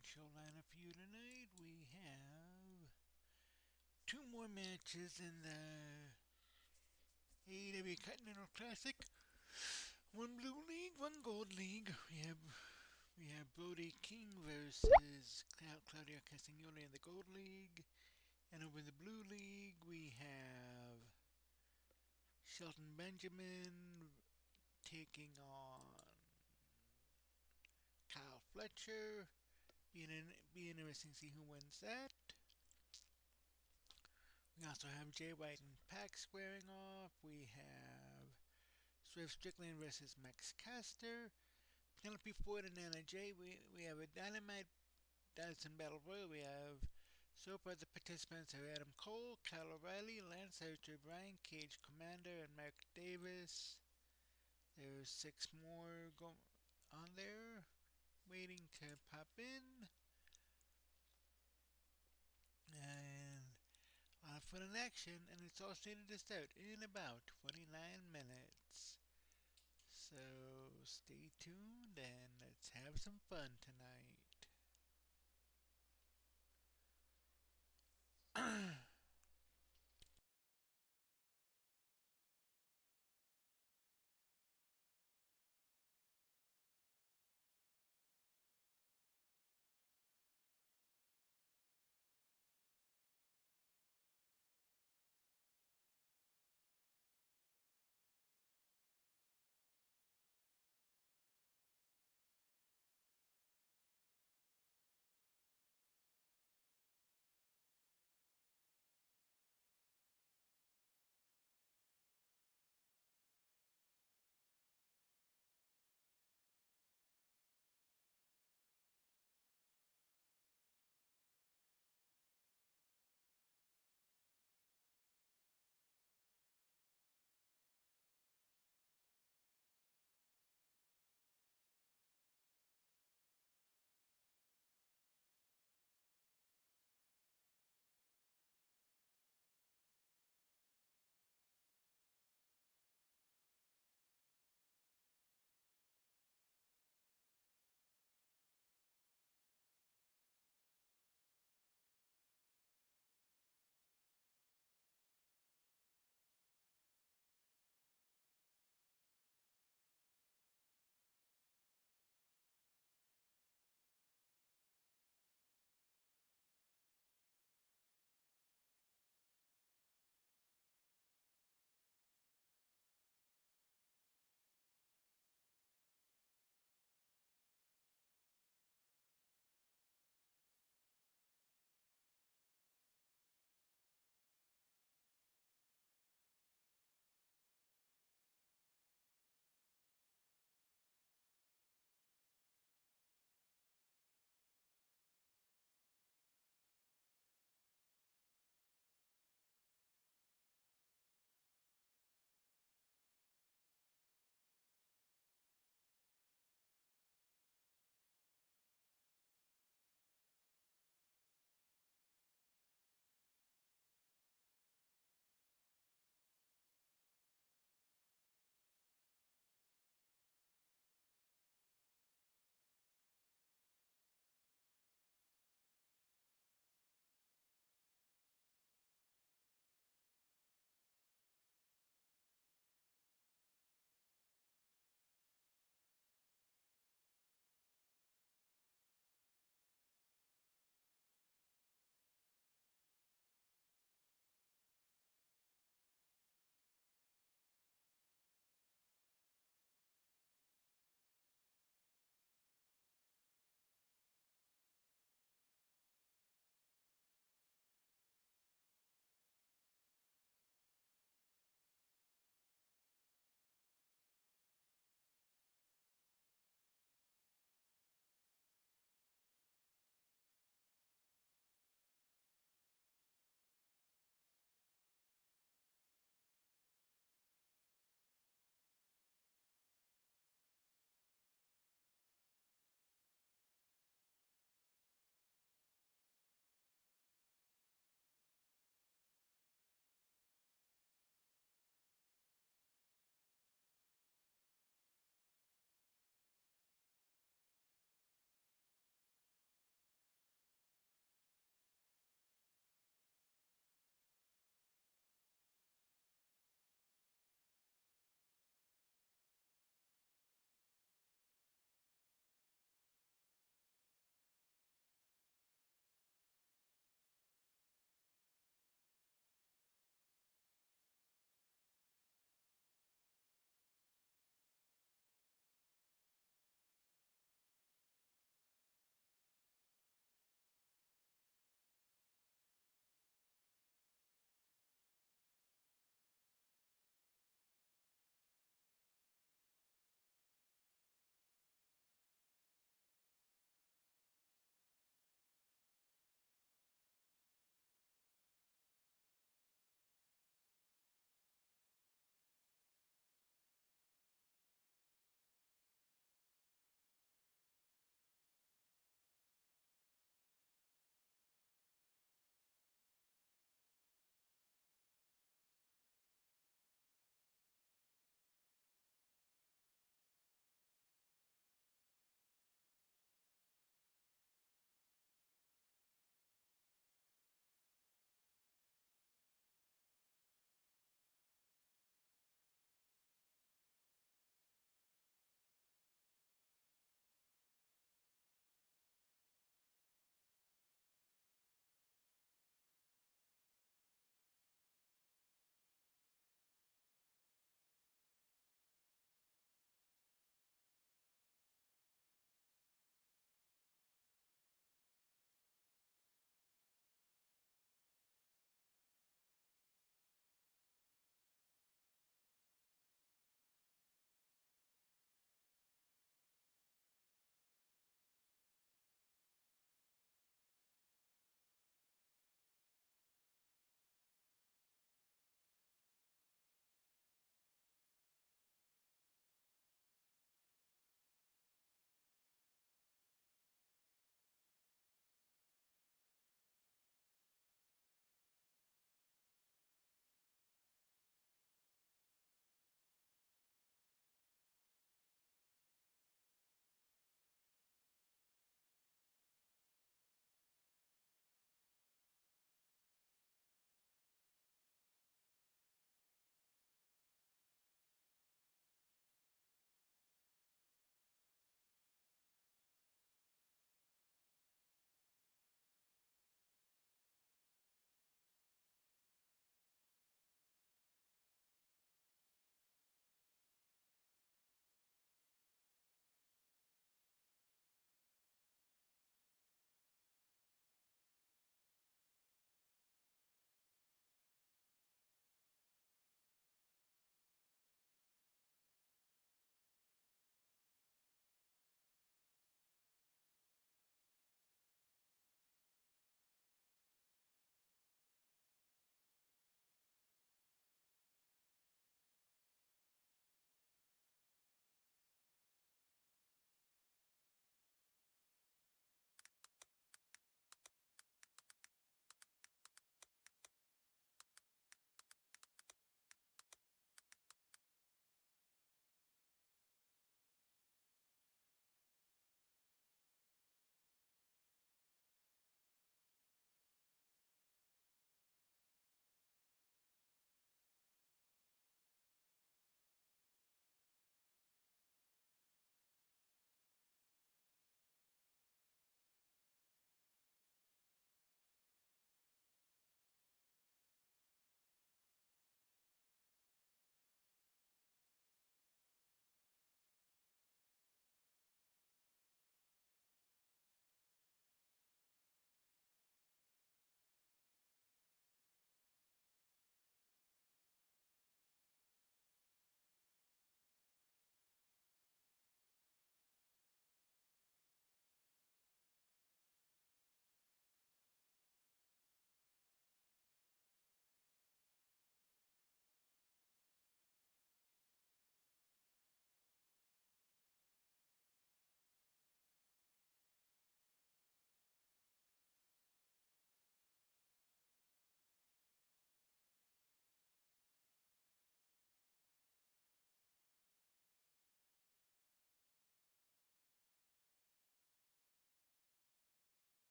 good show lineup for you tonight. We have two more matches in the AEW Continental Classic. One Blue League, one Gold League. We have Brody King versus Claudio Castagnoli in the Gold League. And over in the Blue League, we have Shelton Benjamin taking on Kyle Fletcher. Be interesting to see who wins that. We also have Jay White and Pac squaring off. We have Swift Strickland versus Max Caster. Penelope Ford and Anna Jay. We have a Dynamite Dyson Battle Royal. We have so far the participants are Adam Cole, Kyle O'Reilly, Lance Archer, Brian Cage, Commander, and Mark Davis. There's 6 more on there waiting to pop in. And a lot of fun and action, and it's all slated to start in about 29 minutes. So stay tuned and let's have some fun tonight.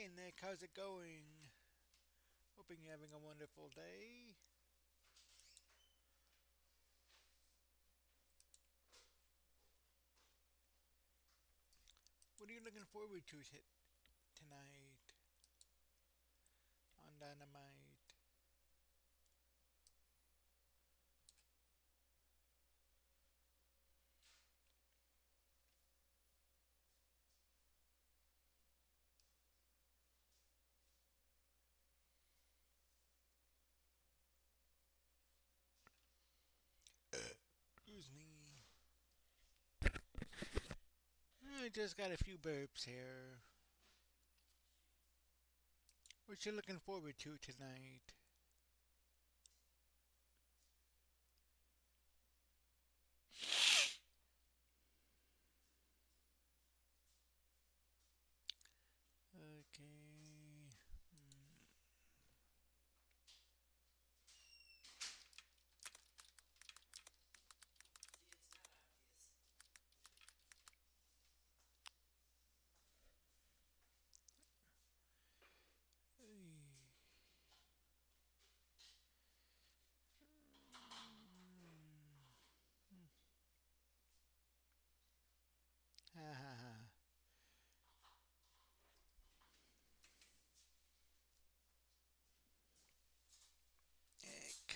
Hey Nick, how's it going? Hoping you're having a wonderful day. What are you looking forward to tonight on Dynamite? Excuse me. I just got a few burps here. What you looking forward to tonight? Okay. Hmm. Ha ha ha. Heck.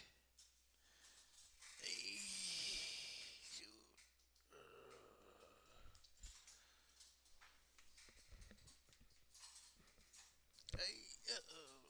Hey. Shoot. Hey. Uh-oh. There you go, Nick.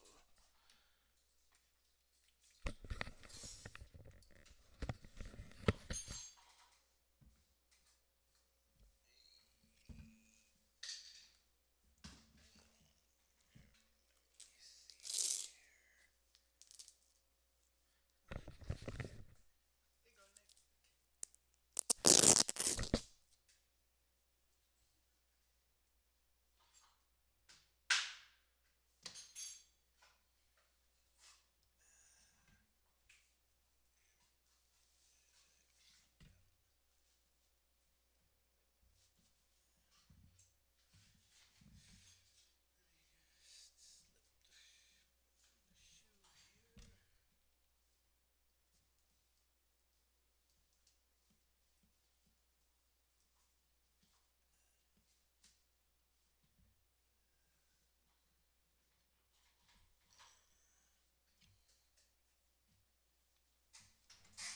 Slip the shoe here.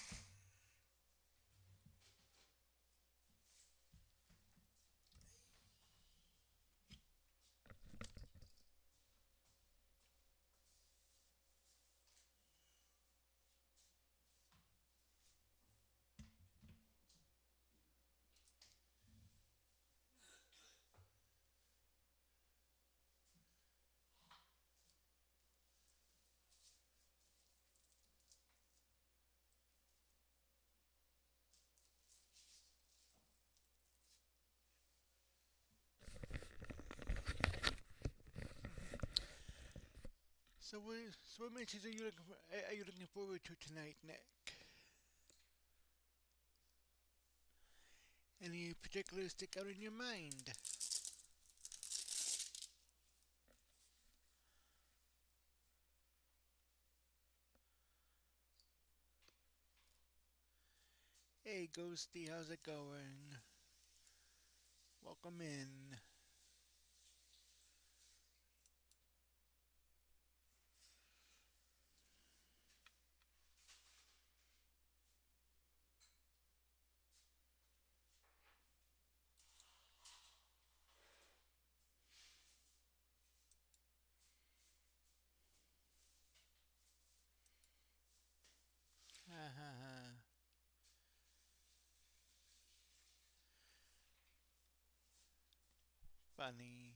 So what matches are you looking forward to tonight, Nick? Any particular stick out in your mind? Hey, Ghosty, how's it going? Welcome in. Ha ha ha. Funny.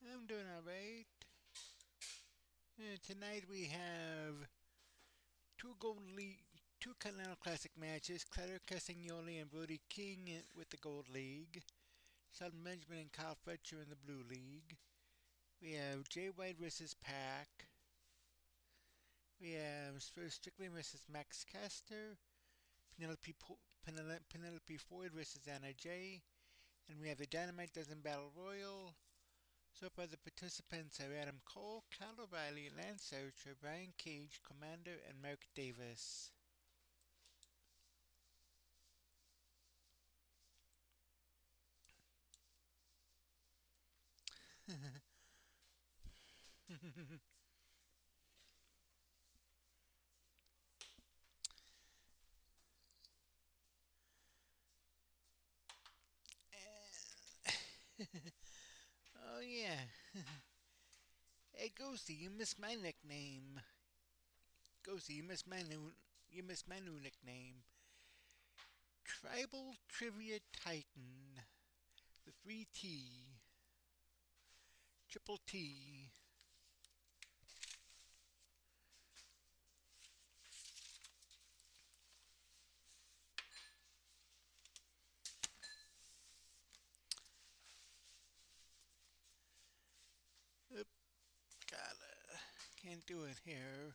I'm doing alright. Tonight we have two Continental Classic matches. Claire Castagnoli and Brody King with the Gold League. Shelton Benjamin and Kyle Fletcher in the Blue League. We have Jay White versus Pac. We have Spurs Strickland versus Max Caster. Penelope Ford versus Anna Jay. And we have the Dynamite Dozen Battle Royal. So far, the participants are Adam Cole, Kyle O'Reilly, Lance Archer, Brian Cage, Commander, and Mark Davis. Oh yeah. Hey Ghosty, you missed my nickname. Ghosty, you missed my new nickname. Tribal Trivia Titan. The 3T. Triple T. Oop, can't do it here.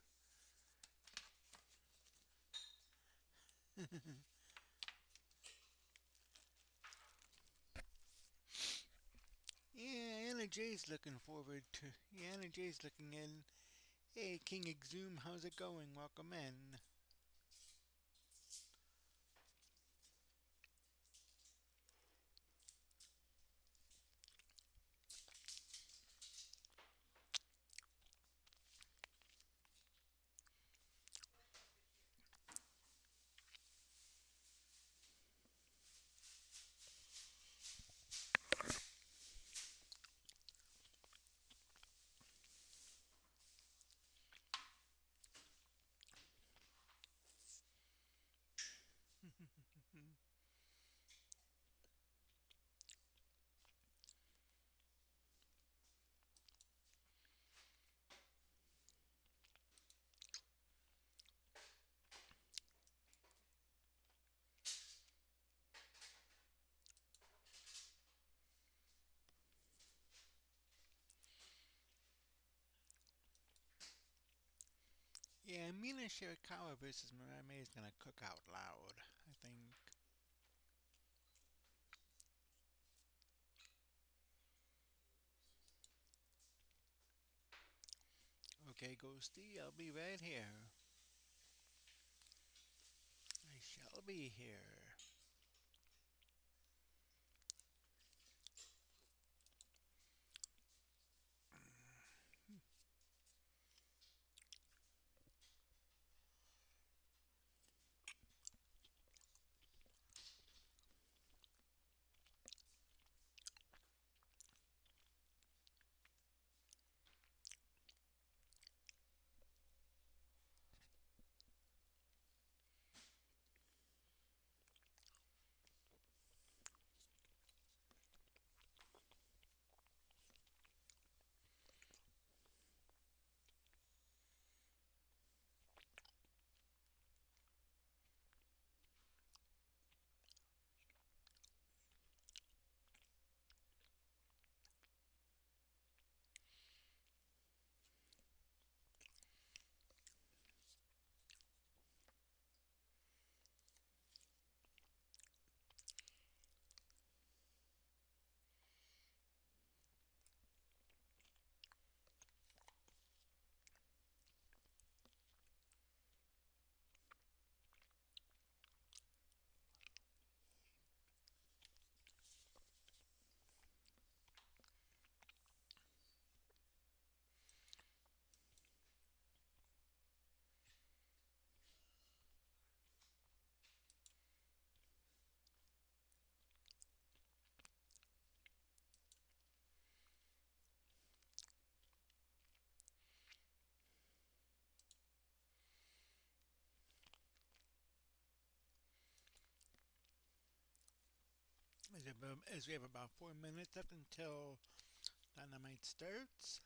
Yeah, Anna J's looking forward to. Yeah, Anna J's looking in. Hey, King Exum, how's it going? Welcome in. Yeah, Mina Shirakawa versus Mirai May is gonna cook out loud, I think. Okay, Ghosty, I'll be right here. I shall be here. As we have about 4 minutes up until Dynamite starts.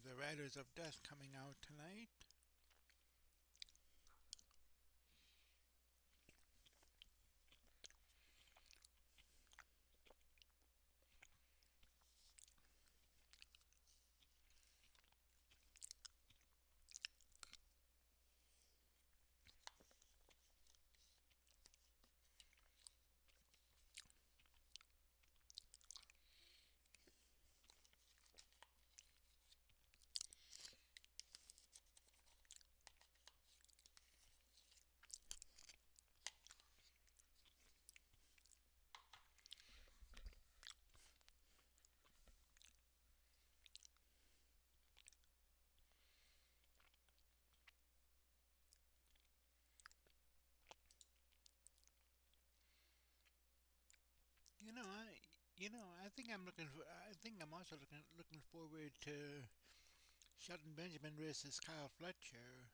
have the Riders of Death coming out tonight. You know, I think I'm looking for. I think I'm also looking forward to Shelton Benjamin versus Kyle Fletcher.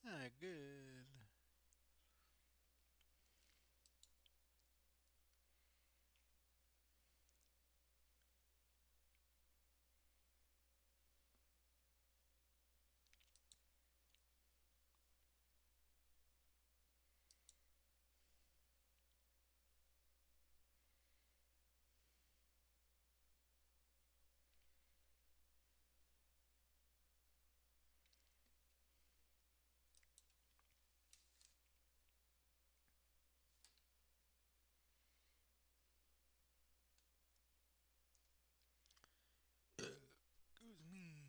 Ah, good. Excuse me.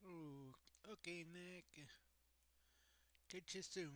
Oh, okay, Nick. Catch you soon.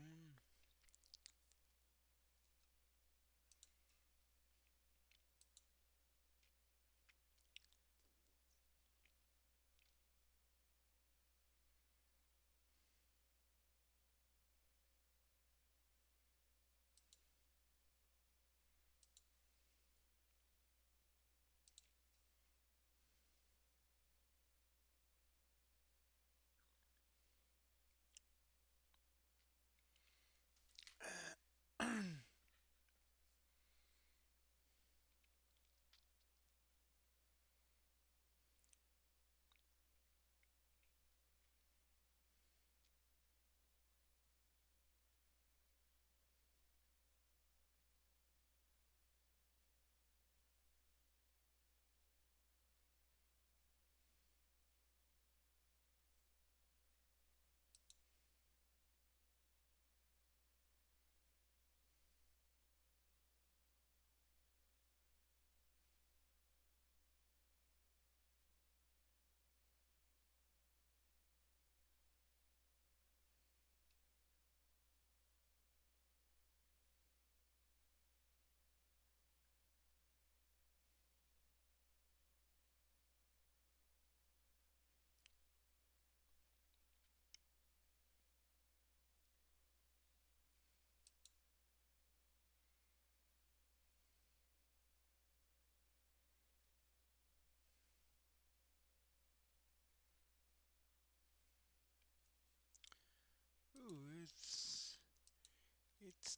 Ooh, it's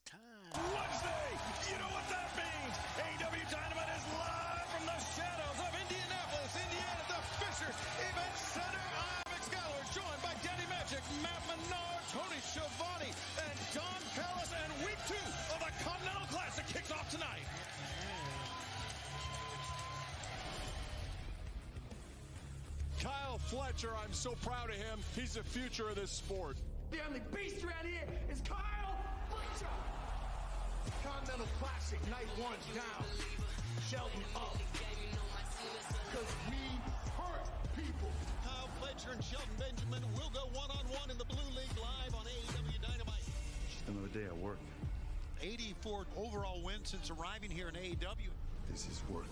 time. Wednesday! You know what that means! AEW Dynamite is live from the shadows of Indianapolis, Indiana, the Fisher Event Center. I'm Excalibur, joined by Daddy Magic, Matt Menard, Tony Schiavone, and Don Callis, and week 2 of the Continental Classic kicks off tonight. Kyle Fletcher. I'm so proud of him. He's the future of this sport. The only beast around here is Kyle Fletcher. Continental Classic, night 1's down. Shelton up. Because we hurt people. Kyle Fletcher and Shelton Benjamin will go one-on-one in the Blue League live on AEW Dynamite. Just another day at work. 84 overall wins since arriving here in AEW. This is work.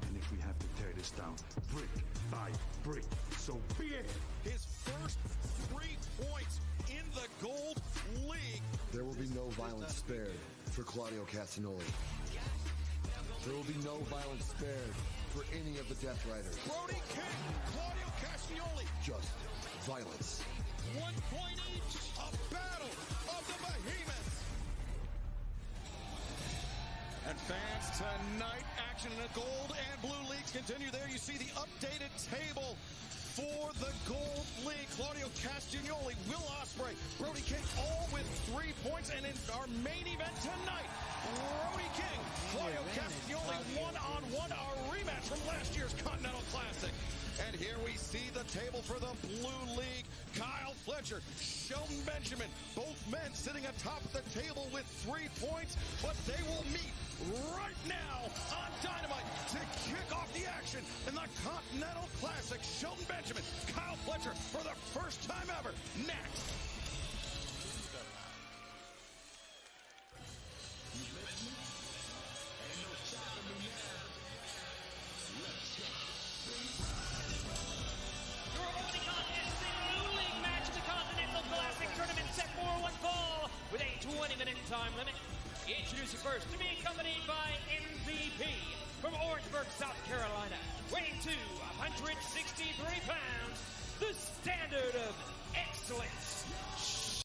And if we have to tear this down brick by brick, so be it. His first 3 points in the Gold League. There will be no violence spared for Claudio Castagnoli. There will be no violence spared for any of the Death Riders. Brody King, Claudio Castagnoli. Just violence. 1 point each. A battle of the behemoths. And fans, tonight, action in the Gold and Blue Leagues continue. There you see the updated table for the Gold League. Claudio Castagnoli, Will Ospreay, Brody King, all with 3 points. And in our main event tonight, Brody King, Claudio Castagnoli, one-on-one, our rematch from last year's Continental Classic. And here we see the table for the Blue League. Kyle Fletcher, Shelton Benjamin, both men sitting atop the table with 3 points, but they will meet right now on Dynamite to kick off the action in the Continental Classic. Shelton Benjamin, Kyle Fletcher for the first time ever. Next. Tournament set for one fall with a 20-minute time limit. Introducing first to be accompanied by MVP from Orangeburg, South Carolina, weighing 263 pounds, the standard of excellence,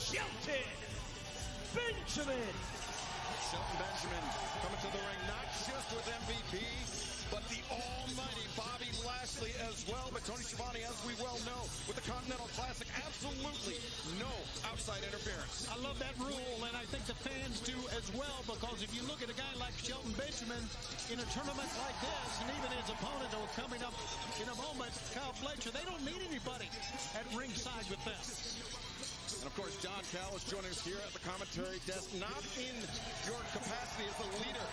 Shelton Benjamin. Shelton Benjamin coming to the ring not just with MVP, but the almighty Bobby Lashley as well. But Tony Schiavone, as we well know, with the Continental Classic, absolutely no outside interference. I love that rule, and I think the fans do as well, because if you look at a guy like Shelton Benjamin in a tournament like this, and even his opponent who are coming up in a moment, Kyle Fletcher, they don't need anybody at ringside with them. And of course, Don Cal is joining us here at the commentary desk, not in your capacity as the leader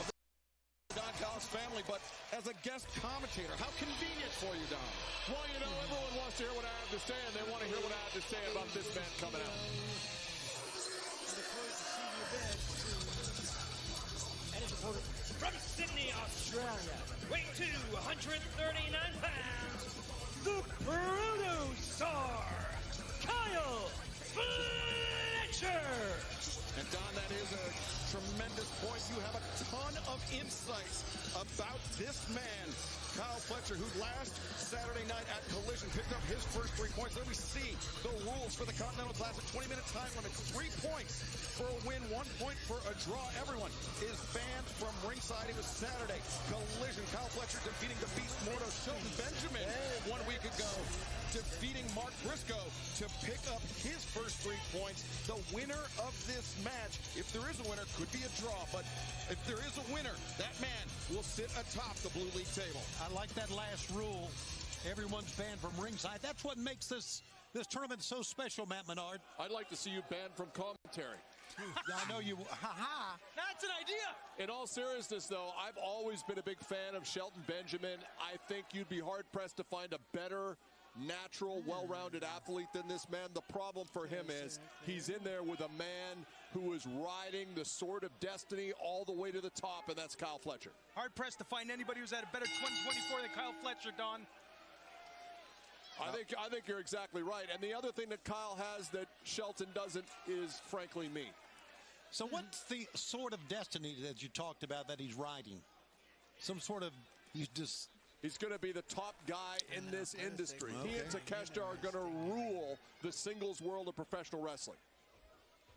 of the Don Callis family, but as a guest commentator. How convenient for you, Don? Well, you know, everyone wants to hear what I have to say, and they want to hear what I have to say about this man coming out. And his opponent from Sydney, Australia, weighing 239 pounds, the Chrono Star, Kyle Fletcher. And Don, that is a tremendous point. You have a ton of insights about this man, Kyle Fletcher, who last Saturday night at Collision picked up his first 3 points. Let me see the rules for the Continental Classic. 20-minute time limit, 3 points for a win, 1 point for a draw. Everyone is banned from ringside. It was Saturday. Collision, Kyle Fletcher defeating the Beast Morto Shelton Benjamin 1 week ago, defeating Mark Briscoe to pick up his first 3 points. The winner of this match, if there is a winner, could be a draw, but if there is a winner, that man will sit atop the Blue League table. I like that last rule. Everyone's banned from ringside. That's what makes this tournament so special, Matt Menard. I'd like to see you banned from commentary. I know you. Ha-ha. That's an idea. In all seriousness, though, I've always been a big fan of Shelton Benjamin. I think you'd be hard-pressed to find a better, natural, well-rounded athlete than this man. The problem for him is he's in there with a man who is riding the sword of destiny all the way to the top, and that's Kyle Fletcher. Hard-pressed to find anybody who's had a better 2024 than Kyle Fletcher, Don. I think you're exactly right. And the other thing that Kyle has that Shelton doesn't is, frankly, me. So what's the sword of destiny that you talked about that he's riding? Some sort of, He's going to be the top guy in this industry. Okay. He and Takeshita are going to rule the singles world of professional wrestling.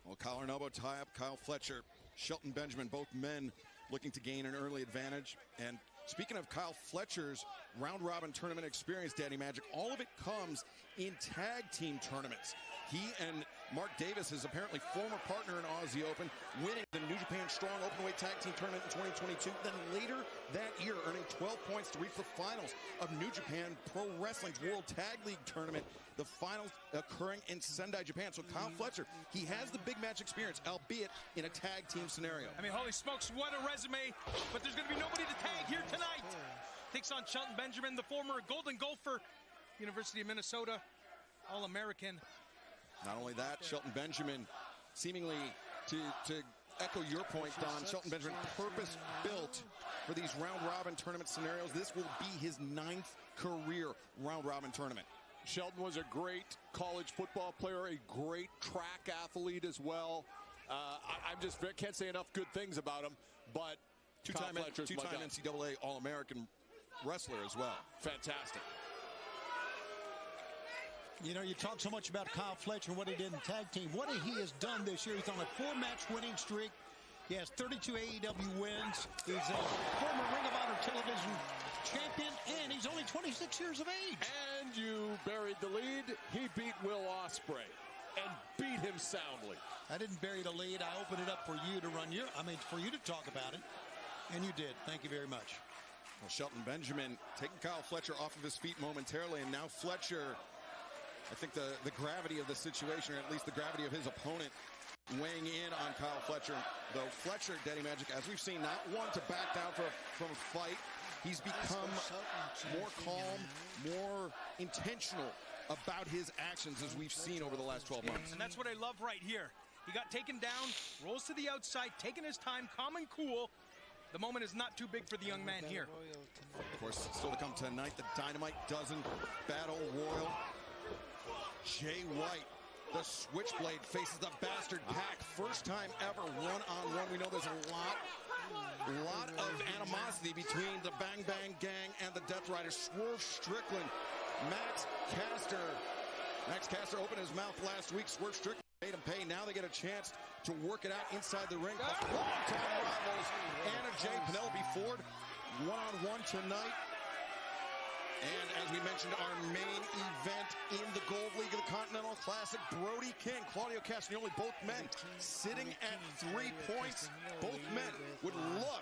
Well, collar and elbow tie-up, Kyle Fletcher, Shelton Benjamin, both men looking to gain an early advantage. And speaking of Kyle Fletcher's round-robin tournament experience, Daddy Magic, all of it comes in tag team tournaments. He and Mark Davis, his apparently former partner in Aussie Open, winning the New Japan Strong Openweight Tag Team Tournament in 2022. Then later that year, earning 12 points to reach the finals of New Japan Pro Wrestling's World Tag League Tournament. The finals occurring in Sendai, Japan. So Kyle Fletcher, he has the big match experience, albeit in a tag team scenario. I mean, holy smokes, what a resume. But there's going to be nobody to tag here tonight. Takes on Shelton Benjamin, the former Golden Gopher, University of Minnesota, All-American. Not only that, Shelton Benjamin, seemingly to echo your point, Don, Shelton Benjamin purpose-built for these round-robin tournament scenarios. This will be his 9th career round-robin tournament. Shelton was a great college football player, a great track athlete as well. I can't say enough good things about him, but two-time NCAA All-American wrestler as well. Fantastic. You know, you talk so much about Kyle Fletcher and what he did in tag team. What he has done this year, he's on a 4-match winning streak. He has 32 AEW wins. He's a former Ring of Honor television champion, and he's only 26 years of age. And you buried the lead. He beat Will Ospreay and beat him soundly. I didn't bury the lead. I opened it up for you to for you to talk about it, and you did. Thank you very much. Well, Shelton Benjamin taking Kyle Fletcher off of his feet momentarily, and now Fletcher, I think the gravity of the situation, or at least the gravity of his opponent, weighing in on Kyle Fletcher. Though Fletcher, Daddy Magic, as we've seen, not one to back down from a fight. He's become more calm, more intentional about his actions, as we've seen over the last 12 months. And that's what I love right here. He got taken down, rolls to the outside, taking his time, calm and cool. The moment is not too big for the young man here. Of course, still to come tonight, the Dynamite Dozen Battle Royal. Jay White, the Switchblade, faces the Bastard Pack. First time ever one-on-one. We know there's a lot of animosity between the Bang Bang Gang and the Death Riders. Swerve Strickland, Max Caster opened his mouth last week. Swerve Strickland made him pay. Now they get a chance to work it out inside the ring. Long-time rivals, Anna Jay, Penelope Ford, one-on-one tonight. And as we mentioned, our main event in the Gold League of the Continental Classic, Brody King, Claudio Castagnoli, both men sitting at 3 points. Both men would love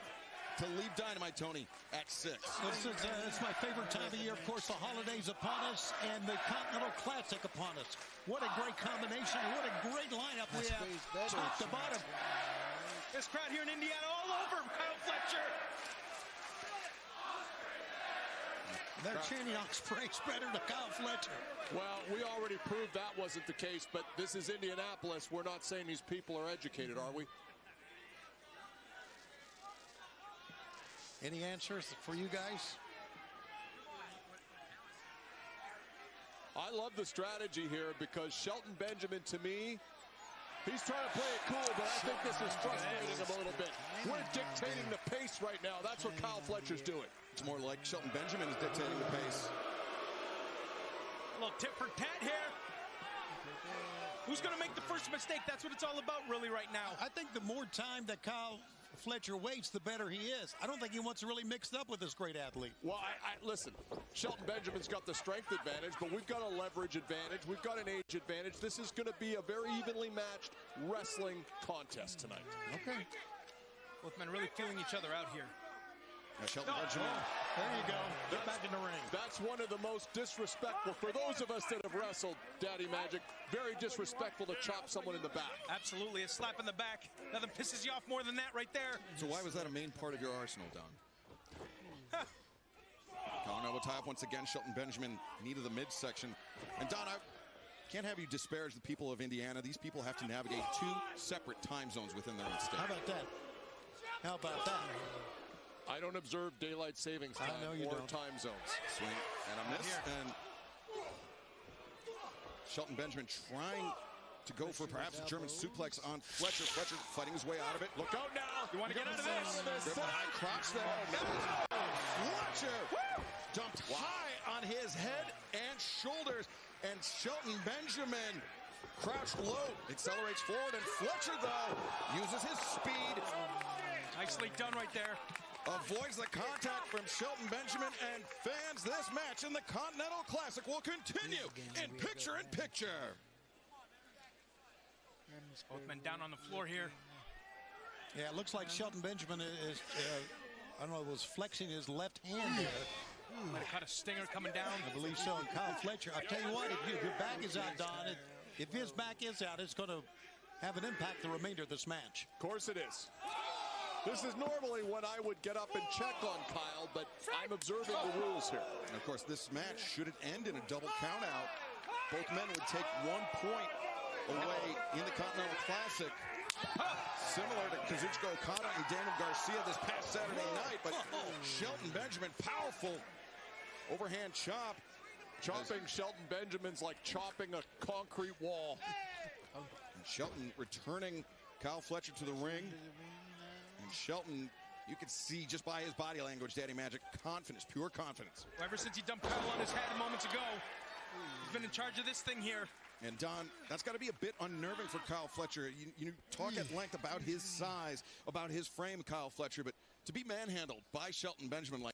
to leave Dynamite, Tony, at 6. It's my favorite time of year. Of course, the holidays upon us and the Continental Classic upon us. What a great combination. What a great lineup we have, top to bottom. This crowd here in Indiana all over Kyle Fletcher. They're chanting Ospreay's better to Kyle Fletcher. Well, we already proved that wasn't the case, but this is Indianapolis. We're not saying these people are educated, are we? Any answers for you guys? I love the strategy here because Shelton Benjamin, to me, he's trying to play it cool, but I think this is frustrating him a little bit. We're dictating the pace right now. That's what Kyle Fletcher's doing. It's more like Shelton Benjamin is dictating the pace. A little tit for tat here. Who's going to make the first mistake? That's what it's all about really right now. I think the more time that Kyle Fletcher waits, the better he is. I don't think he wants to really mix it up with this great athlete. Well, listen, Shelton Benjamin's got the strength advantage, but we've got a leverage advantage. We've got an age advantage. This is going to be a very evenly matched wrestling contest tonight. Okay. Both men really feeling each other out here. Shelton Benjamin. There you go. Get back in the ring. That's one of the most disrespectful, for those of us that have wrestled, Daddy Magic, very disrespectful to chop someone in the back. Absolutely. A slap in the back. Nothing pisses you off more than that right there. So why was that a main part of your arsenal, Don? Colin will tie up once again. Shelton Benjamin, knee to the midsection. And Don, I can't have you disparage the people of Indiana. These people have to navigate 2 separate time zones within their own state. How about that? How about that? I don't observe daylight savings time or time zones. Swing and a miss. And Shelton Benjamin trying to go for perhaps a German suplex on Fletcher. Fletcher fighting his way out of it. Look out now. You want to get out of this? There's a high crotch there. Fletcher dumped high on his head and shoulders. And Shelton Benjamin crouched low, accelerates forward. And Fletcher, though, uses his speed. Nicely done right there. Avoids the contact from Shelton Benjamin, and fans, this match in the Continental Classic will continue in picture-in-picture. Both men down on the floor here. Yeah, it looks like Shelton Benjamin is, I don't know, was flexing his left hand there. Might have caught a stinger coming down. I believe so. And Kyle Fletcher, I tell you what, if your back is out, Don, if his back is out, it's going to have an impact the remainder of this match. Of course it is. This is normally when I would get up and check on Kyle, but I'm observing the rules here. And of course, this match, should it end in a double countout, both men would take 1 point away in the Continental Classic. Similar to Kazuchika Okada and Daniel Garcia this past Saturday night, but Shelton Benjamin, powerful overhand chop. Chopping Shelton Benjamin's like chopping a concrete wall. And Shelton returning Kyle Fletcher to the ring. And Shelton, you can see just by his body language, Daddy Magic, confidence, pure confidence. Ever since he dumped Kyle on his head moments ago, he's been in charge of this thing here. And Don, that's got to be a bit unnerving for Kyle Fletcher. You talk at length about his size, about his frame, Kyle Fletcher, but to be manhandled by Shelton Benjamin like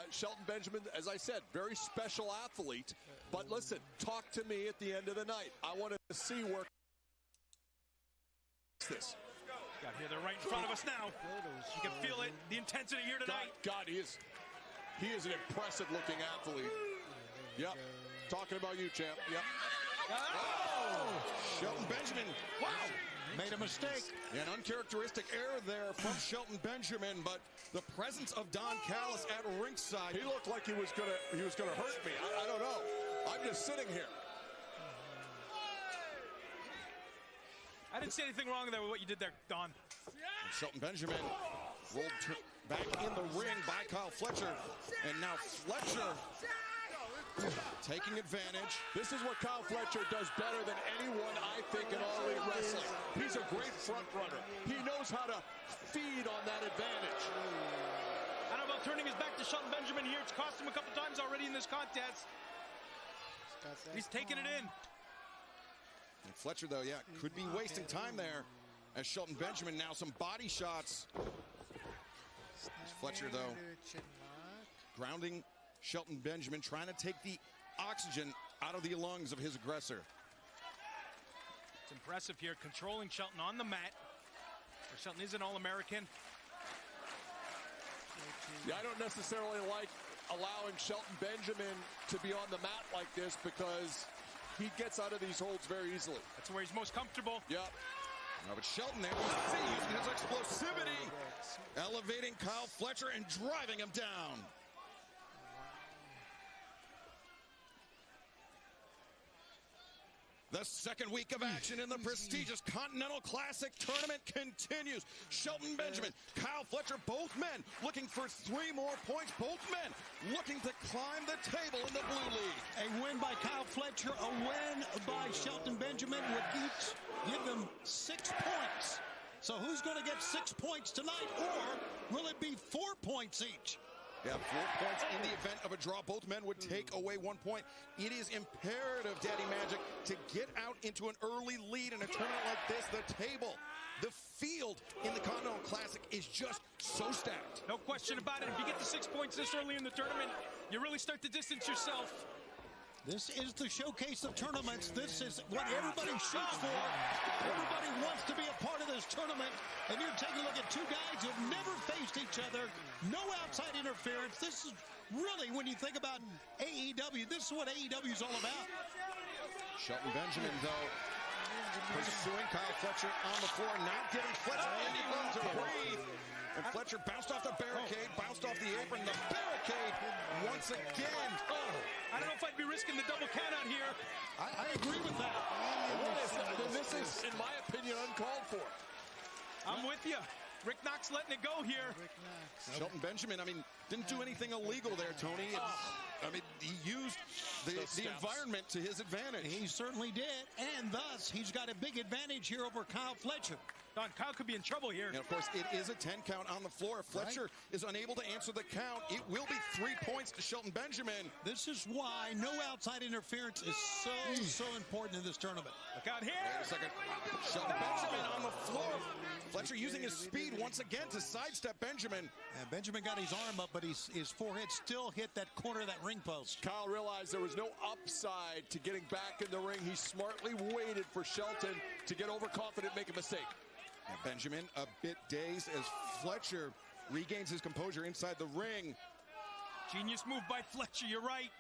Shelton Benjamin, as I said, very special athlete. But listen, talk to me at the end of the night. I want to see where this. Got here, they're right in front of us now. You can feel it, the intensity here tonight. God, he is an impressive looking athlete. Yep. Talking about you, champ. Yep. Oh! Shelton Benjamin. Wow. Made a mistake. An uncharacteristic error there from Shelton Benjamin, but the presence of Don Callis at ringside. He looked like he was gonna hurt me. I don't know. I'm just sitting here. I didn't see anything wrong there with what you did there, Don. And Shelton Benjamin rolled back in the ring by Kyle Fletcher, and now Fletcher taking advantage. This is what Kyle Fletcher does better than anyone, I think, in All Elite Wrestling. He's a great front runner. He knows how to feed on that advantage. I don't know about turning his back to Shelton Benjamin here. It's cost him a couple times already in this contest. He's taking it in. And Fletcher, though, yeah, could be wasting time there. As Shelton Benjamin now some body shots. As Fletcher, though, grounding Shelton Benjamin, trying to take the oxygen out of the lungs of his aggressor. It's impressive here, controlling Shelton on the mat. Shelton is an All-American. Yeah, I don't necessarily like allowing Shelton Benjamin to be on the mat like this because he gets out of these holds very easily. That's where he's most comfortable. Yeah. No, but Shelton there, we see using his explosivity, elevating Kyle Fletcher and driving him down. The second week of action in the prestigious Continental Classic tournament continues. Shelton Benjamin, Kyle Fletcher, both men looking for 3 more points. Both men looking to climb the table in the Blue League. A win by Kyle Fletcher, a win by Shelton Benjamin would each give them 6 points. So who's going to get 6 points tonight, or will it be 4 points each? Yeah, 4 points in the event of a draw. Both men would take away 1 point. It is imperative, Daddy Magic, to get out into an early lead in a tournament like this. The table, the field in the Continental Classic is just so stacked. No question about it. If you get to 6 points this early in the tournament, you really start to distance yourself. This is the showcase of tournaments. This is what everybody shoots for. Everybody wants to be a part of this tournament. And you're taking a look at 2 guys who have never faced each other. No outside interference. This is really, when you think about AEW, this is what AEW is all about. Shelton Benjamin, though, pursuing Kyle Fletcher on the floor, not getting Fletcher any room to breathe. And Fletcher bounced off the barricade, bounced off the apron, the barricade once again. I don't know if I'd be risking the double count out here. I agree with that. This is, in my opinion, uncalled for. I'm with you. Rick Knox letting it go here. Shelton Benjamin, I mean, didn't do anything illegal there, Tony. I mean, he used the environment to his advantage. He certainly did, and thus he's got a big advantage here over Kyle Fletcher. Don, Kyle could be in trouble here. And of course, it is a 10 count on the floor. If Fletcher is unable to answer the count, it will be 3 points to Shelton Benjamin. This is why no outside interference is so important in this tournament. Look out here. Wait a second. Shelton Benjamin on the floor. Fletcher using his speed once again to sidestep Benjamin. And Benjamin got his arm up, but his forehead still hit that corner of that ring post. Kyle realized there was no upside to getting back in the ring. He smartly waited for Shelton to get overconfident, make a mistake. And Benjamin a bit dazed as Fletcher regains his composure inside the ring. Genius move by Fletcher, you're right.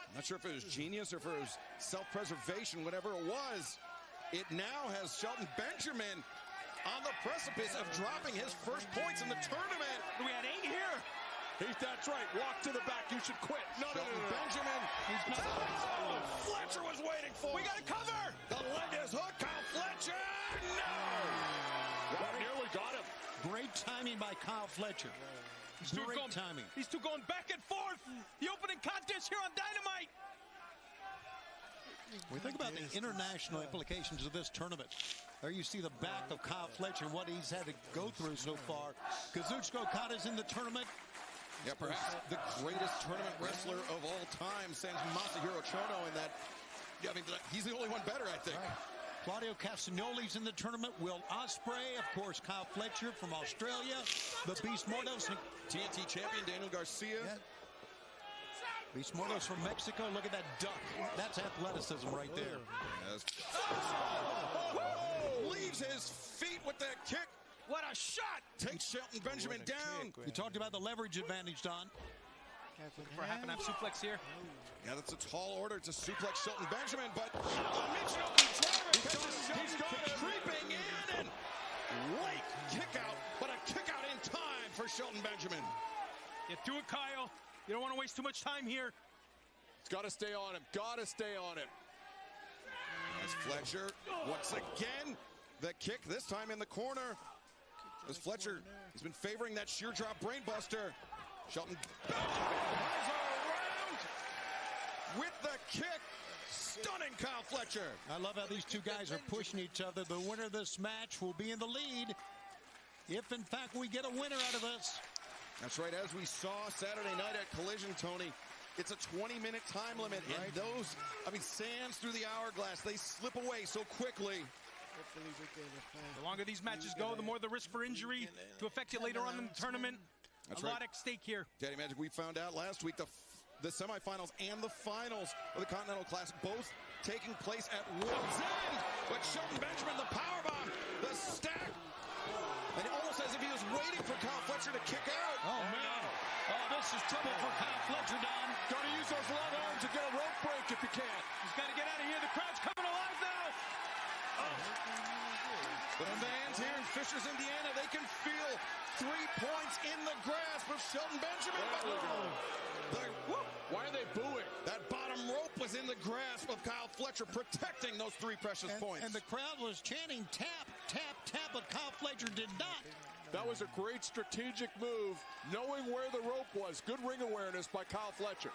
I'm not sure if it was genius or if it was self-preservation, whatever it was. It now has Shelton Benjamin on the precipice of dropping his first points in the tournament. We had 8 here. That's right. Walk to the back. You should quit. No. Benjamin. Fletcher was waiting for. We got to cover. The leg is hooked. Kyle Fletcher. No. Well, nearly got him. Great timing by Kyle Fletcher. Great timing. These two going back and forth. The opening contest here on Dynamite. We think about the international implications of this tournament. There you see the back of Kyle Fletcher, what he's had to go through so far. Kazuchika Okada's in the tournament. Yeah, perhaps the greatest tournament wrestler of all time, sans Masahiro Chono, in that. Yeah, I mean, he's the only one better, I think. Right. Claudio Castagnoli's in the tournament. Will Ospreay, of course, Kyle Fletcher from Australia. The Beast Mordos. TNT champion Daniel Garcia. Yeah. Beast Mordos from Mexico. Look at that duck. That's athleticism right there. Yes. Leaves his feet with that kick. What a shot! Takes Shelton Benjamin down. You talked about the leverage advantage, Don. For a half and half suplex here. Yeah, that's a tall order to suplex Shelton Benjamin, but Michinoku driver catches Shelton creeping in, and late kick out, but a kick out in time for Shelton Benjamin. Get to it, Kyle. You don't want to waste too much time here. He's got to stay on him. Got to stay on him. As Fletcher, once again, the kick, this time in the corner. As Fletcher, he's been favoring that sheer drop brainbuster. Shelton around with the kick. Stunning Kyle Fletcher. I love how these two guys are pushing each other. The winner of this match will be in the lead if, in fact, we get a winner out of this. That's right. As we saw Saturday night at Collision, Tony, it's a 20-minute time limit. And those, sands through the hourglass, they slip away so quickly. The longer these matches go, the more the risk for injury to affect you later on in the tournament. That's a lot at stake here. Daddy Magic, we found out last week the semifinals and the finals of the Continental Classic both taking place at World's End. But Shelton Benjamin, the powerbomb, the stack, and almost as if he was waiting for Kyle Fletcher to kick out. Oh, man. Oh, this is trouble for Kyle Fletcher, Don. Got to use those long arms to get a rope break if you can. He's got to get out of here. The crowd's coming alive now. The fans here in Fishers, Indiana, they can feel 3 points in the grasp of Shelton Benjamin. Why are they booing? That bottom rope was in the grasp of Kyle Fletcher, protecting those 3 precious points. And the crowd was chanting tap, tap, tap, but Kyle Fletcher did not. That was a great strategic move, knowing where the rope was. Good ring awareness by Kyle Fletcher.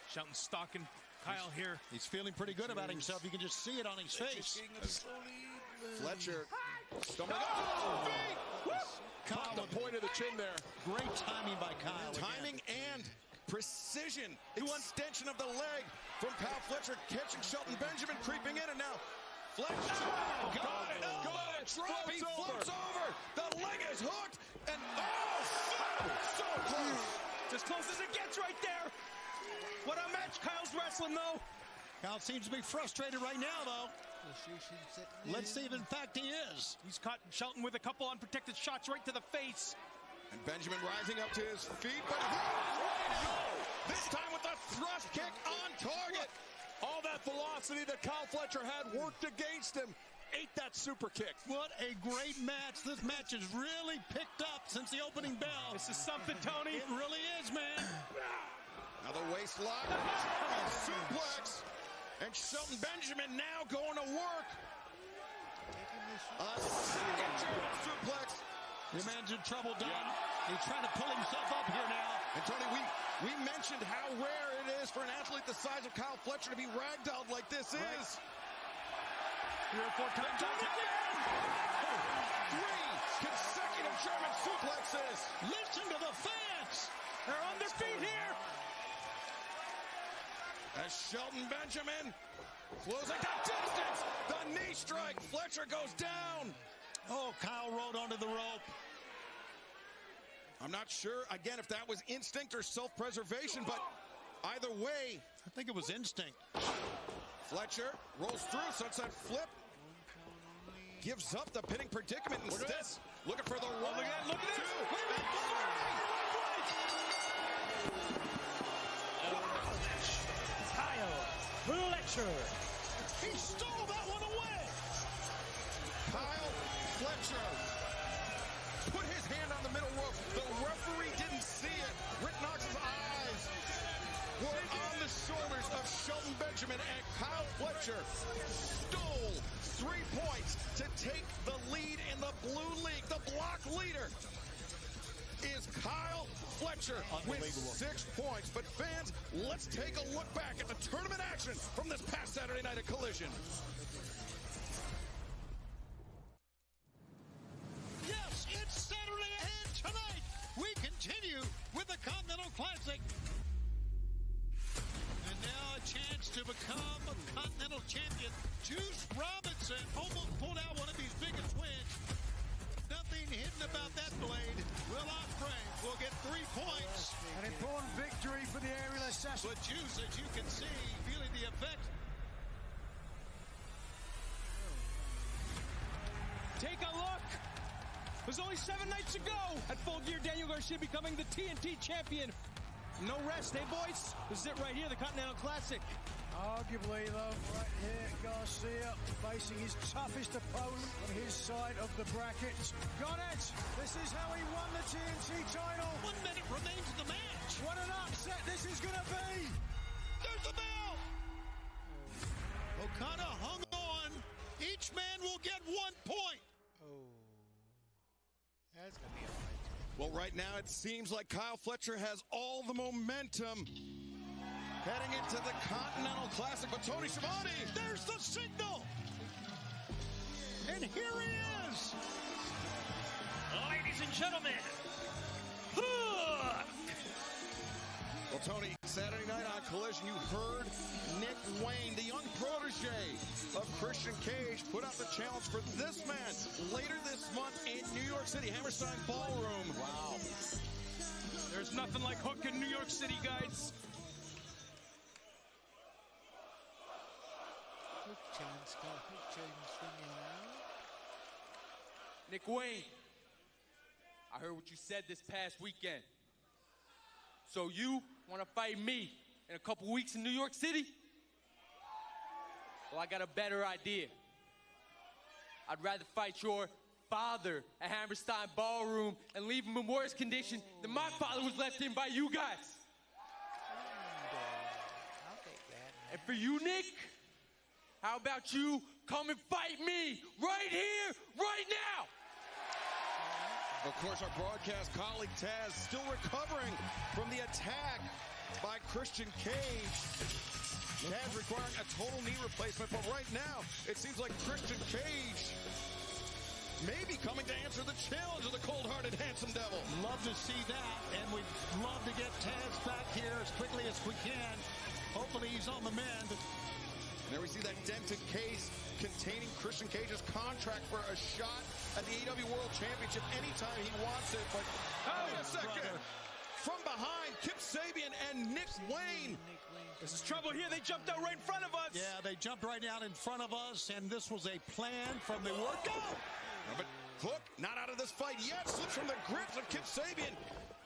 Shelton stalking Kyle here. He's feeling pretty good about himself. You can just see it on his face. Fletcher stumbling up. Caught the point of the chin there. Great timing by Kyle. Timing and precision. Extension of the leg from Kyle Fletcher, catching Shelton Benjamin, creeping in, and now Fletcher. Got it. Drop. He floats over. The leg is hooked. And so close. As close as it gets right there. What a match Kyle's wrestling, though. Kyle seems to be frustrated right now, though. Let's see if, in fact, he is. He's caught Shelton with a couple unprotected shots right to the face. And Benjamin rising up to his feet, but right out. This time with a thrust kick on target. All that velocity that Kyle Fletcher had worked against him. Ate that super kick. What a great match. This match has really picked up since the opening bell. This is something, Tony. It really is, man. Another waist lock. Suplex. And Shelton Benjamin now going to work. A second German suplex. Your man's in trouble, Don. He's trying to pull himself up here now. And Tony, we mentioned how rare it is for an athlete the size of Kyle Fletcher to be ragdolled like this is. 3 or 4 times. 3 consecutive German suplexes. Listen to the fans. They're on their feet here. As Shelton Benjamin Closing the distance. The knee strike. Fletcher goes down. Oh, Kyle rode onto the rope. I'm not sure, again, if that was instinct or self-preservation, but either way. I think it was instinct. Fletcher rolls through, sunset flip. Gives up the pinning predicament instead. Looking for the one. Look at this. Kyle Fletcher. He stole that one away. Kyle Fletcher put his hand on the middle rope. The referee didn't see it. Rick Knox's eyes were on the shoulders of Shelton Benjamin, and Kyle Fletcher stole 3 points to take the lead in the blue league. The block leader is Kyle Fletcher with 6 points. But fans, let's take a look back at the tournament action from this past Saturday night at Collision. Yes, it's Saturday, and tonight we continue with the Continental Classic. And now a chance to become a Continental Champion. Juice Robinson almost pulled out one of these biggest wins. Nothing hidden about that blade. Will Ospreay will get 3 points. An important victory for the aerial assassin. But Juice, as you can see, feeling the effect. Take a look. It was only 7 nights ago at Full Gear, Daniel Garcia becoming the TNT champion. No rest, eh, boys? This is it right here, the Continental Classic. Arguably, though, right here, Garcia facing his toughest opponent on his side of the bracket. Got it! This is how he won the TNT title. 1 minute remains in the match. What an upset this is going to be! There's the bell! Okada hung on. Each man will get 1 point. That's going to be a fight. Well, right now it seems like Kyle Fletcher has all the momentum heading into the Continental Classic. But Tony Schiavone, There's the signal. And here he is. Ladies and gentlemen, Hook! well, Tony, Saturday night on Collision, you heard Nick Wayne, the young protege of Christian Cage, put out the challenge for this man later this month in New York City, Hammerstein Ballroom. Wow. There's nothing like Hook in New York City, guys. Nick Wayne, I heard what you said this past weekend. So you want to fight me in a couple weeks in New York City? Well, I got a better idea. I'd rather fight your father at Hammerstein Ballroom and leave him in worse condition than my father was left in by you guys. I'll take that. And for you, Nick, how about you come and fight me right here, right now? Of course, our broadcast colleague Taz still recovering from the attack by Christian Cage. Taz requiring a total knee replacement, but right now, it seems like Christian Cage may be coming to answer the challenge of the cold-hearted handsome devil. Love to see that, and we'd love to get Taz back here as quickly as we can. Hopefully he's on the mend. And there we see that dented case containing Christian Cage's contract for a shot at the AEW World Championship anytime he wants it. But wait a second. Brother. From behind, Kip Sabian and Nick Wayne. This is trouble here. They jumped out right in front of us. Yeah, they jumped right out in front of us, and this was a plan from the workout. But Hook not out of this fight yet. Slips from the grips of Kip Sabian.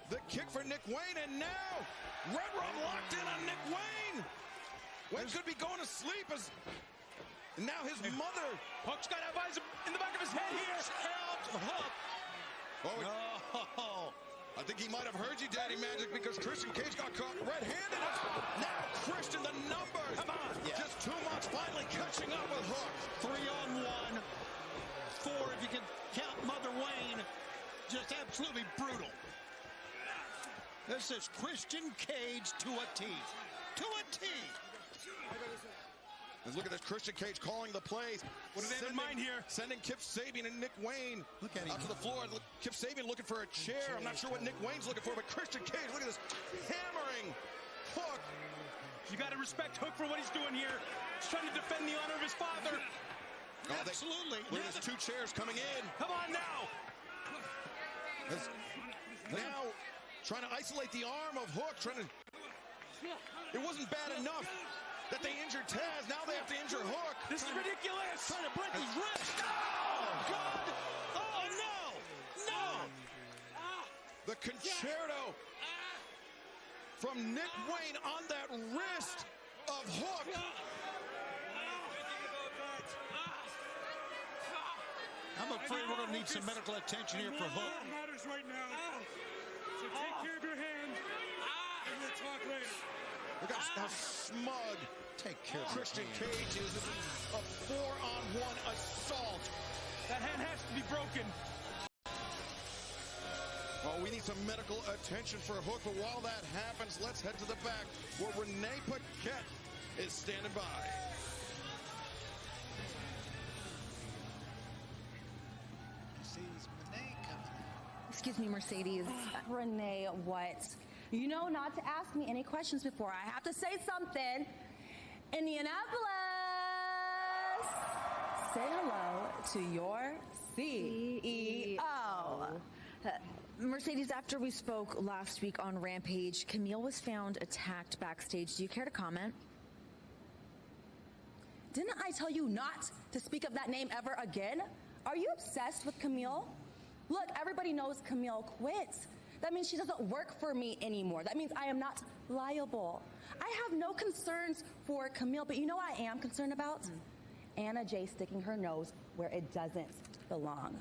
The kick for Nick Wayne, and now Red Rum locked in on Nick Wayne. Wayne could be going to sleep as now his mother. Hook's got eyes in the back of his head here. Help Hook. Oh, No. I think he might have heard you, Daddy Magic, because Christian Cage got caught red-handed. Now Christian, the numbers. Come on. Yeah. Just too much. Finally catching up with Hook. 3-on-1. 4 if you can count Mother Wayne. Just absolutely brutal. This is Christian Cage to a T. To a T. Let's look at this. Christian Cage calling the plays. What do they have in mind here? Sending Kip Sabian and Nick Wayne Look at him. out to the floor. Kip Sabian looking for a chair. I'm not sure what Nick Wayne's looking for, but Christian Cage, look at this. Hammering Hook You got to respect Hook for what he's doing here. He's trying to defend the honor of his father. Oh, Absolutely. Look at those 2 chairs coming in. Come on now. Now, trying to isolate the arm of Hook. It wasn't bad enough that they injured Taz. Now they have to injure Hook. This is ridiculous. Trying to break his wrist. Oh, God. Oh, no. No. The concerto from Nick Wayne on that wrist of Hook. I'm afraid we're going to need some medical attention here for Hook. Matters right now. So take care of your hand, and we'll talk later. Look how smug Take care of Christian Cage is. This is a 4-on-1 assault. That hand has to be broken. Well, we need some medical attention for Hook, but while that happens, let's head to the back where Renee Paquette is standing by. Mercedes Moné coming out. Excuse me, Mercedes. Renee, what? You know not to ask me any questions before I have to say something. Indianapolis! Say hello to your CEO. Mercedes, after we spoke last week on Rampage, Camille was found attacked backstage. Do you care to comment? Didn't I tell you not to speak of that name ever again? Are you obsessed with Camille? Look, everybody knows Camille quit. That means she doesn't work for me anymore. That means I am not liable. I have no concerns for Camille, but you know what I am concerned about? Anna Jay sticking her nose where it doesn't belong.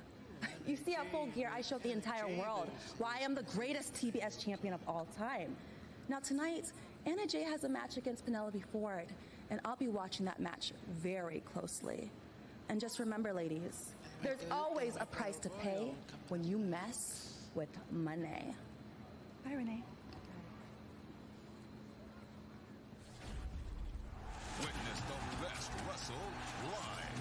You see, at Full Gear, I showed the entire world why I am the greatest TBS champion of all time. Now tonight, Anna Jay has a match against Penelope Ford, and I'll be watching that match very closely. And just remember, ladies, there's always a price to pay when you mess with money. Bye, Renee. Witness the best wrestle live.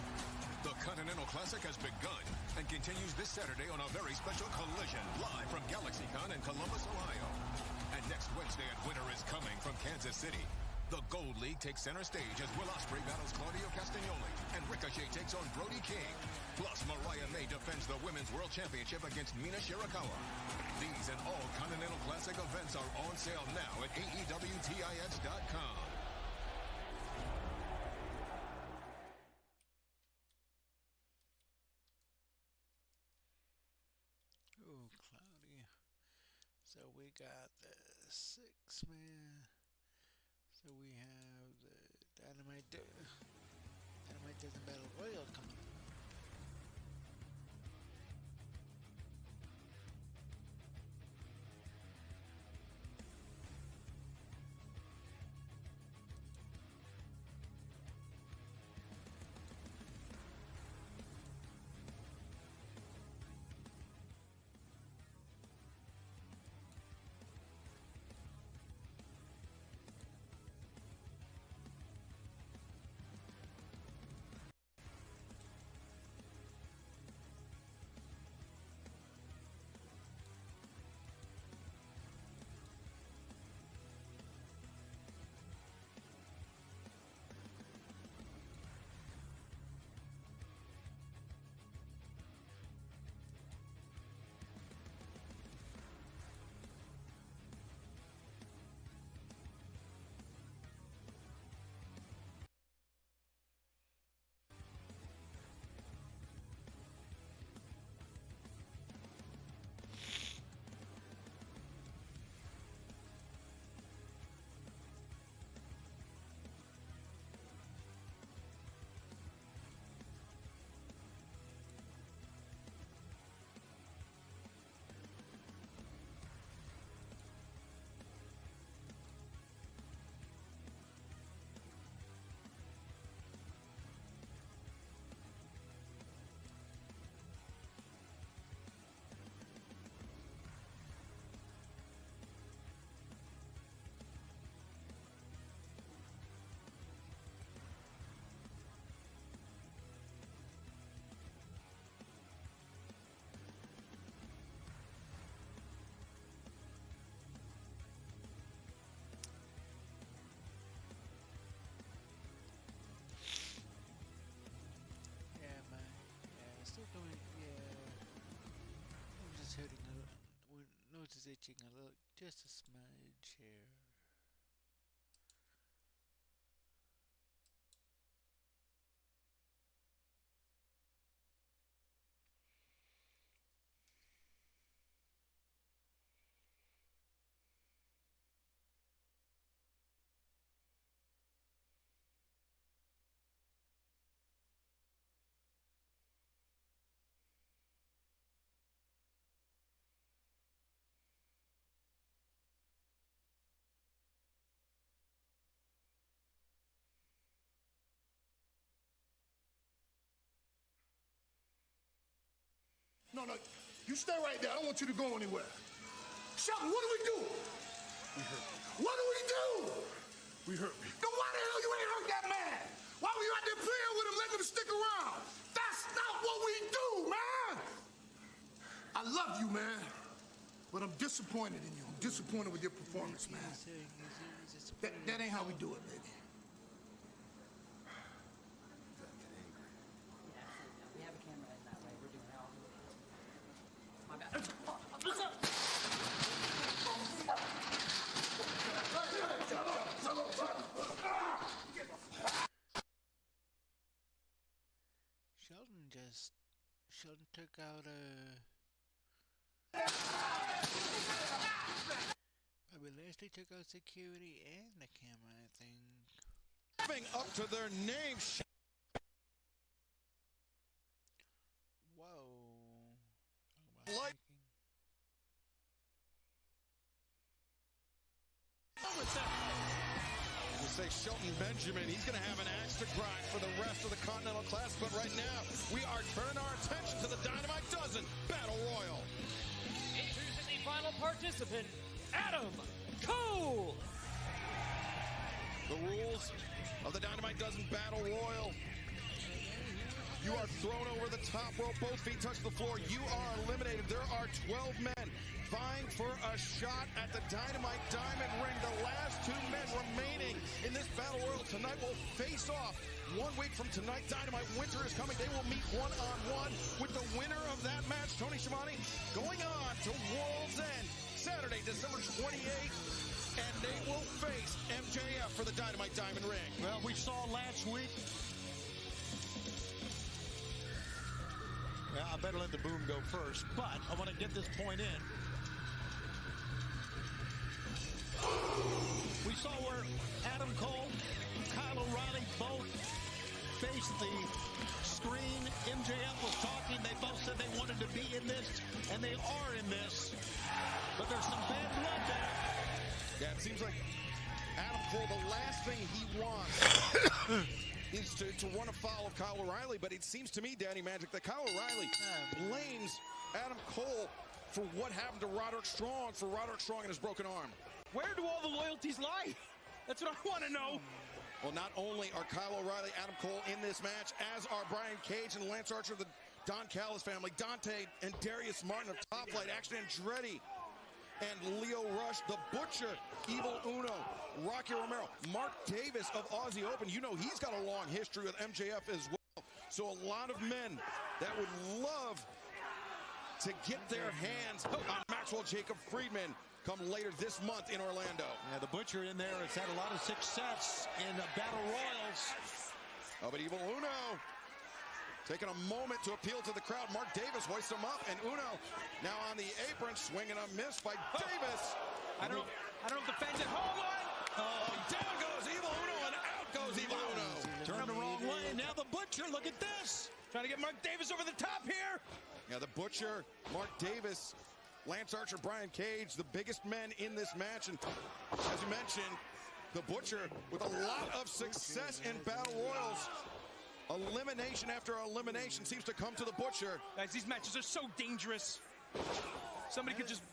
The Continental Classic has begun and continues this Saturday on a very special collision live from GalaxyCon in Columbus, Ohio. And next Wednesday at Winter is Coming from Kansas City. The Gold League takes center stage as Will Ospreay battles Claudio Castagnoli and Ricochet takes on Brody King. Plus, Mariah May defends the Women's World Championship against Mina Shirakawa. These and all Continental Classic events are on sale now at AEWTIX.com. Oh, cloudy. So we got the 6-man. So we have the Dynamite doesn't battle Royal coming up. is itching a little, just a smudge here. No, you stay right there. I don't want you to go anywhere. Shelton, what do we do? We hurt me. What do we do? We hurt me. Then why the hell you ain't hurt that man? Why were you out there playing with him, letting him stick around? That's not what we do, man. I love you, man. But I'm disappointed in you. I'm disappointed with your performance, man. That ain't how we do it, baby. Sheldon took out probably Leslie took out security and the camera, I think. Living up to their name. Whoa. Like. We say Shelton Benjamin, he's going to have an axe to grind for the rest of the Continental Classic, but right now, we are turning our attention to the Dynamite Dozen Battle Royal. Introducing the final participant, Adam Cole. The rules of the Dynamite Dozen Battle Royal. You are thrown over the top rope, both feet touch the floor. You are eliminated. There are 12 men vying for a shot at the Dynamite Diamond Ring. The last 2 men remaining in this Battle Royal tonight will face off. 1 week from tonight, Dynamite Winter is coming. They will meet one-on-one with the winner of that match, Tony Schiavone, going on to World's End, Saturday, December 28th. And they will face MJF for the Dynamite Diamond Ring. Well, we saw last week. Well, I better let the boom go first, but I want to get this point in. We saw where Adam Cole, Kyle O'Reilly both faced the screen. MJF was talking. They both said they wanted to be in this, and they are in this. But there's some bad blood there. Yeah, it seems like Adam Cole, the last thing he wants is to run afoul of Kyle O'Reilly, but it seems to me, Danny Magic, that Kyle O'Reilly blames Adam Cole for what happened to Roderick Strong, and his broken arm. Where do all the loyalties lie? That's what I want to know. Well, not only are Kyle O'Reilly, Adam Cole in this match, as are Brian Cage and Lance Archer of the Don Callis family, Dante and Darius Martin of Top Flight, Action Andretti, and Leo Rush, the Butcher, Evil Uno, Rocky Romero, Mark Davis of Aussie Open. You know he's got a long history with MJF as well. So a lot of men that would love to get their hands on Maxwell Jacob Friedman come later this month in Orlando. Yeah, the Butcher in there has had a lot of success in Battle Royals. Oh, but Evil Uno taking a moment to appeal to the crowd. Mark Davis hoists him up, and Uno now on the apron, swinging a miss by Davis. I don't know if the fans at home on. Down goes Evil Uno, and out goes Evil Uno. Turned the wrong way. Now the Butcher, look at this. Trying to get Mark Davis over the top here. Yeah, the Butcher, Mark Davis, Lance Archer, Brian Cage, the biggest men in this match. And as you mentioned, the Butcher with a lot of success in Battle Royals. Elimination after elimination seems to come to the Butcher. Guys, these matches are so dangerous. Somebody could just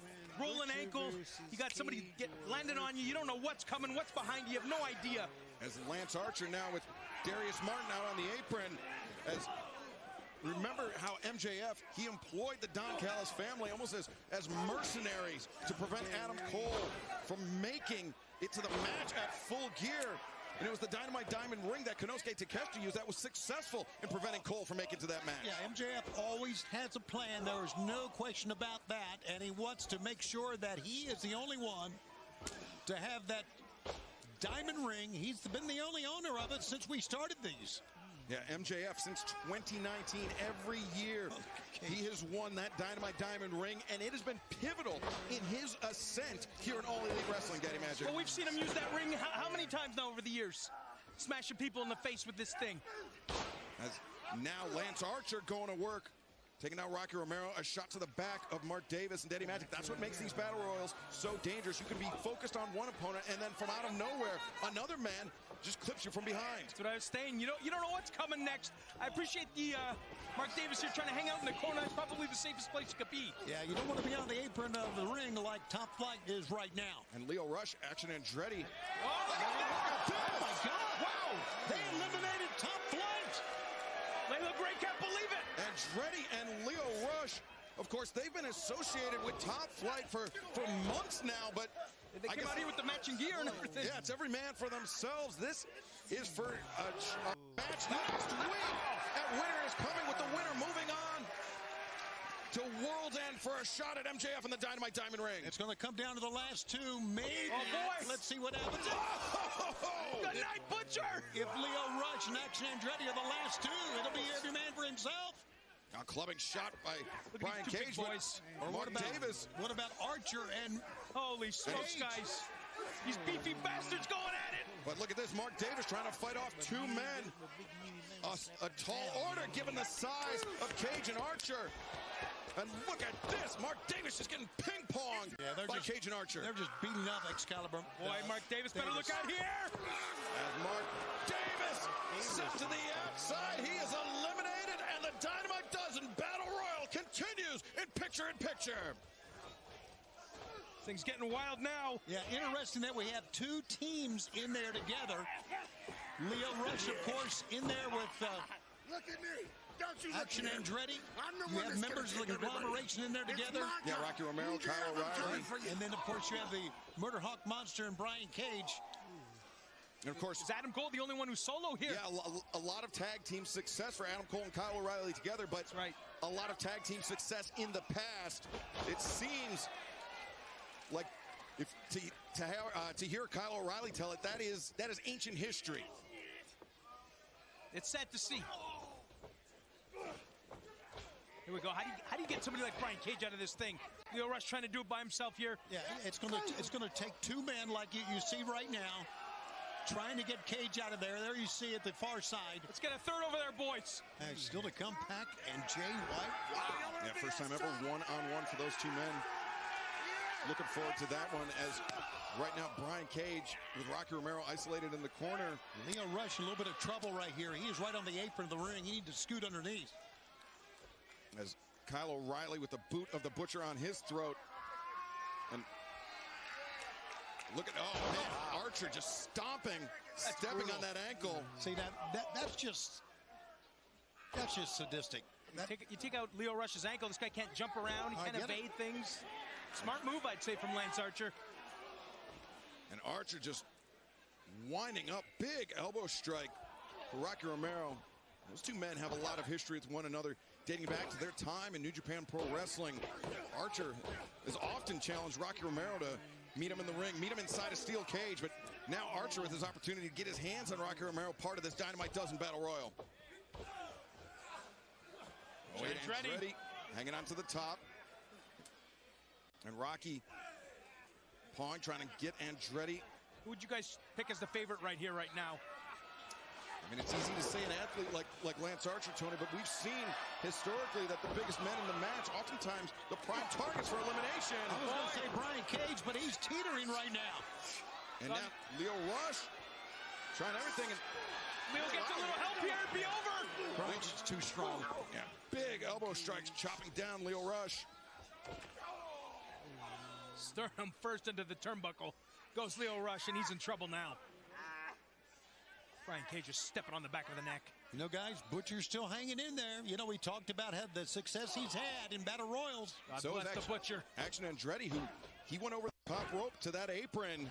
roll an ankle. You got somebody get landed on you. You don't know what's coming, what's behind you. You have no idea. As Lance Archer now with Darius Martin out on the apron. As remember how MJF, he employed the Don Callis family almost as mercenaries to prevent Adam Cole from making it to the match at Full Gear. And it was the Dynamite Diamond ring that Konosuke Takeshita used that was successful in preventing Cole from making it to that match. Yeah, MJF always has a plan. There is no question about that. And he wants to make sure that he is the only one to have that diamond ring. He's been the only owner of it since we started these. Yeah, MJF since 2019, every year he has won that Dynamite Diamond ring, and it has been pivotal in his ascent here in All Elite Wrestling, Daddy Magic. Well, we've seen him use that ring how many times now over the years? Smashing people in the face with this thing. As now Lance Archer going to work, taking out Rocky Romero, a shot to the back of Mark Davis and Daddy Magic. That's what makes these battle royals so dangerous. You can be focused on one opponent, and then from out of nowhere, another man just clips you from behind. That's what I was saying. You don't know what's coming next. I appreciate the Mark Davis here trying to hang out in the corner. That's probably the safest place you could be. Yeah, you don't want to be on the apron of the ring like Top Flight is right now. And Lio Rush, Action Andretti. Oh, look at that! Oh my God! Wow! They eliminated Top Flight. Layla Gray can't believe it. Andretti and Lio Rush, of course, they've been associated with Top Flight for months now, but they came out here with the matching gear and everything. Yeah, it's every man for themselves. This is for a match next week. And winner is coming with the winner moving on to World's End for a shot at MJF in the Dynamite Diamond ring. It's going to come down to the last two, maybe. Oh, boy. Let's see what happens. Good night, Butcher. If Lio Rush and Action Andretti are the last two, it'll be every man for himself. A clubbing shot by Brian Cage. Boys. Or Mark Davis. What about Archer and... Holy smokes, guys. These beefy bastards going at it. But look at this. Mark Davis trying to fight off two men. A tall order given the size of Cage and Archer. And look at this. Mark Davis just getting ping-ponged by Cage and Archer. They're just beating up Excalibur. Boy, Mark Davis better look out here. As Mark Davis sent to the outside. He is eliminated, and the Dynamite Dozen Battle Royal continues in picture-in-picture. Things getting wild now. Yeah, interesting that we have two teams in there together. Lio Rush, of course, in there with Look at me. Don't you Action Andretti. You have members of the conglomeration in there together. Yeah, Rocky Romero, Kyle O'Reilly. And then, of course, you have the Murder Hawk Monster and Brian Cage. And, of course, is Adam Cole the only one who's solo here? Yeah, a lot of tag team success for Adam Cole and Kyle O'Reilly together, but a lot of tag team success in the past. It seems like to hear Kyle O'Reilly tell it, that is ancient history. It's sad to see. Here we go. How do you get somebody like Brian Cage out of this thing? Lio Rush trying to do it by himself here. Yeah, it's gonna take two men like you see right now, trying to get Cage out of there. There you see at the far side. Let's get a third over there, boys. And still to come, Pac and Jay White. Wow. Yeah, first time ever one-on-one for those two men. Looking forward to that one as right now Brian Cage with Rocky Romero isolated in the corner. Lio Rush in a little bit of trouble right here. He is right on the apron of the ring. He needs to scoot underneath. As Kyle O'Reilly with the boot of the Butcher on his throat. And look at, oh man, Archer just stomping, stepping on that ankle. See, that's just sadistic. You take out Lio Rush's ankle, this guy can't jump around, he can't evade things. Smart move, I'd say, from Lance Archer. And Archer just winding up, big elbow strike for Rocky Romero. Those two men have a lot of history with one another, dating back to their time in New Japan Pro Wrestling. Archer has often challenged Rocky Romero to meet him in the ring, meet him inside a steel cage, but now Archer with his opportunity to get his hands on Rocky Romero, part of this Dynamite Dozen Battle Royal. Oh, Andretti hanging on to the top. And Rocky Pong trying to get Andretti. Who would you guys pick as the favorite right here, right now? I mean, it's easy to say an athlete like Lance Archer, Tony, but we've seen historically that the biggest men in the match, oftentimes the prime targets for elimination. I was going to say Brian Cage, but he's teetering right now. And now Lio Rush trying everything. And Lio gets a little help here, it'd be over. Brian's just too strong. Yeah, big elbow strikes chopping down Lio Rush. Sternum first into the turnbuckle. Goes Lio Rush, and he's in trouble now. Brian Cage is stepping on the back of the neck. You know, guys, Butcher's still hanging in there. You know, we talked about the success he's had in Battle Royals. God bless the Butcher. Action Andretti, who he went over the top rope to that apron.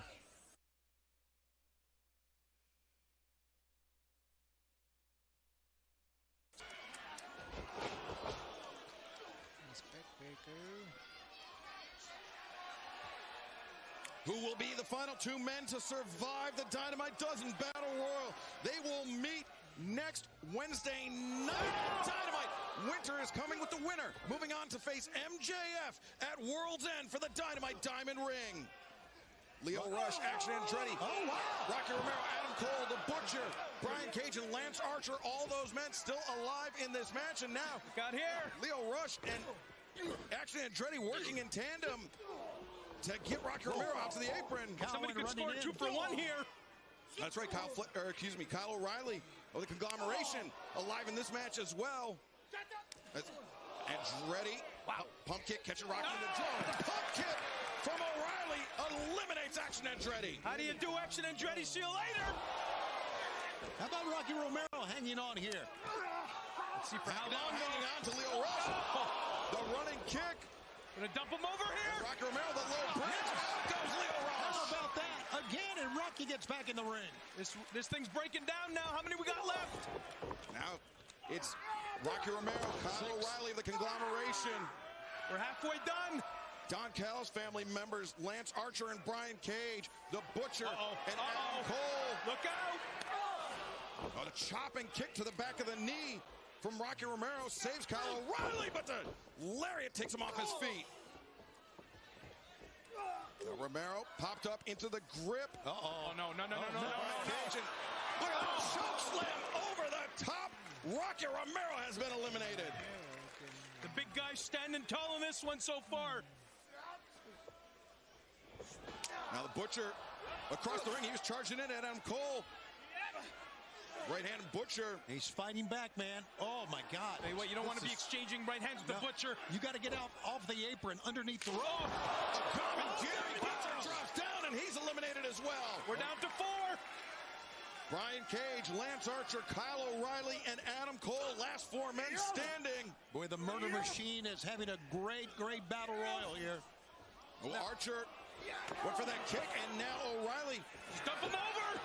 Who will be the final two men to survive the Dynamite Dozen Battle Royal? They will meet next Wednesday night at Dynamite. Winter is coming with the winner, moving on to face MJF at World's End for the Dynamite Diamond Ring. Leo Rush, Action Andretti, Rocky Romero, Adam Cole, The Butcher, Brian Cage, and Lance Archer, all those men still alive in this match. And now, got here, Leo Rush and Action Andretti working in tandem to get Rocky Romero out to the apron. Somebody could score 2 for 1 here. That's right, Kyle O'Reilly of the Conglomeration alive in this match as well. Andretti, pump kick, catching Rocky in the jaw. The pump kick from O'Reilly eliminates Action Andretti. How do you do, Action Andretti? See you later. How about Rocky Romero hanging on here? Let's see for how long. Hanging on to Leo Rush. The running kick. Gonna dump him over here. And Rocky Romero, the low bridge. Out goes Leo Rush. How about that? Again, and Rocky gets back in the ring. This thing's breaking down now. How many we got left? Now it's Rocky Romero, Kyle O'Reilly of the Conglomeration. We're halfway done. Don Callis family members, Lance Archer and Brian Cage, The Butcher, and Adam Cole. Look out. Oh, the chopping kick to the back of the knee from Rocky Romero saves Kyle O'Reilly, but the lariat takes him off his feet. Romero popped up into the grip. Oh, no. Look at that choke slam over the top. Rocky Romero has been eliminated. The big guy standing tall in this one so far. Now the Butcher across the ring. He was charging in at Adam Cole. Right-handed Butcher. He's fighting back, man. Oh, my God. Hey, wait, you don't want to be exchanging right hands with the Butcher. You got to get out off the apron underneath the rope. Butcher drops down, and he's eliminated as well. We're down to 4. Brian Cage, Lance Archer, Kyle O'Reilly, and Adam Cole, last 4 men standing. Boy, the Murder Machine is having a great battle royal here. Oh, Archer went for that kick, and now O'Reilly. Dump him over.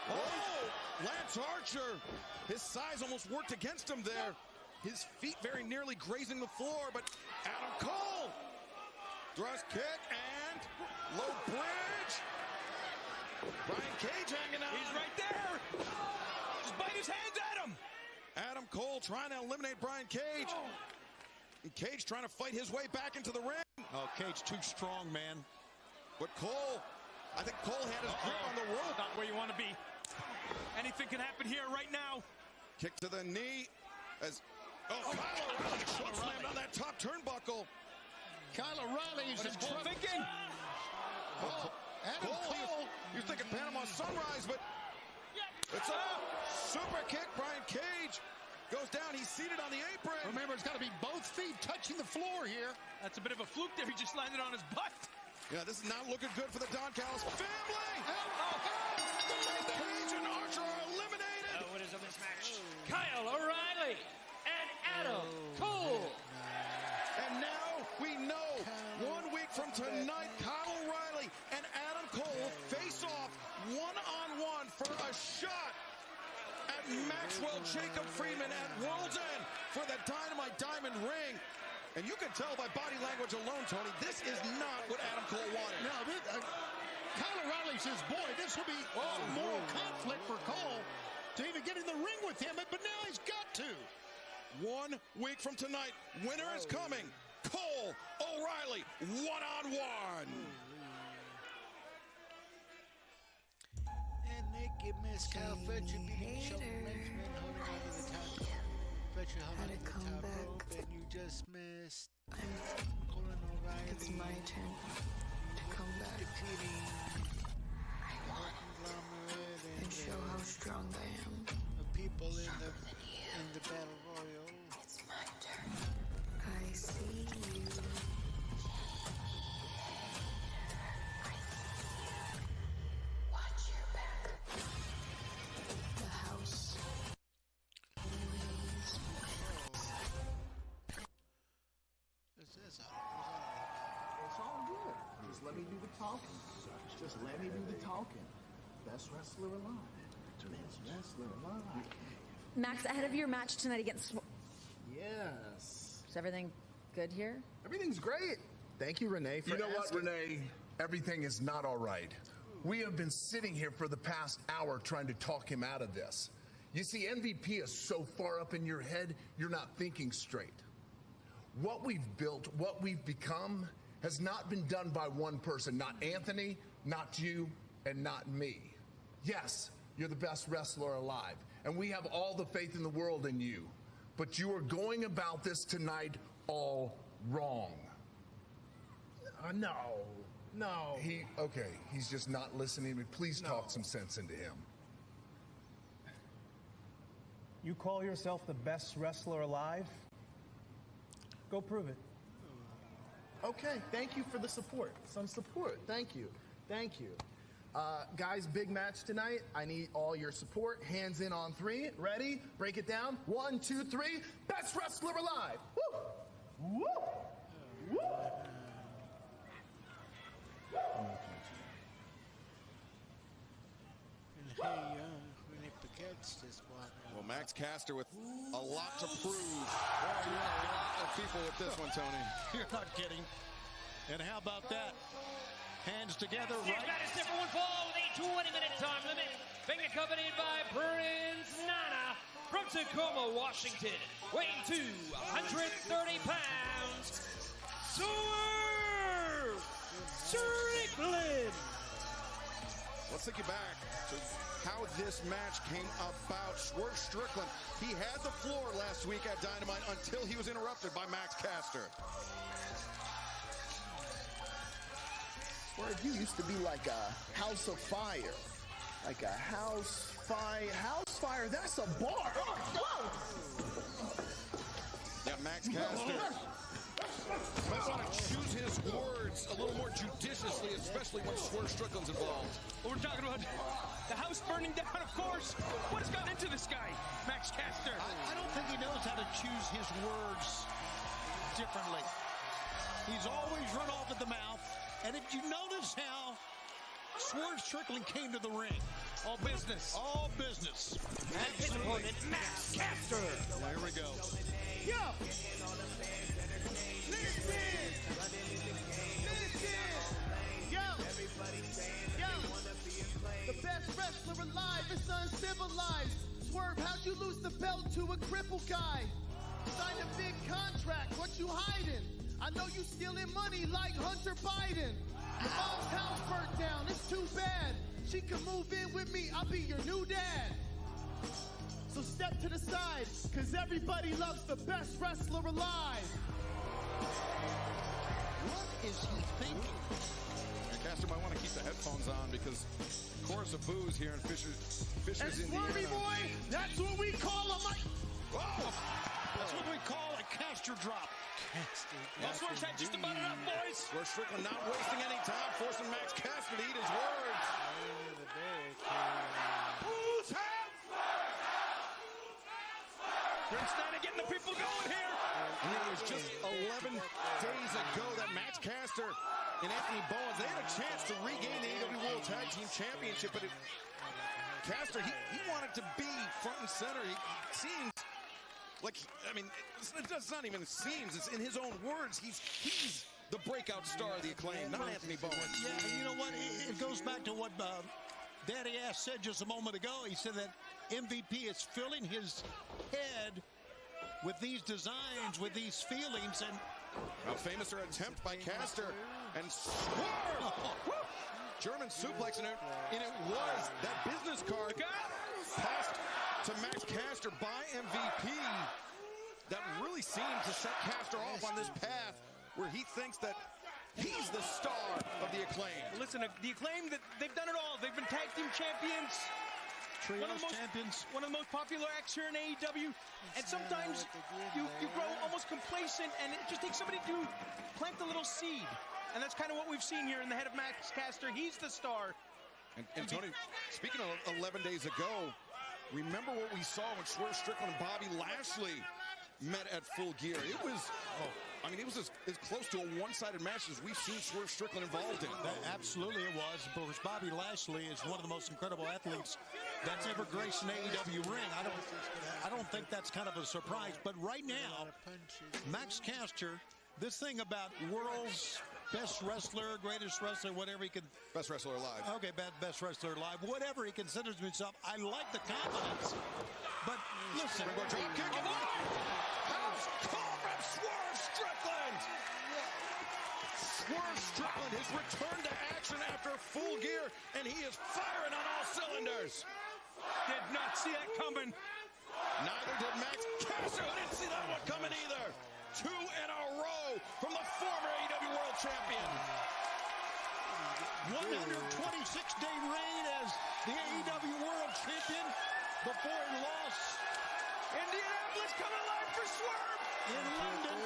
Oh, Lance Archer. His size almost worked against him there. His feet very nearly grazing the floor, but Adam Cole. Thrust kick and low bridge. Brian Cage hanging out. He's right there. Just bite his hands at him. Adam Cole trying to eliminate Brian Cage. And Cage trying to fight his way back into the ring. Oh, Cage too strong, man. But Cole, I think Cole had his grip on the rope. Not where you want to be. Anything can happen here right now. Kick to the knee. As Kyle O'Reilly choke slammed on that top turnbuckle. Kyle O'Reilly is just thinking. Adam Cole. You're thinking Panama Sunrise, but it's a super kick. Brian Cage goes down. He's seated on the apron. Remember, it's got to be both feet touching the floor here. That's a bit of a fluke there. He just landed on his butt. Yeah, this is not looking good for the Don Callis family. Cage and Archer are eliminated. The winners of this match, Kyle O'Reilly and Adam Cole. And now we know 1 week from tonight, Kyle O'Reilly and Adam Cole will face off one-on-one for a shot at Maxwell Jacob Freeman at World's End for the Dynamite Diamond Ring. And you can tell by body language alone, Tony, this is not what Adam Cole wanted. No, Kyle O'Reilly says, boy, this will be moral conflict for Cole to even get in the ring with him, but now he's got to. 1 week from tonight, winner is coming. Cole O'Reilly, one-on-one. And naked Miss Kyle Fletcher beating Shelton Benjamin, holding on to the top. Fletcher holding on to the top rope, and you just missed Colin O'Reilly. It's my turn to come back. Defeating Conglomerate and show how strong I am. The people in the Battle Royal. It's my turn. I see you. Watch your back. The house always wins. It's all good. Just let me do the talking. Just let me do the talking. Best wrestler alive. Best wrestler alive. Max, ahead of your match tonight against... Yes. Is everything good here? Everything's great. Thank you, Renee, for You know what, asking. Renee? Everything is not all right. We have been sitting here for the past hour trying to talk him out of this. You see, MVP is so far up in your head, you're not thinking straight. What we've built, what we've become, has not been done by one person. Not Anthony, not you, and not me. Yes, you're the best wrestler alive, and we have all the faith in the world in you. But you are going about this tonight all wrong. No. Okay, he's just not listening to me. Please talk some sense into him. You call yourself the best wrestler alive? Go prove it. Okay, thank you for the support. Some support. Thank you. Guys, big match tonight. I need all your support. Hands in on 3. Ready? Break it down. 1, 2, 3. Best wrestler alive. Woo! Woo! Woo! Well, Max Caster with a lot to prove. Boy, you're a lot of people with this one, Tony. You're not kidding. And how about that? Hands together, Here's right? Madison for one fall with a 20-minute time limit. Being accompanied by Prince Nana from Tacoma, Washington, weighing 230 pounds. Swerve Strickland. Let's take you back to how this match came about. Swerve Strickland, he had the floor last week at Dynamite until he was interrupted by Max Caster. Swerve, you used to be like a house of fire. Like a house fire. House fire, that's a bar. Yeah, Max Caster might want to choose his words a little more judiciously, especially when Swerve Strickland's involved. We're talking about the house burning down, of course. What has gotten into this guy, Max Caster? I don't think he knows how to choose his words differently. He's always run off at the mouth. And if you notice how Swerve Strickland came to the ring. All business. All business. And his opponent, Max Caster. There we go. Yo! The best wrestler alive is uncivilized. Swerve, how'd you lose the belt to a crippled guy? Signed a big contract, what you hiding? I know you stealing money like Hunter Biden. Your mom's house burnt down, it's too bad. She can move in with me, I'll be your new dad. So step to the side, cause everybody loves the best wrestler alive. What is he thinking? And Caster might want to keep the headphones on because chorus of boos here in Fisher's, Indiana. Swervy boy, that's what we call him. Whoa! That's what we call a Caster drop. Well, Swerve's had just about enough, boys. Swerve Strickland not wasting any time, forcing Max Caster to eat his words. Who's half? Prince Nana getting the people going here. And it was just 11 days ago that Max Caster and Anthony Bowens, they had a chance to regain the AEW World Tag Team Championship, but Caster, he wanted to be front and center. He seems like, I mean, it's not even seems, it's in his own words. He's the breakout star of the Acclaim, not Anthony Bowens. Yeah, and you know what? It goes back to what Daddy Ass said just a moment ago. He said that MVP is filling his head with these designs, with these feelings, and a famous attempt by Caster and Swerve. German suplex, and it was that business card passed to Max Caster by MVP that really seemed to set Caster off on this path where he thinks that he's the star of the Acclaim. Listen, the Acclaim, they've done it all. They've been tag team champions. champions. One of the most popular acts here in AEW. And sometimes you grow almost complacent, and it just takes somebody to plant the little seed. And that's kind of what we've seen here in the head of Max Caster. He's the star. And Tony, speaking of 11 days ago, remember what we saw when Swerve Strickland and Bobby Lashley met at Full Gear. It was, I mean, it was as close to a one-sided match as we've seen Swerve Strickland involved in. Absolutely it was. Of course, Bobby Lashley is one of the most incredible athletes that's ever graced an AEW ring. I don't think that's kind of a surprise. But right now, Max Caster this thing about world's best wrestler, greatest wrestler, whatever he can. Best wrestler alive. Okay, best wrestler alive. Whatever he considers himself. I like the confidence. But listen. Drop kick and house call from Swerve Strickland. Swerve Strickland has returned to action after full gear, and he is firing on all cylinders. Did not see that coming. Neither did Max Caster, who didn't see that one coming either. 2 in a row from the former AEW World Champion. 126-day reign as the AEW World Champion before he lost. Indianapolis coming alive for Swerve. In London.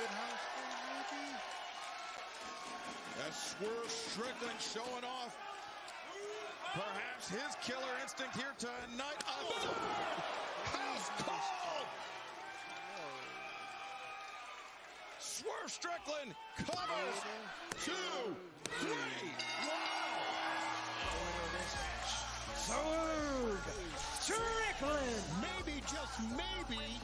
As Swerve Strickland showing off perhaps his killer instinct here tonight. House call! Swerve Strickland covers 2, 3. Swerve Strickland. Maybe, just maybe,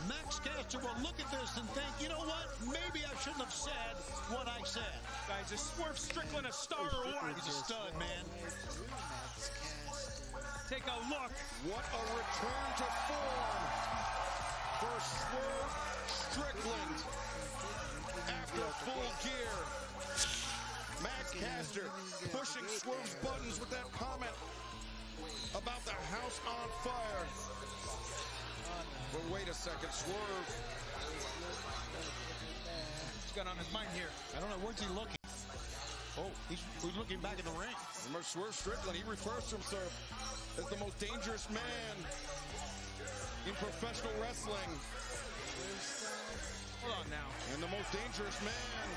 Max Caster will look at this and think, you know what? Maybe I shouldn't have said what I said. Guys, is Swerve Strickland a star or what? He's a stud, man. Take a look. What a return to form for Swerve Strickland after full gear. Max Caster pushing Swerve's buttons with that comment about the house on fire. But wait a second, Swerve. What's going on in his mind here? I don't know. Where's he looking? Oh, he's looking back in the ring. Remember Swerve Strickland, he refers to himself as the most dangerous man in professional wrestling. Hold on now. And the most dangerous man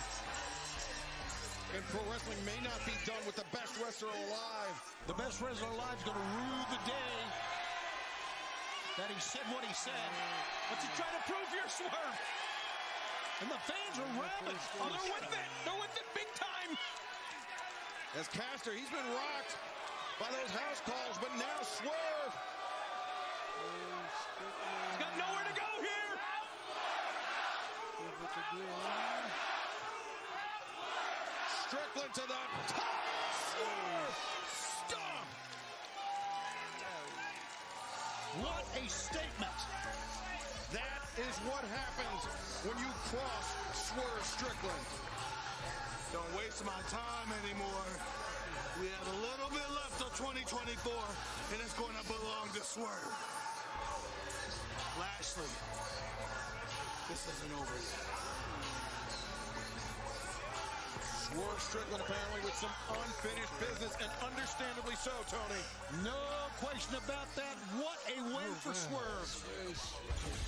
in pro wrestling may not be done with the best wrestler alive. The best wrestler alive is going to rue the day that he said what he said. What's he trying to prove here, Swerve? And the fans are rabid. Oh, they're with it. They're with it big time. As Caster, he's been rocked by those house calls, but now Swerve. He's got nowhere to go here. Strickland to the top. Swerve. Stomp. What a statement. That is what happens when you cross Swerve Strickland. Don't waste my time anymore. We have a little bit left of 2024, and it's going to belong to Swerve. Lashley, this isn't over yet. Swerve Strickland apparently with some unfinished business, and understandably so, Tony. No question about that. What a win for Swerve.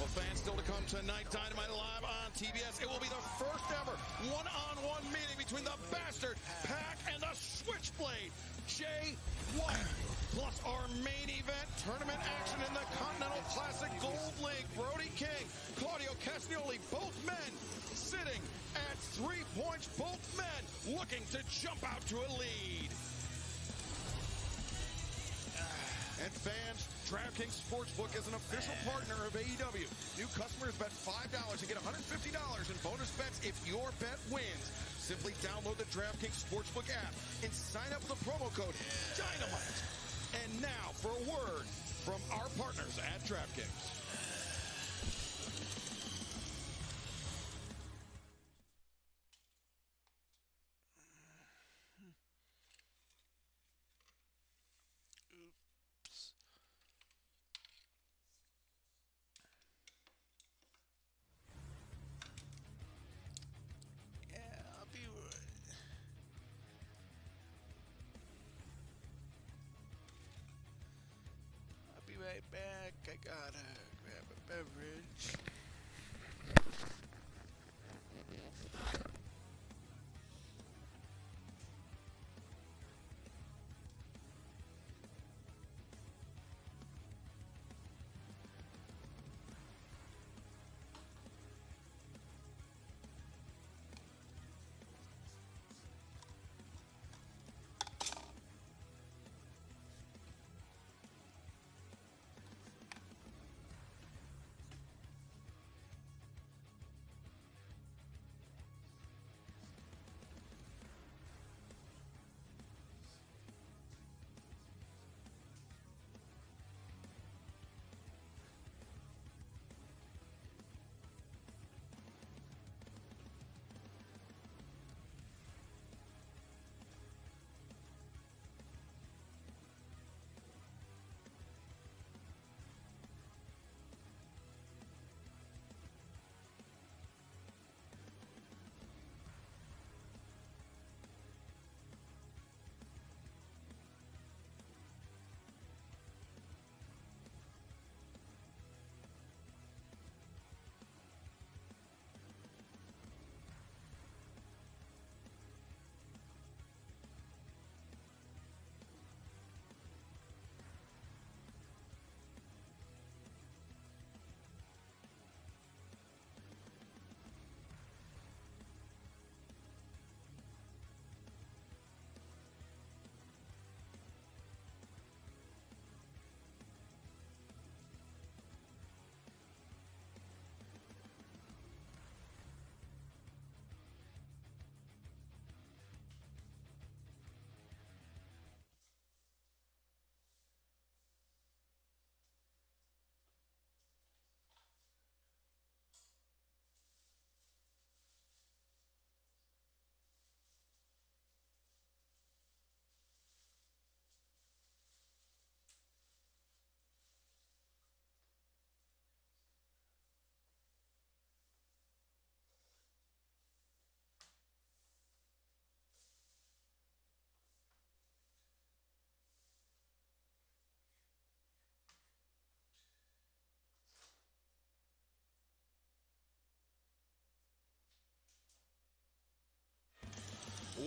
Well, fans, still to come tonight, Dynamite live on TBS. It will be the first ever one-on-one meeting between the Bastard, Pac, and the Switchblade, Jay White. Plus our main event, tournament action in the Continental Classic Gold League. Brody King, Claudio Castagnoli, both men sitting at 3 points, both men looking to jump out to a lead. And fans, DraftKings Sportsbook is an official partner of AEW. New customers bet $5 and get $150 in bonus bets if your bet wins. Simply download the DraftKings Sportsbook app and sign up with the promo code Dynamite. And now for a word from our partners at DraftKings. Right back. I gotta grab a beverage.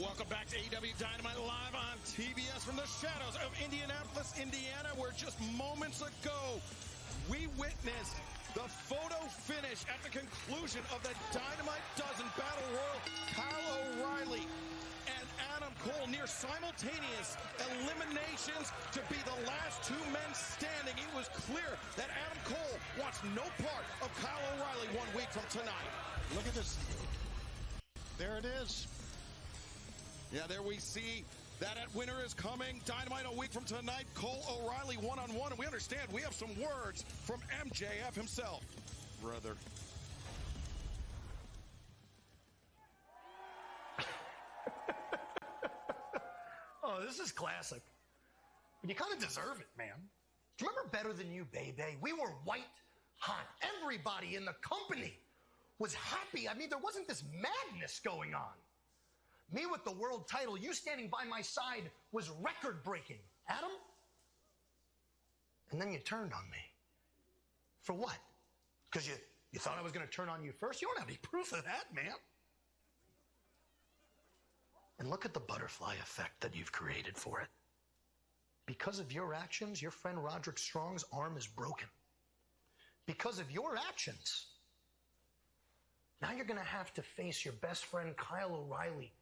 Welcome back to AEW Dynamite live on TBS from the shadows of Indianapolis, Indiana, where just moments ago we witnessed the photo finish at the conclusion of the Dynamite Dozen Battle Royal. Kyle O'Reilly and Adam Cole near simultaneous eliminations to be the last two men standing. It was clear that Adam Cole wants no part of Kyle O'Reilly 1 week from tonight. Look at this. There it is. Yeah, there we see that winner is coming. Dynamite a week from tonight. Cole O'Reilly one-on-one. And we understand we have some words from MJF himself. Brother. Oh, this is classic. But you kind of deserve it, man. Do you remember Better Than You, baby? We were white hot. Everybody in the company was happy. I mean, there wasn't this madness going on. Me with the world title, you standing by my side was record-breaking. Adam? And then you turned on me. For what? Because you thought I was going to turn on you first? You don't have any proof of that, man. And look at the butterfly effect that you've created for it. Because of your actions, your friend Roderick Strong's arm is broken. Because of your actions, now you're going to have to face your best friend Kyle O'Reilly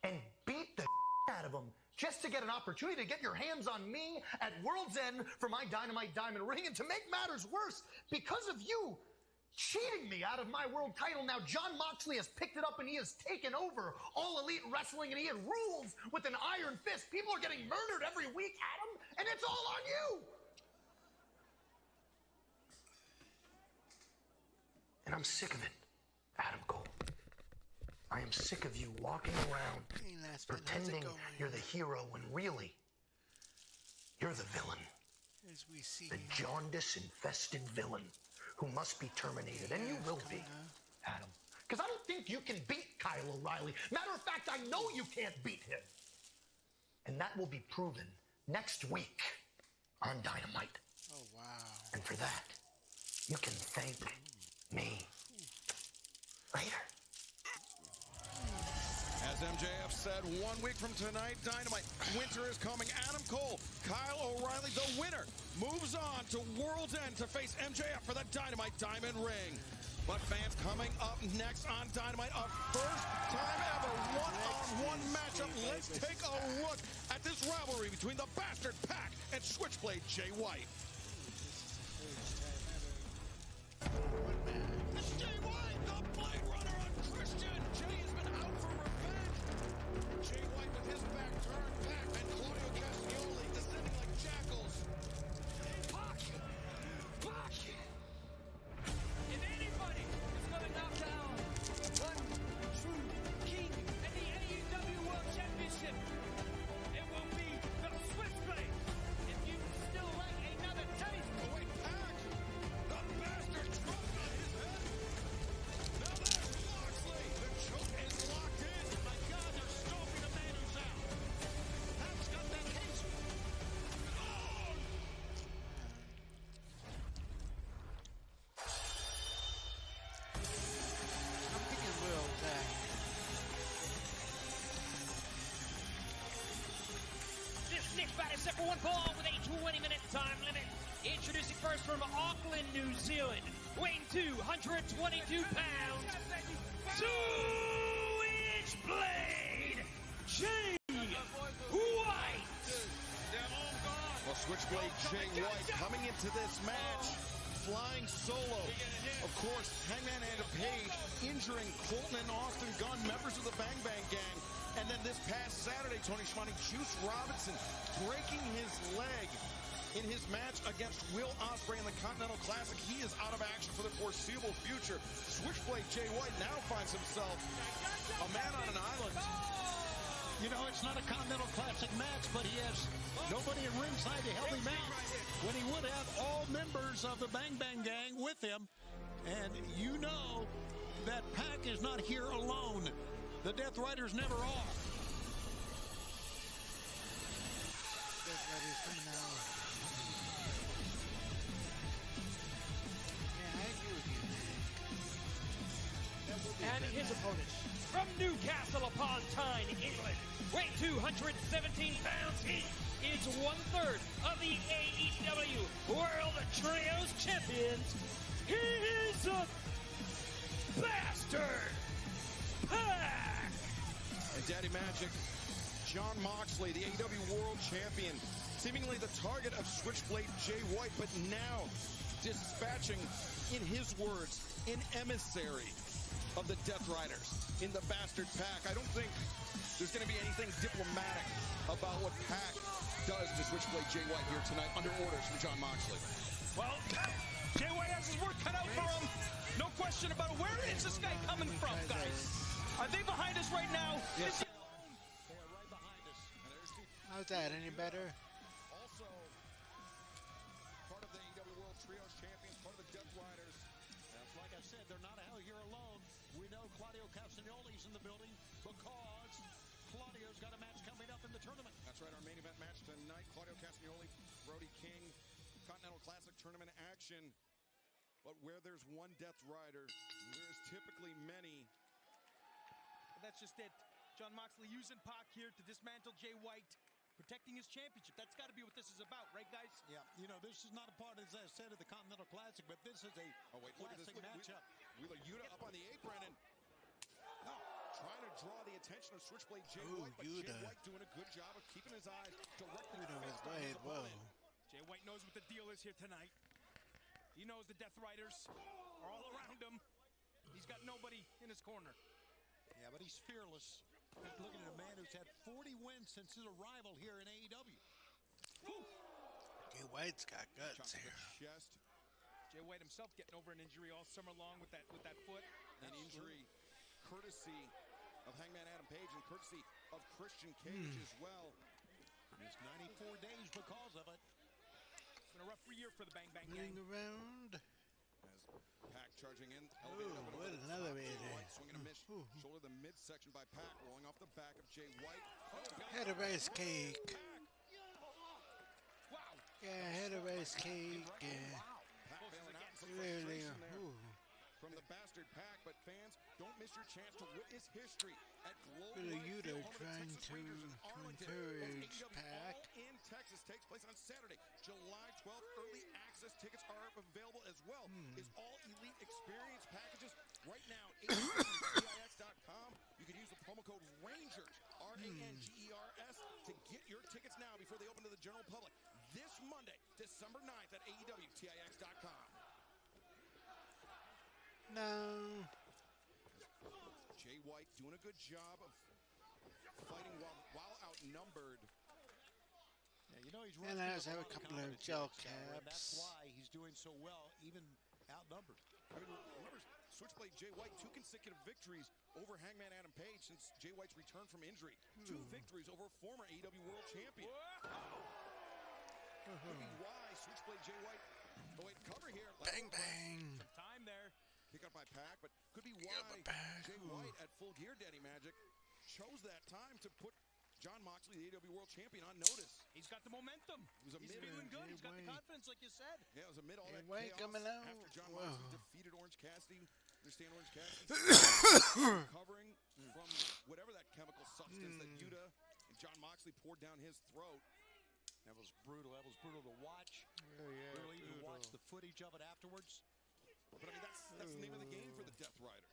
and beat the out of him just to get an opportunity to get your hands on me at World's End for my Dynamite Diamond Ring. And to make matters worse, because of you cheating me out of my world title, now Jon Moxley has picked it up and he has taken over All Elite Wrestling and he rules with an iron fist. People are getting murdered every week, Adam, and it's all on you. And I'm sick of it, Adam Cole. I am sick of you walking around pretending you're the hero when really you're the villain. As we see the jaundice-infested villain who must be terminated. And you will be, Adam. Because I don't think you can beat Kyle O'Reilly. Matter of fact, I know you can't beat him. And that will be proven next week on Dynamite. Oh, wow. And for that, you can thank me later. As MJF said, 1 week from tonight, Dynamite. Winter is coming. Adam Cole, Kyle O'Reilly, the winner, moves on to World's End to face MJF for the Dynamite Diamond Ring. But fans, coming up next on Dynamite, a first time ever one-on-one matchup. Let's take a look at this rivalry between the Bastard Pac and Switchblade Jay White. It's Jay White, the Blade Runner on Christian. Jay has been out for revenge. Jay White with his back turned back, and Claudio Castagnoli descending like jackals. Pac! If anybody is going to knock down one true king at the AEW World Championship, it will be the Switchblade. If you still like another taste, wait, Pac! The bastard dropped on his head. Now there's Moxley. The choke is locked in. My God, they're stomping the man who's out. Pac's got that case. Oh! I'm thinking Will back. this next fight is set for one fall with a 20-minute time limit. Introducing first from Auckland, New Zealand, weighing 222 pounds, Switchblade Jay White. Well, Switchblade Jay White coming into this match, flying solo. Of course, Hangman Adam Page injuring Colton and Austin Gunn, members of the Bang Bang Gang. And then this past Saturday, Tony Schiavone, Juice Robinson breaking his leg in his match against Will Ospreay in the Continental Classic. He is out of action for the foreseeable future. Switchblade Jay White now finds himself a man on an island. You know, it's not a Continental Classic match, but he has nobody in ringside to help him out when he would have all members of the Bang Bang Gang with him. And you know that Pac is not here alone. The Death Riders never are. Death Riders coming out. Yeah, I agree with you, man. And his opponent, from Newcastle upon Tyne, England, weighing 217 pounds, he is 1/3 of the AEW World Trios Champions. He is a Bastard Pack! And Daddy Magic, Jon Moxley, the AEW World Champion, seemingly the target of Switchblade Jay White, but now dispatching, in his words, an emissary of the Death Riders in the Bastard Pack. I don't think there's going to be anything diplomatic about what Pac does to Switchblade Jay White here tonight under orders from Jon Moxley. Well, Jay White has his work cut out for him. No question about it. Where is this guy coming from, guys? Are they behind us right now? Yes. How's that? Any better? Also, part of the AEW World Trios Champions, part of the Death Riders. Like I said, they're not out here alone. We know Claudio Castagnoli's in the building because Claudio's got a match coming up in the tournament. That's right, our main event match tonight. Claudio Castagnoli, Brody King, Continental Classic Tournament action. But where there's one Death Rider, there's typically many. That's just it. Jon Moxley using Pac here to dismantle Jay White, protecting his championship. That's got to be what this is about, right, guys? Yeah, you know, this is not a part, as I said, of the Continental Classic, but this is a classic matchup. Wheeler Yuta up on the apron and trying to draw the attention of Switchblade Jay White, but Yuta. Jay White doing a good job of keeping his eyes directly Yuta was fixed on right, his whoa. opponent. Jay White knows what the deal is here tonight. He knows the Death Riders are all around him. He's got nobody in his corner. Yeah, but he's fearless. He's looking at a man who's had 40 wins since his arrival here in AEW. Jay White's got guts here. Chest. Jay White himself getting over an injury all summer long with that foot. An injury courtesy of Hangman Adam Page and courtesy of Christian Cage as well. Missed 94 days because of it. It's been a rough year for the Bang Bang Moving Gang. around. As Pac charging in. Ooh, what an elevator. White swinging a miss. Shoulder the midsection by Pac, rolling off the back of Jay White. Head of rice cake. Wow. Yeah, head of rice cake. Yeah. Pac bailing out some Really, frustration there ooh. from the Bastard Pack, but fans, don't miss your chance to witness history at Global Wheeler Life Yuta Field, home of the trying Texas to Rangers in Arlington. encourage As AEW Pac. All in Texas takes place on Saturday, July 12th. Early access tickets are available as well. Is all elite experience packages right now. AEW.com. You can use the promo code Rangers, RANGERS, to get your tickets now before they open to the general public. This Monday, December 9th at AEW.com. No. Jay White doing a good job of fighting while outnumbered. Yeah, you know he's And I also have a couple of gel and that's caps. why he's doing so well, even outnumbered. I mean, remember, Switchblade Jay White, 2 consecutive victories over Hangman Adam Page since Jay White's return from injury. 2 victories over former AEW World Champion. Could be why Switchblade Jay White. Oh, wait, cover here. Bang, bang. Some time there. Kick out by Pac, but could be why Jay White at Full Gear Daddy Magic chose that time to put Jon Moxley, the AEW World Champion, on notice. He's got the momentum. It was He's feeling good. He's got the confidence, like you said. Yeah, it was amid all Jay that White chaos coming out. after Jon Whoa. Moxley defeated Orange Cassidy. Understand Orange Cassidy recovering from whatever that chemical substance that Yuta and Jon Moxley poured down his throat. That was brutal. That was brutal to watch. Oh, yeah, Really to brutal. watch the footage of it afterwards. But I mean, that's the name of the game for the Death Riders.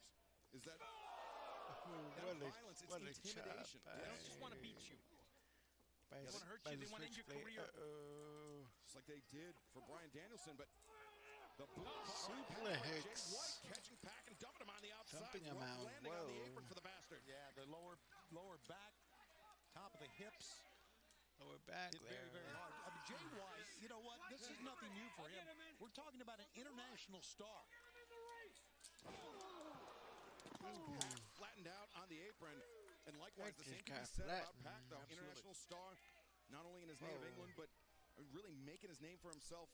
Is that What a, violence? It's what a intimidation. chop. They don't just want to beat you. By They the- want to hurt by you. the They want to end your Switchblade. career. Uh-oh. just like they did for Bryan Danielson, but the boot caught Suplex. Jay White catching Pac and dumping him on the outside. Dumping him Rough out. landing on the Whoa. apron for the Bastard. Yeah, the lower back, top of the hips. Lower back Hit there. very, very hard. I mean, Jay White, you know what? This is nothing new for him. We're talking about an international star. Pac flattened out on the apron. And likewise, the Pac same just can be got said about flattened. Pac, though. Absolutely. International star, not only in his native Whoa. England, but really making his name for himself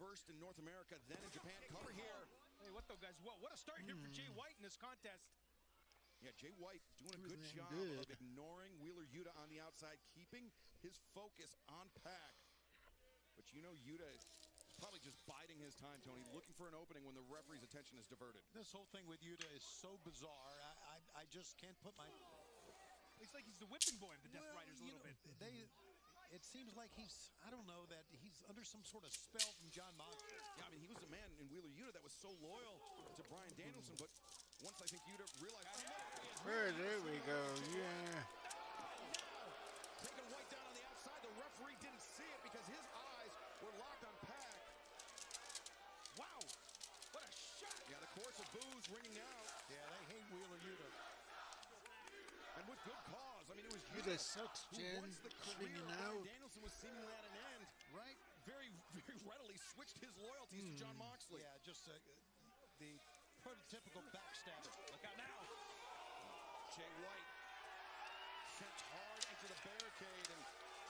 first in North America, then in Japan. Cover here. Hey, what though, guys? What a start here for Jay White in this contest. Yeah, Jay White doing a He was good damn job good. of ignoring Wheeler Yuta on the outside, keeping his focus on Pac. But you know Yuta is probably just biding his time, Tony, looking for an opening when the referee's attention is diverted. This whole thing with Yuta is so bizarre. I I just can't put my... It's like he's the whipping boy of the Death Riders a little bit. It seems like he's, I don't know, that he's under some sort of spell from John Moxley. Yeah, I mean, he was a man in Wheeler Yuta that was so loyal to Bryan Danielson, but once I think Yuta realized... There we go, yeah. Taking White down on the outside. The referee didn't see it because his eyes were locked on Pac. Wow, what a shot. Yeah, the chorus of boos ringing out. Yeah, they hate Wheeler Yuta. And with good cause. I mean, it was Yuta sucks, Jen. Swinging out. Danielson was seemingly at an end. Right. Very, very readily switched his loyalties to John Moxley. Yeah, just the prototypical backstabber. Look out now. Jay White sent hard into the barricade. And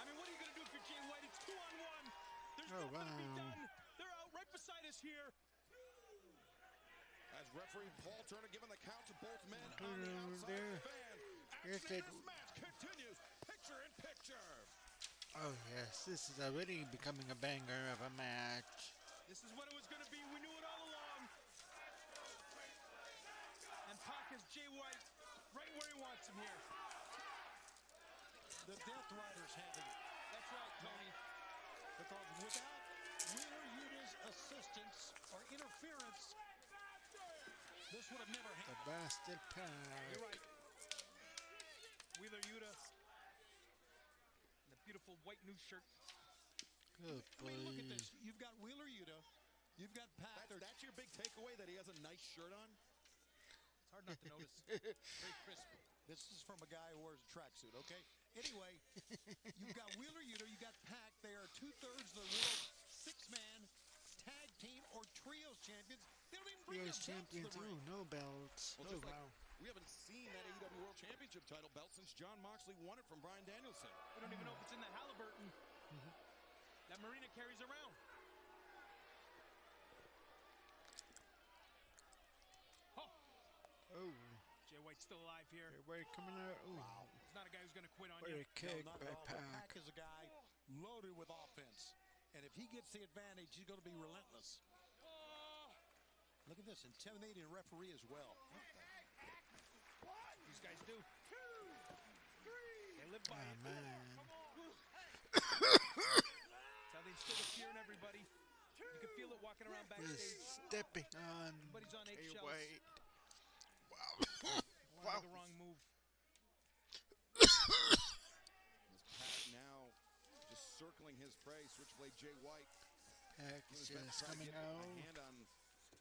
I mean, what are you going to do if you're Jay White? It's 2-on-1. There's nothing to be done. They're out right beside us here. As referee Paul Turner giving the count to both men on the outside there. fan. Here's Action in that. this match continues. Picture in picture. Oh yes, this is already becoming a banger of a match. This is what it was going to be. We knew it all along. And Pac is Jay White right where he wants him here. The Death Riders have it. That's right, Tony. Because without Wheeler Yuta's assistance or interference, this would have never The happened. bastard Pac. You're right. Wheeler Yuta. The beautiful white new shirt. Good I mean, look at boy. this. You've got Wheeler Yuta. You've got Pac. That's your big takeaway, that he has a nice shirt on? It's hard not to notice. Very crisp. This is from a guy who wears a tracksuit, okay? Anyway, you've got Wheeler Yuta, you got Pac. They are 2/3 of the world six-man tag team or trios champions. They don't even bring Trios their belts to champions. the ring. Oh, no belts. Well, Oh just like wow. we haven't seen that AEW World Championship title belt since John Moxley won it from Bryan Danielson. I don't even know if it's in the Halliburton that Marina carries around. Oh. Jay White's still alive here. Jay White coming out. Oh. Wow. He's not a guy who's going to quit on What you. a kick No, not by at all. But Pac. Pac is a guy loaded with offense. And if he gets the advantage, he's going to be relentless. Look at this, intimidating referee as well. These guys do. They live by Oh, it. man. That's how they instill the fear in everybody. You can feel it walking around backstage. Just stepping on Everybody's on Jay eggshells. White. Wow. Wow. The wrong move. Pac now just circling his prey. Switchblade Jay White. Pac He is was gonna just try to coming get a out. hand on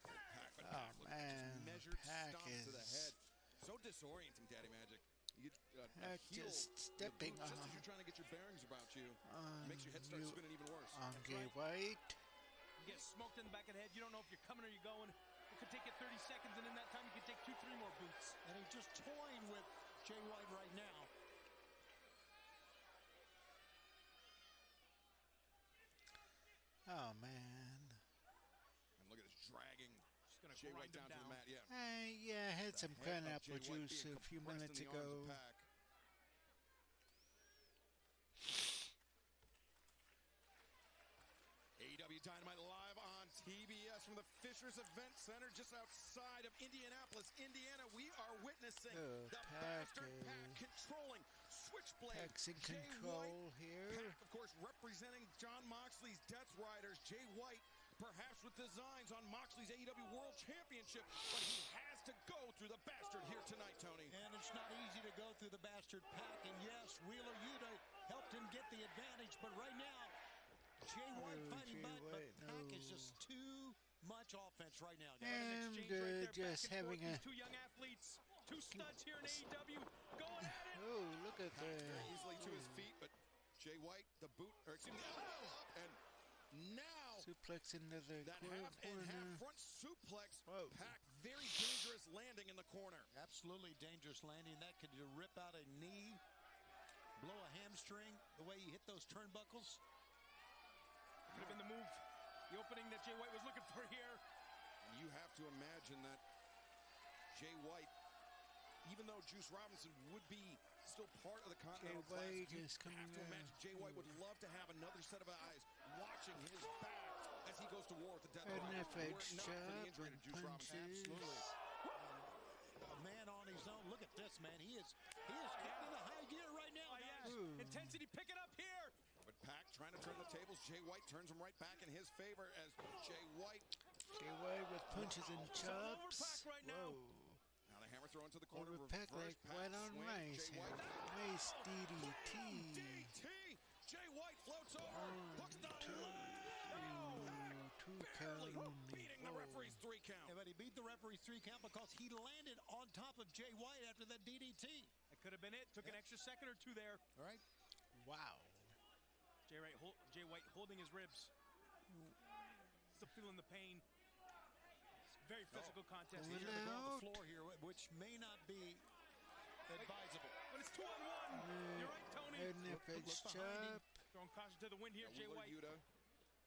Pac, but Oh, Pac looked just man. measured Pac stomp to the is- head. So disorienting, Daddy Magic. You get Pac heel just to the stepping boot just on- as you're trying to get your bearings about you. On Makes your head start you- spinning even worse. On Jay White. You get smoked in the back of the head. You don't know if you're coming or you're going. It could take you 30 seconds, and in that time, you could take 2-3 more boots. And he's just toying with Jay White right now. Oh man. And look at this dragging Just gonna Jay White grind down him to the mat. Yeah. Yeah, I had The some head of pineapple Jay White juice being a few compressed minutes in the arms of ago. Pac. AEW Dynamite live on TBS from the Fishers Event Center just outside of Indianapolis, Indiana. We are witnessing Oh, the Pac bastard is- Pac controlling Switchblade. Pac's in Jay control White. here. Pac, of course, representing John Moxley's Death Riders. Jay White, perhaps with designs on Moxley's AEW World Championship, but he has to go through the bastard here tonight, Tony. And it's not easy to go through the bastard Pac. And yes, Wheeler Yuta helped him get the advantage, but right now, Jay White Oh, fighting Jay back, but White, Pac no. is just too much offense right now. I'm Exchange good, right there, just back and having forth. a. These two young athletes, two studs here in AEW, going at it. Oh, look at Pac that. very easily to his feet, but Jay White, the boot, or excuse me, the elbow up, and now Suplex into the that half and half corner. front suplex. Whoa. Pac, very dangerous landing in the corner. Absolutely dangerous landing. That could rip out a knee, blow a hamstring, the way he hit those turnbuckles. Could have been the move, the opening that Jay White was looking for here. And you have to imagine that Jay White, even though Juice Robinson would be still part of the Continental White Classic, you is coming have to out. imagine Jay White would love to have another set of eyes watching his back as he goes to war with the Death An Riders. FX Were it not for the chop injury to and Juice Robinson. punches. Absolutely. A man on his own. Look at this. this, man. He is adding a high gear right now, guys. Intensity, pick it up here. But Pac trying to turn the tables. Jay White turns him right back in his favor as Jay White with punches and chops. Right now. Now the hammer thrown to the corner. Over Pac like white on rice. Nice DDT. Jay White floats over. Hooks the leg. Barely beating the referee's 3 count. Yeah, but he beat the referee's 3 count because he landed on top of Jay White after that DDT. That could have been it. Took an extra second or two there. All right. Wow. Jay White holding his ribs. Still feeling the pain. It's a very physical contest. He's going to go on the floor here, which may not be advisable. But it's 2-on-1. You're right, Tony. Throwing caution to the wind here, Jay White. Yuta,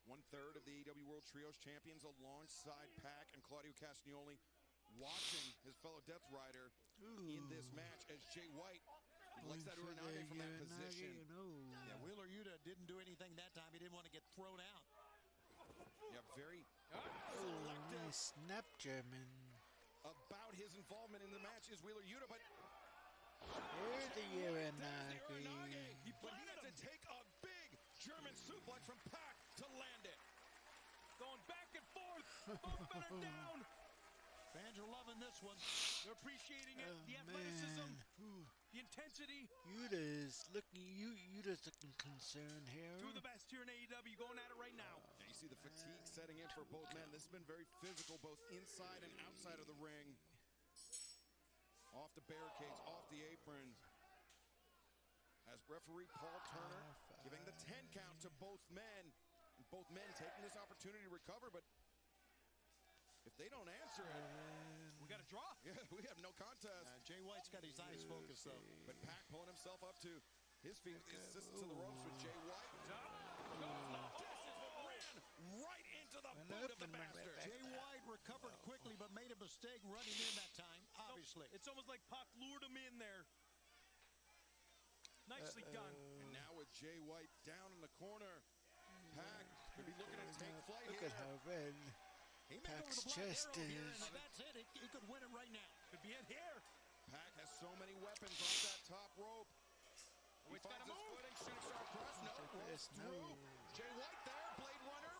1/3 of the AEW World Trios champions, alongside Pac and Claudio Castagnoli, watching his fellow Death Rider in this match as Jay White likes that Uranage from that position. Yeah, Wheeler Yuta didn't do anything that time. He didn't want to get thrown out. Yeah, very nice snap German. About his involvement in the match is Wheeler Yuta, but there's the Uranage. But he had to take a big German suplex from Pac to land it. Going back and forth. Both men are down. Fans are loving this one. They're appreciating it. The athleticism, the intensity. Yuta's looking concerned here. Two of the best here in AEW going at it right now. Yeah, you see the fatigue setting in for both men. This has been very physical, both inside and outside of the ring. Off the barricades, off the aprons. As referee Paul Turner giving the 10 count to both men. And both men taking this opportunity to recover, but if they don't answer it, we got a draw. Yeah, we have no contest. Jay White's got his eyes focused, though. But Pac pulling himself up to his feet, assist to the ropes with Jay White. Right into the boot of the master. Jay White recovered quickly, but made a mistake running in that time, obviously. It's almost like Pac lured him in there. Nicely done. And now with Jay White down in the corner, Pac could be looking to take flight Look here. at how red Pac's chest is. That's it. He could win it right now. Could be it here. Pac has so many weapons off that top rope. He finds his footing, shooting star press. No, rolls through. Jay White there, Blade Runner.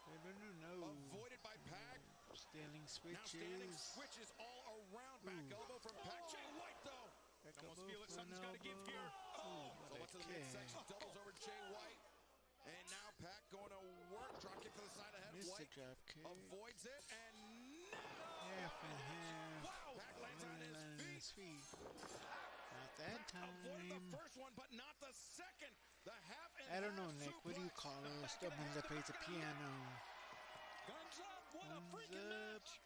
No. Avoided by Pac. Standing Now standing switches. switches all around. Back elbow from Pac. Jay White, though. Almost feel it. Something's got to give here. So up to the midsection, doubles over Jay White. And now Pac going to work. Drop kick to the side of the head. Missed White the drop kick. avoids it. And Half and half. wow. Pac lands on his feet. Not that time. Avoided the first one, but not the second. The half and I don't know, half Nick. What do you suplex. call it? Someone that plays the piano. Guns up. What a freaking match.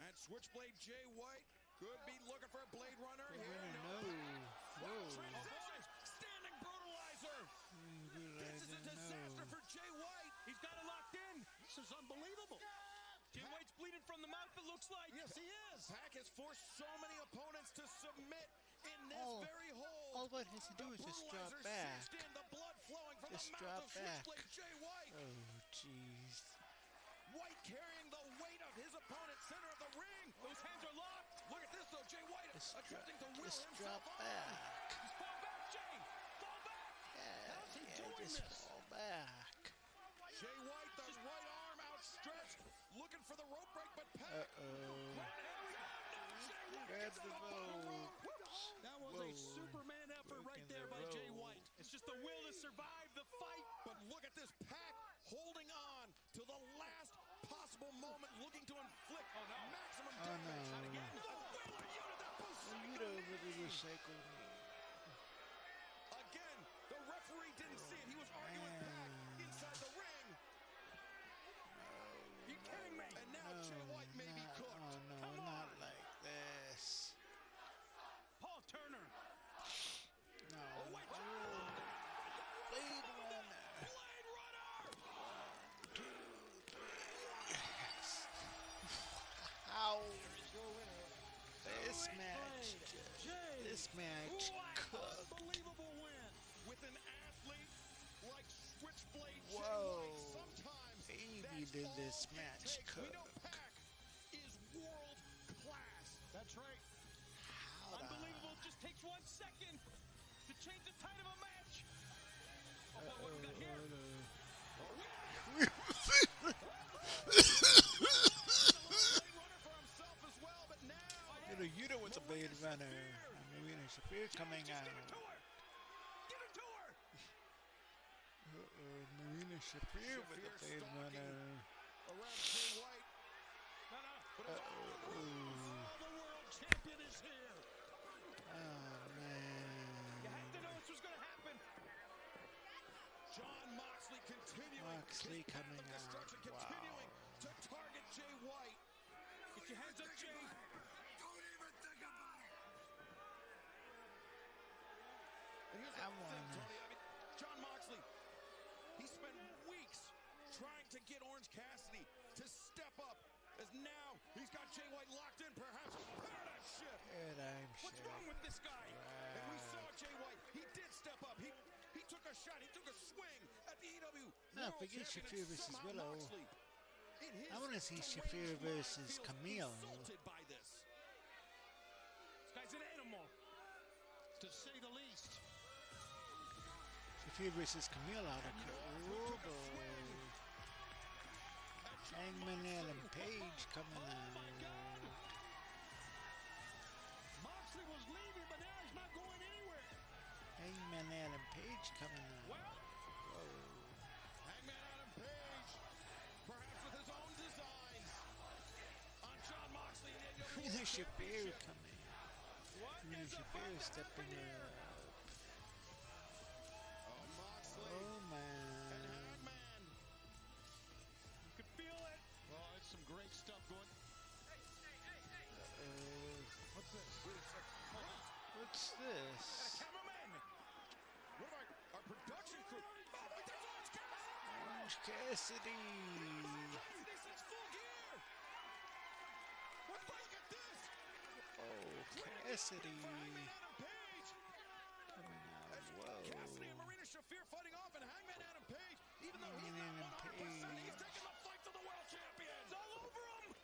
And Switchblade Jay White could be looking for a Blade Runner here. No. Transition. Standing brutalizer. This is a disaster for Jay White. He's got it locked in. This is unbelievable. Jay White's bleeding from the mouth, it looks like. Yes, he is. Pac has forced so many opponents to submit in this very hold. All what has to do is just drop back. The blood flowing from Just the drop mouth of back. Switchblade Jay White. Oh, jeez. White carrying the weight of his opponent, center of the ring. Those hands are locked. Look at this, though. Jay White attempting to wheel Just himself drop up. back. Just fall back, Jay. Fall back. How's he doing Just this? fall back. Jay White, the right arm outstretched, looking for the rope break, but Pac. Grab the rope. That was a Superman effort right there by Jay White. It's just the will to survive the fight. But look at this, Pac holding on to the last possible moment, looking to inflict maximum damage. no. Again, the Wheeler Yuta, that boost. You don't really recycle me. Again, the referee didn't see it. He was arguing with Pac inside the ring. You kidding me? And now Jay White may be cooked. Oh, no, not like this. Paul Turner. No. Oh, wait. Blade Runner. Blade Runner! Yes. How? This match cooked. Unbelievable win with an athlete like Switchblade Jay Whoa. White. Sometimes Baby, did this match we know cook. Pac is world class. That's right. Unbelievable. Just change the tide of a match. Oh, what we got here? Yuta with the Blade Runner. Marina Shafir coming out. Give it to her. Marina Shafir with the Blade Runner. Around Jay White. No. But it's the world champion is here. Oh, man. You had to know this was going to happen. Jon Moxley continuing. Moxley coming out. Continuing to target Jay White. Get your hands up, Jay. Jon Moxley, he spent weeks trying to get Orange Cassidy to step up, as now he's got Jay White locked in, perhaps. Paradigm shift. What's wrong with this guy? Right. And we saw Jay White. He did step up. He took a shot. He took a swing at the AEW. No, forget Shafir versus Willow. I want to see Shafir versus Camille. By this guy's an animal, to say the least. Shafir versus Camille out of Hangman Adam Page coming out. Moxley was leaving, but now he's not going anywhere. Hangman Adam Page coming out. Whoa. Hangman Adam Page, perhaps with his own designs on Jon Moxley. Marina Shafir coming. Marina Shafir stepping up. Oh, man. You can feel it. Oh, it's some great stuff going. What's this? What's this? Cameraman. What about our production crew? Orange Cassidy. This is full gear. What look at this? Oh, Cassidy. Hangman Adam Page. Coming out. Whoa. Cassidy and Marina Shafir fighting off, and Hangman Adam Page, even though he's not 100%, he's taking the fight to the world champions. All over him.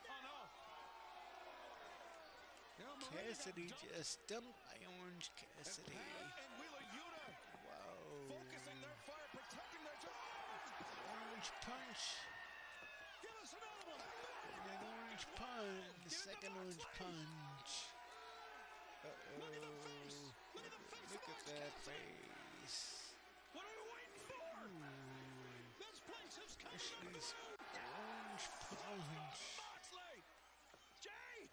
Oh, no. Cassidy just dumped by Orange Cassidy. And Wheeler Yuta. Whoa. Focusing their fire, protecting their Orange punch. Give us another one. And an orange punch. The second orange punch. Look at the face. Look at the face. Look at that face. What are we waiting for? This place has come. Ashley's orange punch. Moxley. Jay.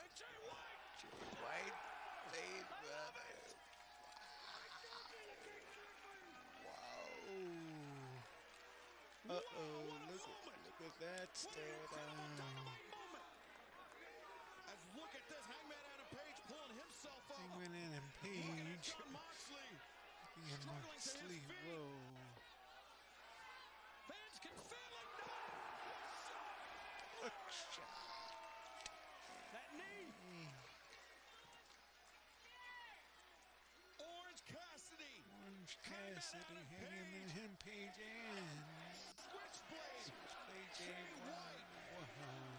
And Jay White. Jay White. Blade Runner. Wow. Look at that stare down. As look at this, Hangman Adam Page pulling himself up. Hangman Adam Page. Moxley. Moxley. Whoa. Fans can feel it now. Look shot. That knee. Orange Cassidy. Orange Cassidy. Hangman Adam Page and Switchblade. Jay White.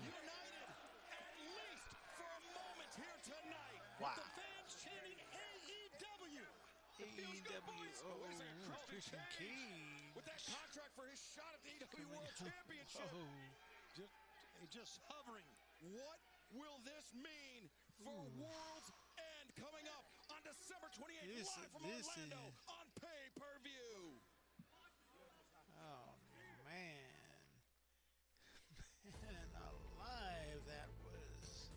United, at least for a moment here tonight. Wow. With the fans chanting AEW. AEW. Oh, Christian Cage. With that contract for his shot at the AEW World Championship. Just hovering. What will this mean for World's End coming up on December 28th live from Orlando on pay-per-view? Oh, man. Man alive, that was...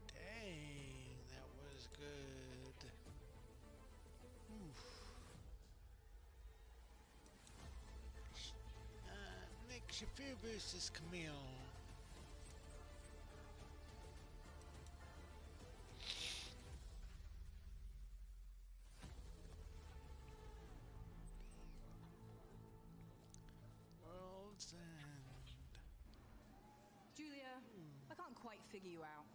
Dang, that was good. Oof. Nick Shafir versus Camille. World's End. Julia, I can't quite figure you out.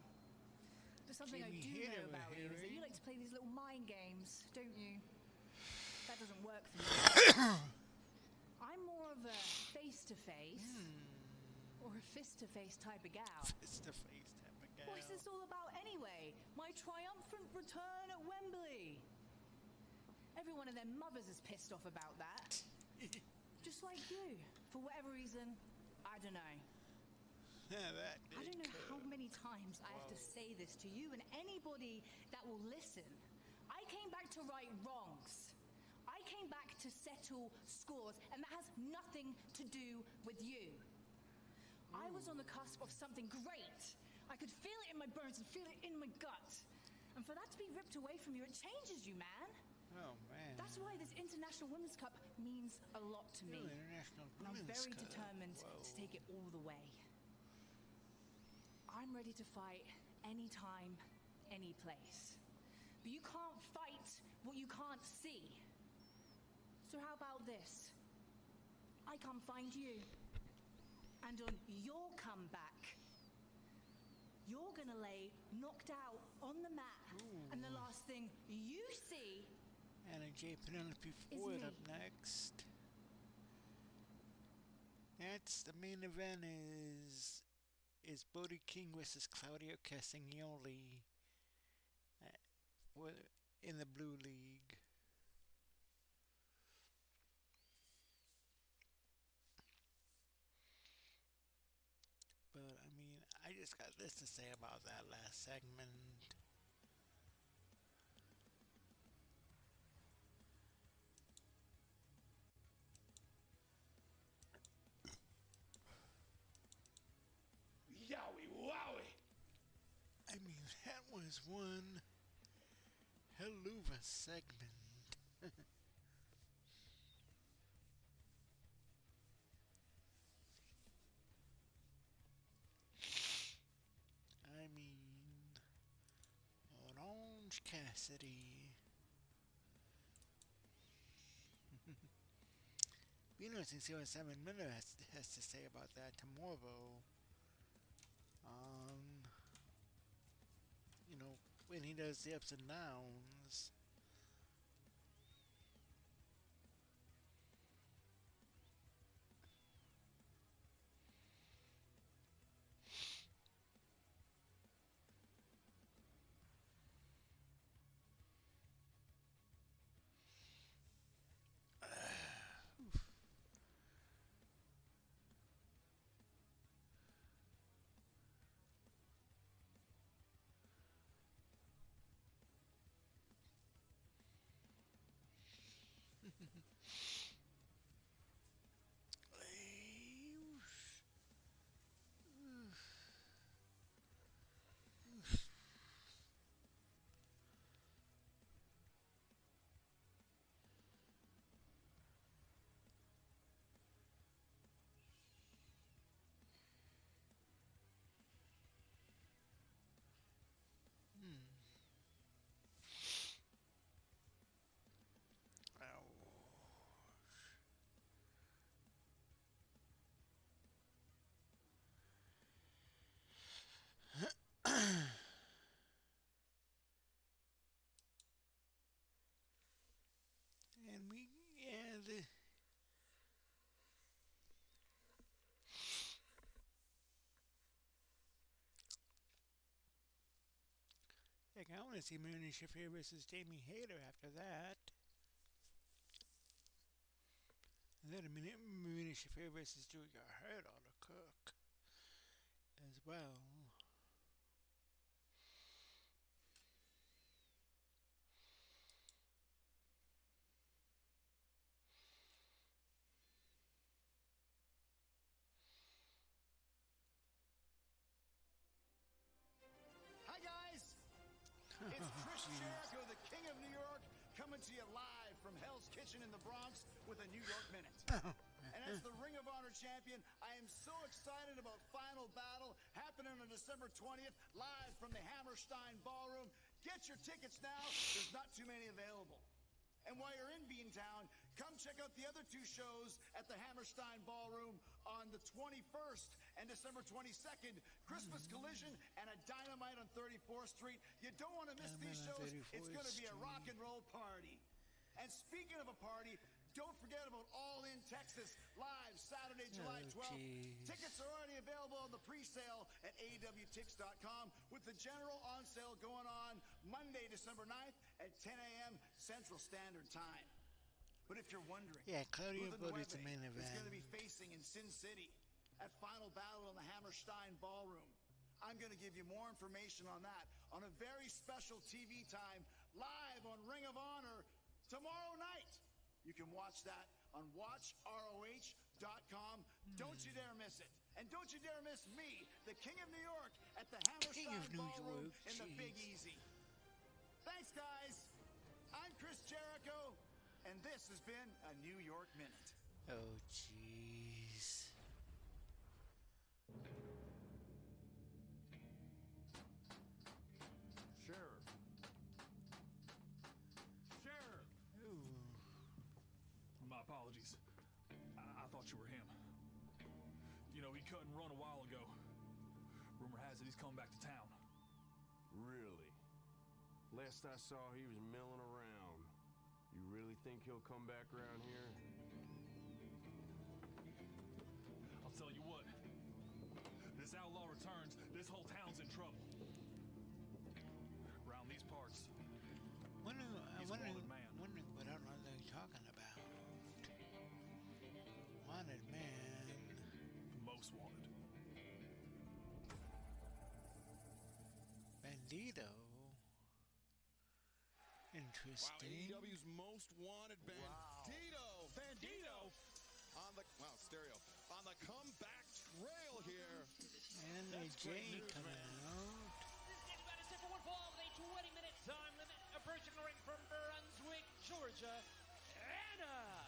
But something I Jamie do Hayter know about you is that Harry. you like to play these little mind games, don't you? That doesn't work for me. I'm more of a face-to-face or a fist-to-face type of gal. Fist-to-face type of gal. What is this all about anyway? My triumphant return at Wembley. Everyone and their mothers is pissed off about that. Just like you. For whatever reason, I don't know. I don't know how many times I have to say this to you and anybody that will listen. I came back to right wrongs. I came back to settle scores, and that has nothing to do with you. I was on the cusp of something great. I could feel it in my bones and feel it in my gut. And for that to be ripped away from you, it changes you, man. Oh, man. That's why this International Women's Cup means a lot to me. International And I'm Women's very Cup. determined to take it all the way. I'm ready to fight anytime, any place. But you can't fight what you can't see. So how about this? I come find you. And on your comeback, you're gonna lay knocked out on the mat. And the last thing you see Anna J. Penelope Ford up next. That's the main event is Bodie King versus Claudio Castagnoli in the Blue League. But I mean, I just got this to say about that last segment. Yowie wowie! I mean, that was one hell of a segment. I mean, Orange Cassidy. Be interesting to see what Simon Miller has to say about that tomorrow. You know, when he does the ups and downs. And heck, I want to see Marina Shafir versus Jamie Hayter after that. And then Marina Shafir versus Julia Hart ought to cook as well. Hi, guys. It's Chris Jericho, the King of New York, coming to you live from Hell's Kitchen in the Bronx with a New York Minute. And as the Ring of Honor champion, I am so excited about Final Battle happening on December 20th, live from the Hammerstein Ballroom. Get your tickets now. There's not too many available. And while you're in Beantown, come check out the other two shows at the Hammerstein Ballroom on the 21st and December 22nd, Christmas Collision and a Dynamite on 34th Street. You don't want to miss these shows. It's going to be a rock and roll party. And speaking of a party, Don't forget about All In Texas, live Saturday, July 12th. Tickets are already available on the pre-sale at AEWTix.com, with the general on sale going on Monday, December 9th at 10 a.m. Central Standard Time. But if you're wondering, Claudio who Brody is the main is event. going to be facing in Sin City at Final Battle in the Hammerstein Ballroom, I'm going to give you more information on that on a very special TV time live on Ring of Honor tomorrow night. You can watch that on WatchROH.com. Don't you dare miss it. And don't you dare miss me, the King of New York, at the Hammerstein Ballroom in the Big Easy. Thanks, guys. I'm Chris Jericho, and this has been a New York Minute. Oh, jeez. Sheriff. Sheriff. My apologies. I thought you were him. You know, he cut and run a while ago. Rumor has it he's coming back to town. Really? Last I saw, he was milling around. You really think he'll come back around here? I'll tell you what. This outlaw returns, this whole town's in trouble. Around these parts. Wondering what man. outlaw they're talking about. Wanted man. Most wanted. Bandito. Interesting. Wow, AEW's most wanted Bandito. Bandito. On the stereo. On the comeback trail here. And AJ coming out. This is about a 7-1 fall with a 20-minute time limit. Approaching the ring from Brunswick, Georgia, Anna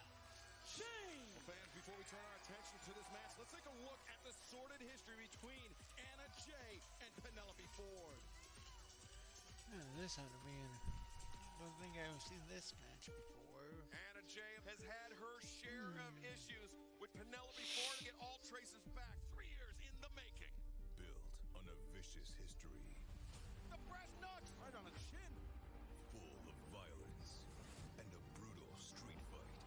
Jay. Well, fans, before we turn our attention to this match, let's take a look at the sordid history between Anna Jay and Penelope Ford. This ought to be don't think I've seen this match before. Anna Jay has had her share of issues with Penelope Ford to get all traces back. 3 years in the making. Built on a vicious history. The brass knucks right on the chin. Full of violence and a brutal street fight.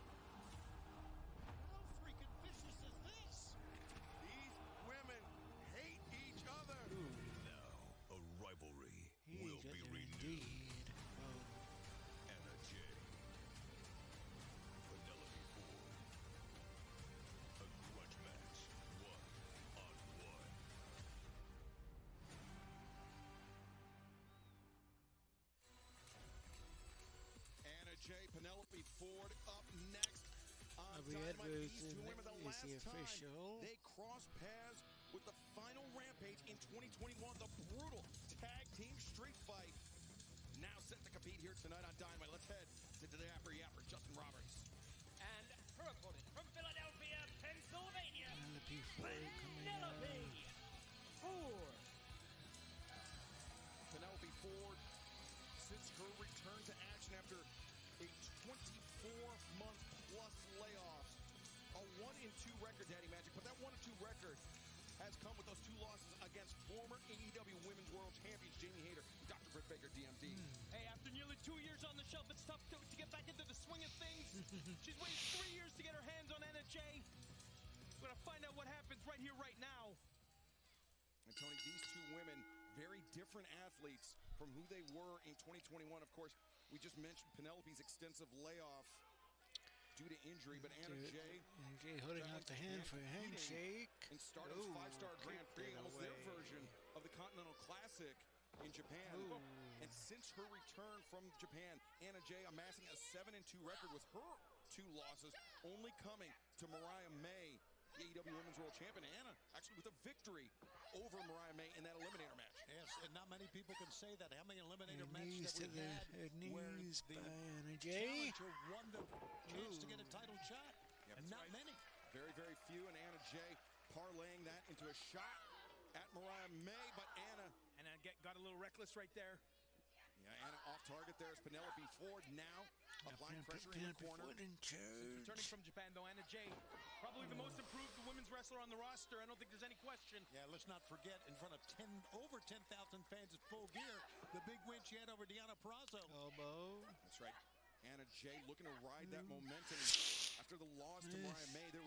How freaking vicious is this? These women hate each other. Now, a rivalry will be renewed. Anna Jay. Penelope Ford. A grudge match, 1-on-1. Anna Jay, Penelope Ford up next on Dynamite Dynamite. These two women, the is last the time official. they crossed paths with the final Rampage in 2021, the brutal tag team street fight. Now set to compete here tonight on Dynamite. Let's head to the Yapper Justin Roberts. And her opponent from Philadelphia, Pennsylvania, Penelope Ford coming out. Penelope Ford, since her return to action after a 24-month plus layoff, a 1-2 record, Daddy Magic, but that 1-2 record has come with those 2 losses against former AEW Women's World Champions Jamie Hayter and Dr. Britt Baker, DMD. Hey, after nearly 2 years on the shelf, it's tough to get back into the swing of things. She's waited 3 years to get her hands on Anna Jay. We're going to find out what happens right here, right now. And Tony, these two women, very different athletes from who they were in 2021. Of course, we just mentioned Penelope's extensive layoff due to injury, but Anna Jay holding out the hand for a handshake. And Stardom's 5-star Grand Prix, almost their version of the Continental Classic in Japan. And since her return from Japan, Anna Jay amassing a 7-2 record with her 2 losses, only coming to Mariah May, the AEW Women's World Champion. Anna actually with a victory over Mariah May in that Eliminator match. Yes, and not many people can say that. How many Eliminator matches that we had where the Anna Jay challenger won the chance to get a title shot? Yep, Not many. Very, very few, and Anna Jay parlaying that into a shot at Mariah May, but Anna got a little reckless right there. Yeah, Anna off target there is Penelope Ford now applying pressure in the corner. Since returning from Japan, though, Anna Jay, probably the most improved women's wrestler on the roster. I don't think there's any question. Yeah, let's not forget, in front of over 10,000 fans at Full Gear, the big win she had over Deonna Purrazzo. Elbow. That's right. Anna Jay looking to ride that momentum. After the loss to Mariah May, there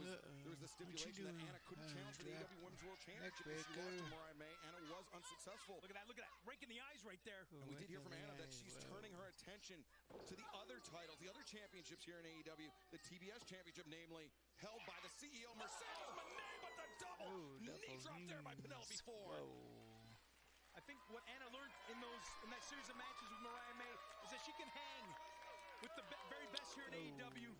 was the stipulation that Anna couldn't challenge for the AEW Women's World Championship. If she lost to Mariah May, Anna was unsuccessful. Look at that, rake in the eyes right there. And we did hear from Anna that she's turning her attention to the other titles, the other championships here in AEW, the TBS Championship, namely, held by the CEO, Mercedes Moné, but the double knee drop there by Penelope Ford. I think what Anna learned in that series of matches with Mariah May is that she can hang with the very best here in AEW.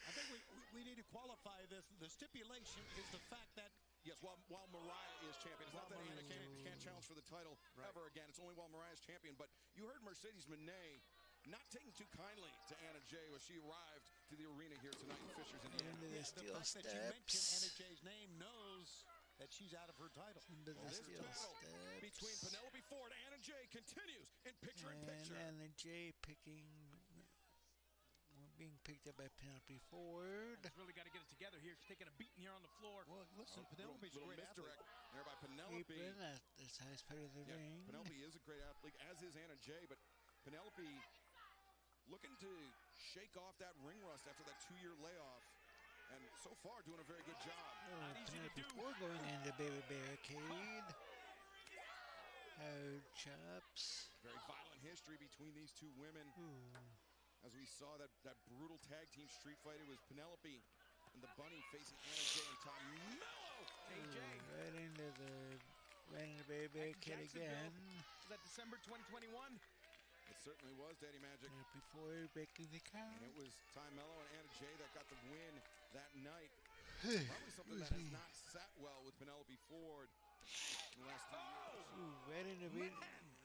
I think we need to qualify this. The stipulation is the fact that yes, while Mariah is champion. It's not that Anna can't challenge for the title ever again. It's only while Mariah's champion. But you heard Mercedes Moné not taking too kindly to Anna Jay as she arrived to the arena here tonight in Fishers, Indiana. The fact that you mentioned Anna Jay's name knows that she's out of her title. This battle between Penelope Ford and Anna Jay continues in picture-in-picture. And Anna Jay being picked up by Penelope Ford. She's really got to get it together here. She's taking a beating here on the floor. Well, listen, Penelope's a great athlete. There by Penelope. That's the highest part of the ring. Penelope is a great athlete, as is Anna Jay, but Penelope looking to shake off that ring rust after that 2-year layoff. And so far, doing a very good job. Penelope Ford going into the baby barricade. Hard chops. Very violent history between these two women. As we saw that brutal tag team street fight, it was Penelope and the Bunny facing Anna Jay and Tom Mello. Right into the baby barricade again. Was that December 2021? It certainly was, Daddy Magic. Before breaking the count. And it was Tom Mello and Anna Jay that got the win that night. Probably something that has not sat well with Penelope Ford in the last 2 years. Right into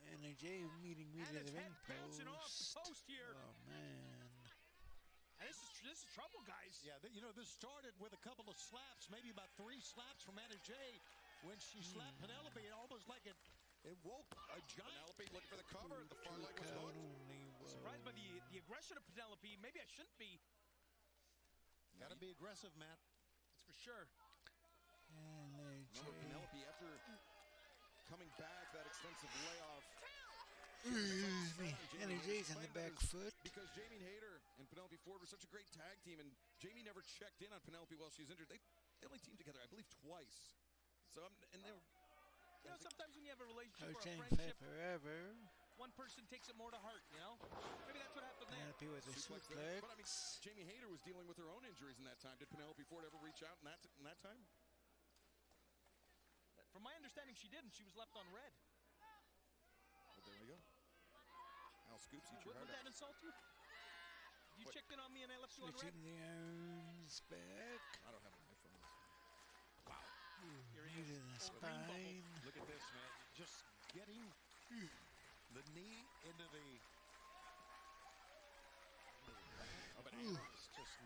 Anna Jay meeting me to the ring bouncing off the post here. Oh, man. And this is trouble, guys. Yeah, this started with a couple of slaps, maybe about 3 slaps from Anna Jay. When she slapped Penelope, it almost like it woke a giant. Penelope looking for the cover. The far leg was hooked. Surprised by the aggression of Penelope. Maybe I shouldn't be. Got to be aggressive, Matt. That's for sure. Remember Penelope, after coming back that extensive layoff. Anna Jay's on the back foot. Because Jamie Hayter and Penelope Ford were such a great tag team, and Jamie never checked in on Penelope while she was injured. They only teamed together, I believe, twice. So and they were. You know, sometimes when you have a relationship or a fight friendship, forever. One person takes it more to heart, you know? Maybe that's what happened there. Penelope with a suplex. But I mean, Jamie Hayter was dealing with her own injuries in that time. Did Penelope Ford ever reach out in that time? From my understanding, she didn't. She was left on red. Well, there we go. Al Scoops, eat your heart Would that out. insult you? You checked in on me and I left you on red? Switching the arms back. I don't have a knife on this. Wow. Here he is in the spine. Look at this, man. Just getting the knee into the... Just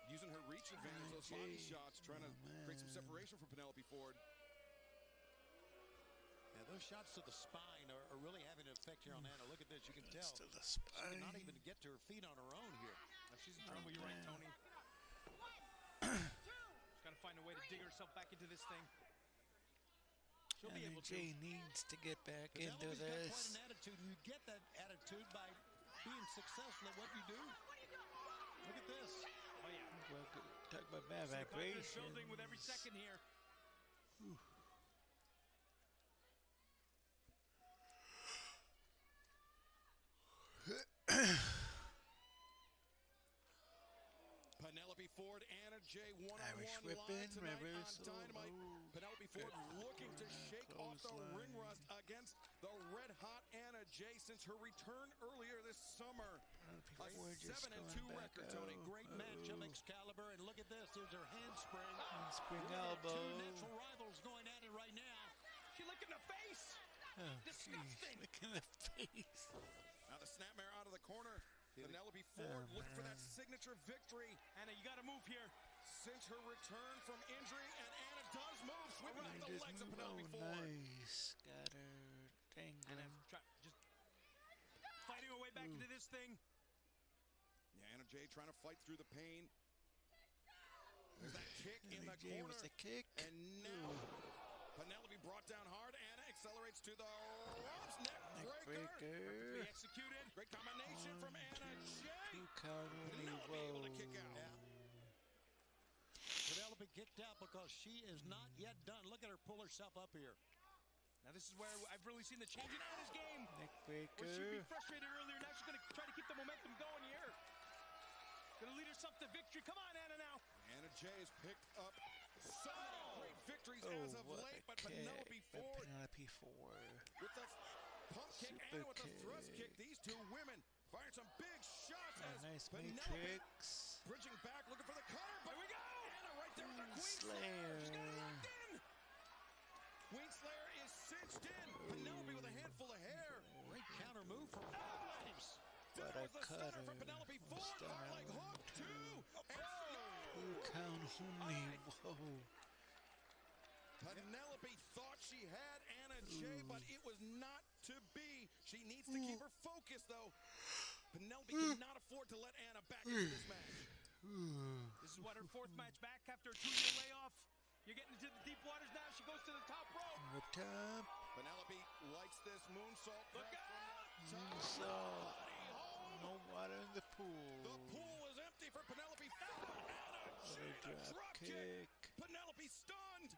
using her reach advantage, those body shots, trying to create some separation for Penelope Ford. Yeah, those shots to the spine are really having an effect here on Anna. Look at this. You can tell. To the spine. She cannot even get to her feet on her own here. She's in trouble. You're right, Tony. She's got to find a way to dig herself back into this thing. She'll be able to. Jay needs to get back into Penelope's this. got quite an attitude, and you get that attitude by being successful at what you do. Look at this. Oh, yeah. Well, talk about bad vibrations. Building with every second here. Penelope Ford, Anna Jay, Irish one-on-one whipping, live tonight on reversal. Dynamite. Penelope Ford looking to shake off the ring rust against the red-hot Anna Jay since her return earlier this summer. A 7-2 record, Tony. Great match of Excalibur, and look at this. There's her handspring. Handspring elbow. Two natural rivals going at it right now. She licked in the face. Oh, disgusting. Look in the face. Now the snapmare out of the corner. Penelope Ford looking for that signature victory. Anna, you got to move here. Since her return from injury, and Anna does move, sweeping up the legs of Penelope Ford. Nice. Got her dangling. Just fighting her way back into this thing. Yeah, Anna Jay trying to fight through the pain. There's that kick in the Jay corner. with the kick. And now Penelope brought down hard. Anna accelerates to the ropes. Neck Neckbreaker. Executed. Great combination from Anna Jay. 2 count only. Able to kick out. Penelope kicked out because she is not yet done. Look at her pull herself up here. Now this is where I've really seen the change in Anna's game. Neckbreaker. Where she'd be frustrated earlier, now she's going to try to keep the momentum going here. Going to lead herself to victory. Come on, Anna, now. Anna Jay has picked up so many great victories as of late, but Penelope Ford with the pump kick and with the thrust kick. These two women firing some big shots as nice Penelope matrix. bridging back, looking for the cutter. But we go. Anna right there with the Queen Slayer. She's got it locked in. Queen Slayer is cinched in. Penelope with a handful of hair. Great counter move from both ladies. But There a was the cutter. stunner from Penelope Ford. Hard leg hook, 2. And 2 count only. Whoa. Penelope thought she had Anna Jay, but it was not to be. She needs to keep her focus, though. Penelope cannot afford to let Anna back into this match. This is what, her 4th match back after a 2-year layoff. You're getting into the deep waters now. She goes to the top rope. The top. Penelope likes this moonsault. Look out! Moonsault. No water in the pool. The pool is empty for Penelope. Anna Jay, the drop kick. Penelope stunned.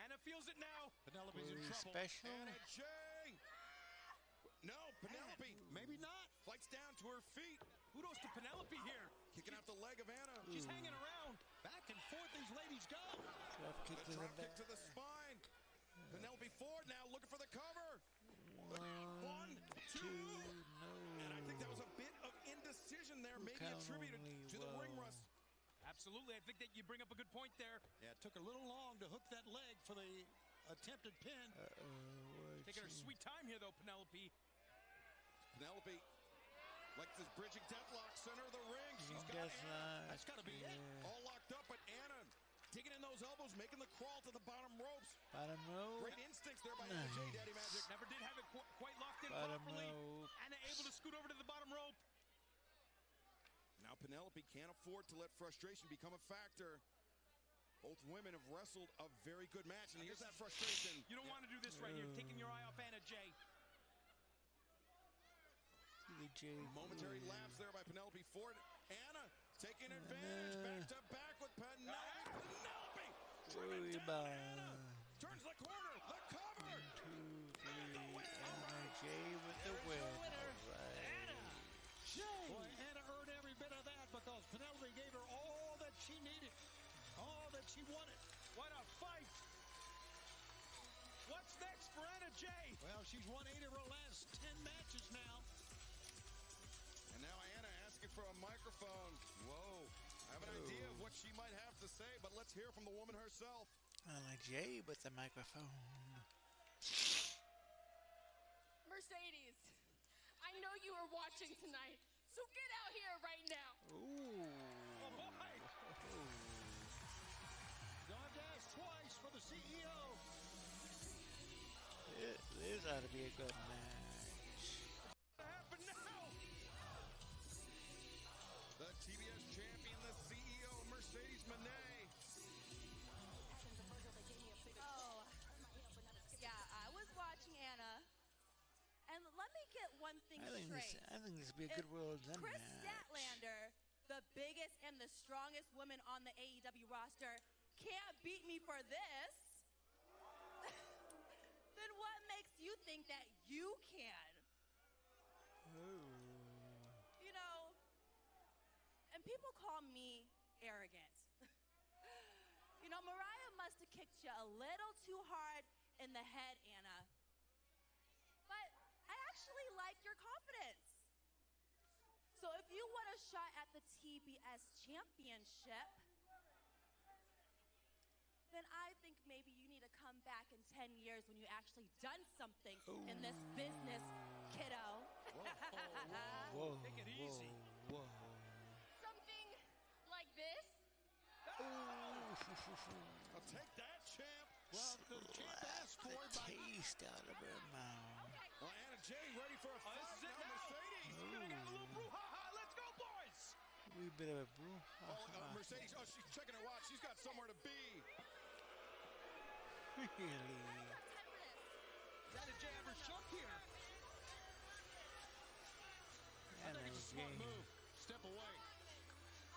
Anna feels it now. Penelope's in trouble. Special. Anna Jay. No, Penelope. Maybe not. Fights down to her feet. Kudos to Penelope here. Kicking out the leg of Anna. She's hanging around. Back and forth these ladies go. Drop kick The to the drop kick back. to the spine. Penelope Ford now looking for the cover. 1, 2. No. And I think that was a bit of indecision there, maybe attributed to the ring rust. Absolutely. I think that you bring up a good point there. Yeah, it took a little long to hook that leg for the attempted pin. Taking her sweet time here, though, Penelope. Penelope, like this bridging deathlock, center of the ring. She's got Anna. That's got to be it. All locked up, but Anna digging in those elbows, making the crawl to the bottom ropes. Bottom rope. Great instincts there by Anna Jay, Daddy Magic. Never did have it quite locked in Bottom properly. rope. Anna able to scoot over to the bottom rope. Now Penelope can't afford to let frustration become a factor. Both women have wrestled a very good match, and here's that frustration. You don't want to do this right here, taking your eye off Anna Jay. Momentary lapse there by Penelope Ford. Anna taking advantage, back to back with Penelope. Penelope driven down Anna. Turns the corner, the cover. 1, 2, 3. Anna Jay with the win. Boy, Anna earned every bit of that because Penelope gave her all that she needed, all that she wanted. What a fight! What's next for Anna Jay? Well, she's won 8 of her last 10 matches now. And now Anna asking for a microphone. Whoa. I have an idea of what she might have to say, but let's hear from the woman herself. Anna Jay with the microphone. Mercedes, I know you are watching tonight, so get out here right now. Ooh. Oh, boy. Gone dash twice for the CEO. This ought to be a good match. What happened now? The TBS champion, the CEO, Mercedes Moné. Oh, yeah, I was watching Anna. And let me get one thing straight. I think this would be a good World Done Chris match. Statlander, the biggest and the strongest woman on the AEW roster, can't beat me for this. Then what makes you think that you can? You know, and people call me arrogant. You know, Mariah must have kicked you a little too hard in the head, Anna. But I actually like your confidence. So if you want a shot at the TBS championship, then I think maybe you need to come back in 10 years when you actually done something in this business, kiddo. Whoa. Take it easy. Whoa. Something like this? I'll take that, champ. Well, the champ asked for it. Taste out of her mouth. Well, Anna Jay ready for a fight. This is it now, now. Mercedes. We're going to get a little brouhaha. Let's go, boys. A wee bit of a brouhaha. Mercedes, she's checking her watch. She's got somewhere to be. Really? Anna Jay ever shook here. away.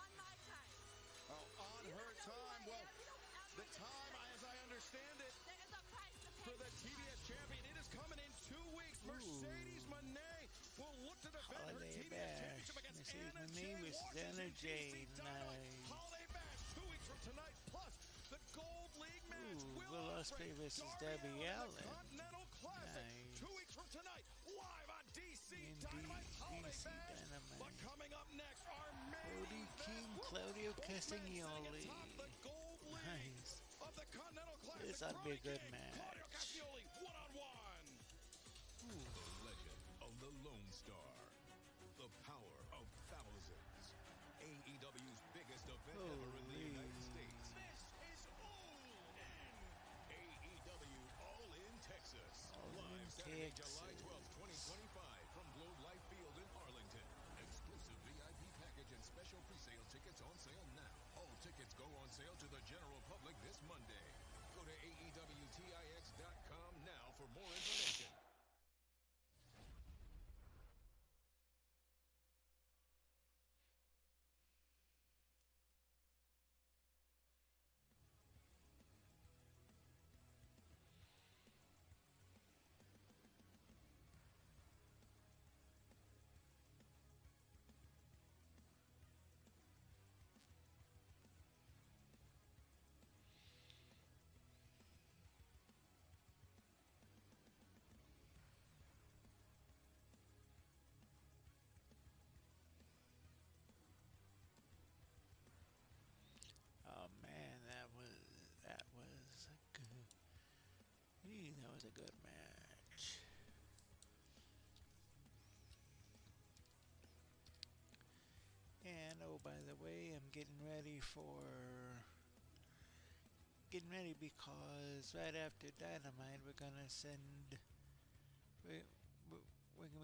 On my time. Oh, on her time. Well, the time, as I understand it, for the TBS champion, it is coming in 2 weeks. Mercedes Moné will look to defend her TBS championship against Anna Jay Washington, DC Dynamite. Holiday Bash 2 weeks from tonight, plus the Gold League match. Will Ospreay versus Debbie Allen. Continental Classic. Nice. 2 weeks from tonight, live on DC Dynamite Holiday Bash. But coming up next, our main Cody King, Claudio Castagnoli. Nice. of the Continental Classic. This ought to be a good match. Claudio Castagnoli, one-on-one. The legend of the Lone Star. The power of thousands. AEW's biggest event ever in the United States. This is AEW All In Texas. Live Saturday, July 12th, 2025 from Globe Life Field in Arlington. Exclusive VIP package and special pre-sale tickets on sale now. All tickets go on sale to the general public this Monday. Go to AEWTIX.com now for more information. Oh man, that was a good. That was a good match. And oh, by the way, I'm getting ready because right after Dynamite, we're gonna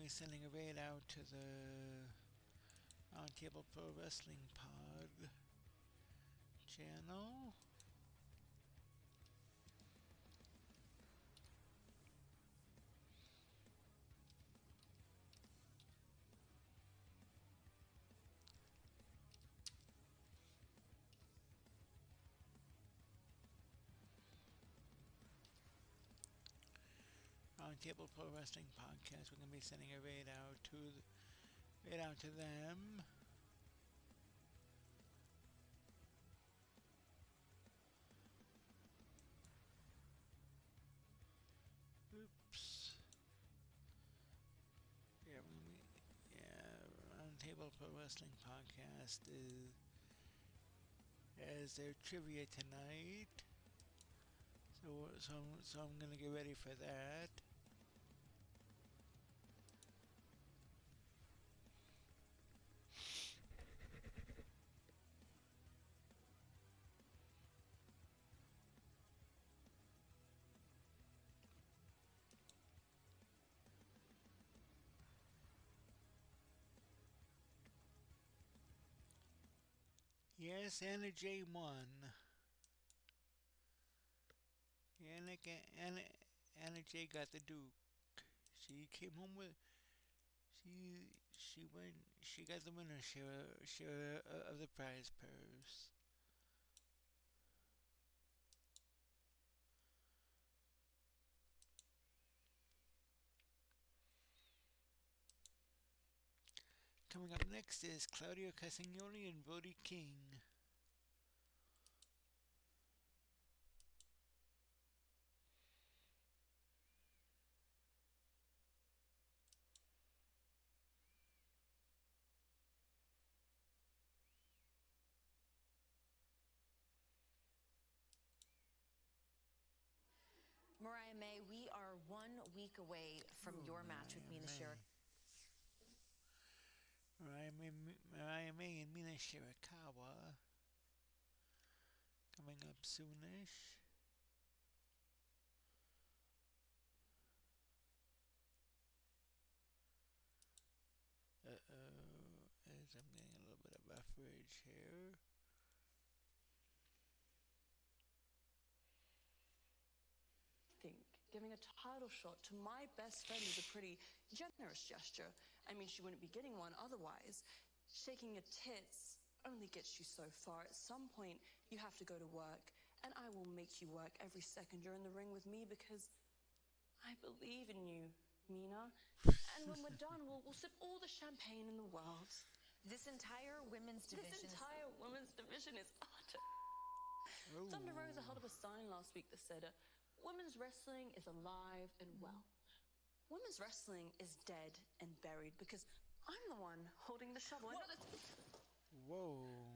be sending a raid out to the Roundtable Pro Wrestling Pod channel. Roundtable Pro Wrestling Podcast. We're gonna be sending a raid out to them. Oops. Roundtable Pro Wrestling Podcast has their trivia tonight. So I'm gonna get ready for that. Yes, Anna J won. Anna J got the Duke. She came home with she got the winner's share of the prize purse. Coming up next is Claudio Castagnoli and Brody King. Mariah May, we are 1 week away from your match with Mina Shirakawa. Mariah May and Mina Shirakawa coming up soonish. As I'm getting a little bit of buffering here. Giving a title shot to my best friend is a pretty generous gesture. I mean, she wouldn't be getting one otherwise. Shaking your tits only gets you so far. At some point, you have to go to work, and I will make you work every second you're in the ring with me because I believe in you, Mina. And when we're done, we'll sip all the champagne in the world. This entire women's division. This entire women's division is utter. Thunder Rosa held up a sign last week that said, "Women's wrestling is alive and well. Women's wrestling is dead and buried because I'm the one holding the shovel." Whoa.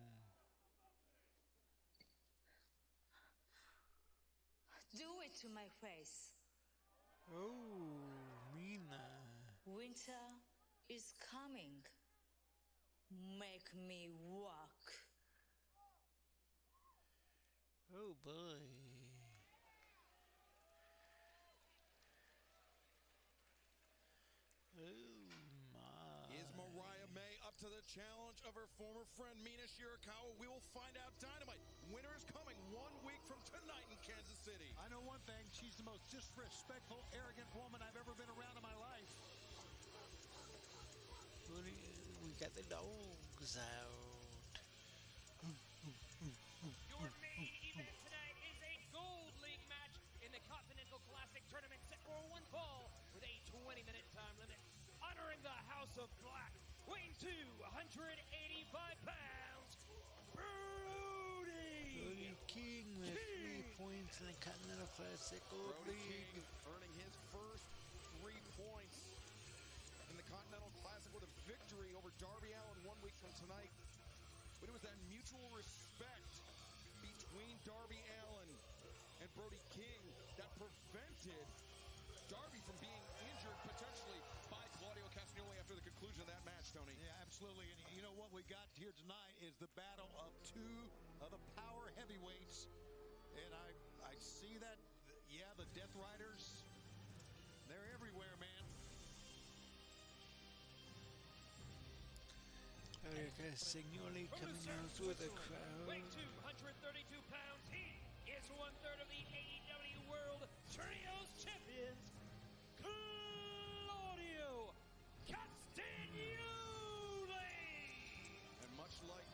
Do it to my face. Oh, Mina. Winter is coming. Make me walk. Oh boy. Oh my. Is Mariah May up to the challenge of her former friend Mina Shirakawa? We will find out. Dynamite winner is coming 1 week from tonight in Kansas City. I know one thing. She's the most disrespectful, arrogant woman I've ever been around in my life. We got the dogs out. Your main event tonight is a Gold League match in the Continental Classic Tournament set for one fall with a 20-minute time limit. Honoring the House of Black, weighing 285 pounds, Brody King with 3 points in the Continental Classic Gold Brody League. King earning his first 3 points in the Continental Classic with a victory over Darby Allin 1 week from tonight. But it was that mutual respect between Darby Allin and Brody King that prevented Darby from being injured potentially by Claudio Castagnoli after the conclusion of that match, Tony. Yeah, absolutely. And you know what we got here tonight is the battle of 2 of the power heavyweights. And I see that, yeah, the Death Riders, they're everywhere, man. Castagnoli coming out with a crowd. weighing 232 pounds, he is 1/3 of the AEW World Trios Champions, Claudio Castagnoli. And much like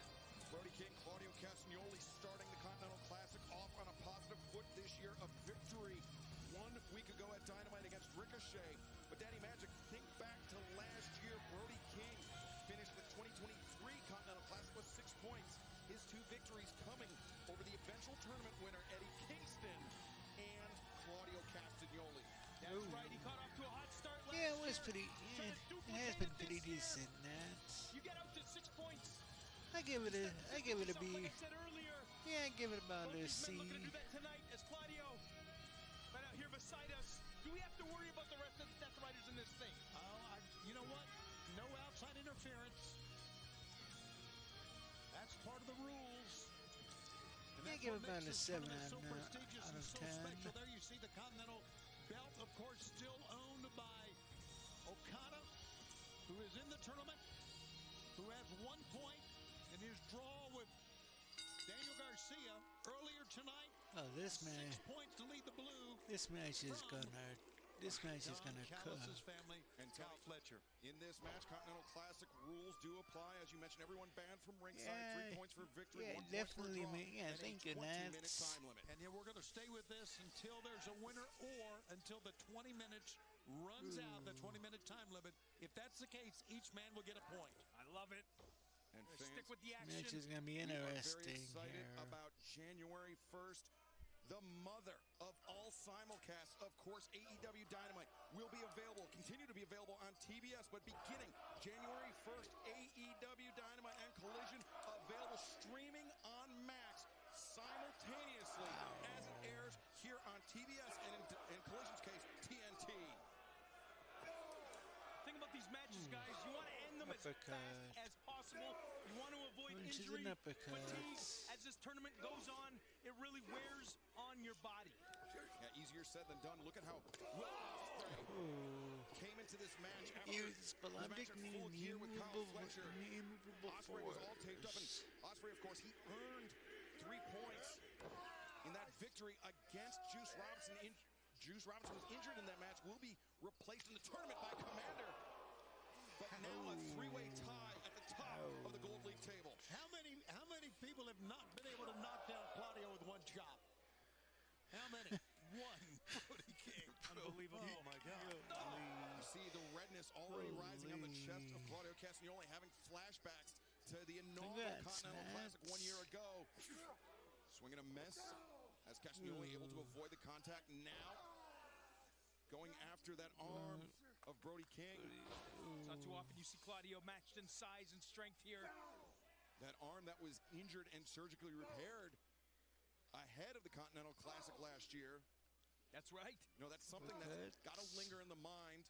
Brody King, Claudio Castagnoli starting the Continental Classic off on a positive foot this year. A victory 1 week ago at Dynamite against Ricochet. But Daddy Magic, think back to last year. Brody King finished the 2023 Continental Classic with 6 points. His 2 victories coming over the eventual tournament winner, Eddie Kingston, and Claudio Castagnoli. That's right, he caught off to a hot start last Yeah, it was year. pretty. Yeah, it has been pretty decent. Nats. You get up to 6 points. I give it a B. Like I said earlier, Yeah, I give it about a both these C. men looking to do that tonight as Claudio right out here beside us. Do we have to worry about the rest of the Death Riders in this thing? You know what? No outside interference. That's part of the rules. And Yeah, that's give what it about makes a this 7 tournament so out prestigious of and so 10. special. There you see the Continental belt, of course, still owned by Okada, who is in the tournament, who has 1 point in his draw with Daniel Garcia earlier tonight. Oh, this 6 match. points to lead the blue. This match is From gonna. This match is Don gonna Callis' cook. family and Cal Fletcher. In this match, Continental Classic rules do apply. As you mentioned, everyone banned from ringside. Yeah, 3 points for victory, yeah, 1 point for a definitely, draw, man. Yeah, and thank a you, 20-minute Nats. time limit. And yeah, we're going to stay with this until there's a winner or until the 20 minutes runs out, the 20-minute time limit. If that's the case, each man will get a point. I love it. And Stick with the Match action. is gonna be we are very interesting excited here. about January 1st. The mother of all simulcasts, of course, AEW Dynamite will be available, continue to be available on TBS, but beginning January 1st, AEW Dynamite and Collision available streaming on Max simultaneously as it airs here on TBS and in Collision's case, TNT. Thing about these matches, guys, you want to end them as Uppercut. fast as possible. You want to avoid Punches injury, and uppercuts. fatigue. As this tournament goes on, it really wears on your body. Yeah, easier said than done. Look at how Will Ospreay came into this match after He was his Spelunkic match at Full Gear with Kyle Fletcher. immovable Ospreay was all taped up, and force. Ospreay, of course, he earned 3 points in that victory against Juice Robinson. Juice Robinson was injured in that match, will be replaced in the tournament by Commander. But now a 3-way tie at the top of the many? One. Brody King. Unbelievable. Oh, my God. You see the redness already rising on the chest of Claudio Castagnoli, having flashbacks to the inaugural Continental Classic 1 year ago. Swinging a miss as Castagnoli able to avoid the contact. Now going after that arm of Brody King. It's not too often you see Claudio matched in size and strength here. That arm that was injured and surgically repaired ahead of the Continental Classic last year. That's right. You know, that's something that's got to linger in the mind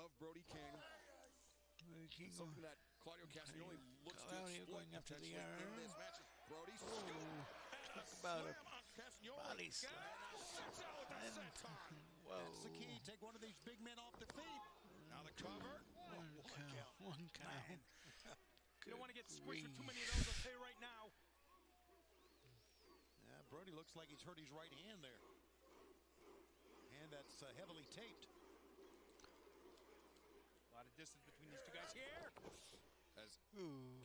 of Brody King. Something that Claudio Castagnoli looks to exploit going up to the arm. in this match. Brody Talk about a body slam. That's the key. Take one of these big men off their feet. Now the cover. One count. You don't want to get squished with too many of those, I'll tell you right now. Yeah, Brody looks like he's hurt his right hand there. Hand that's heavily taped. A lot of distance between these two guys here. As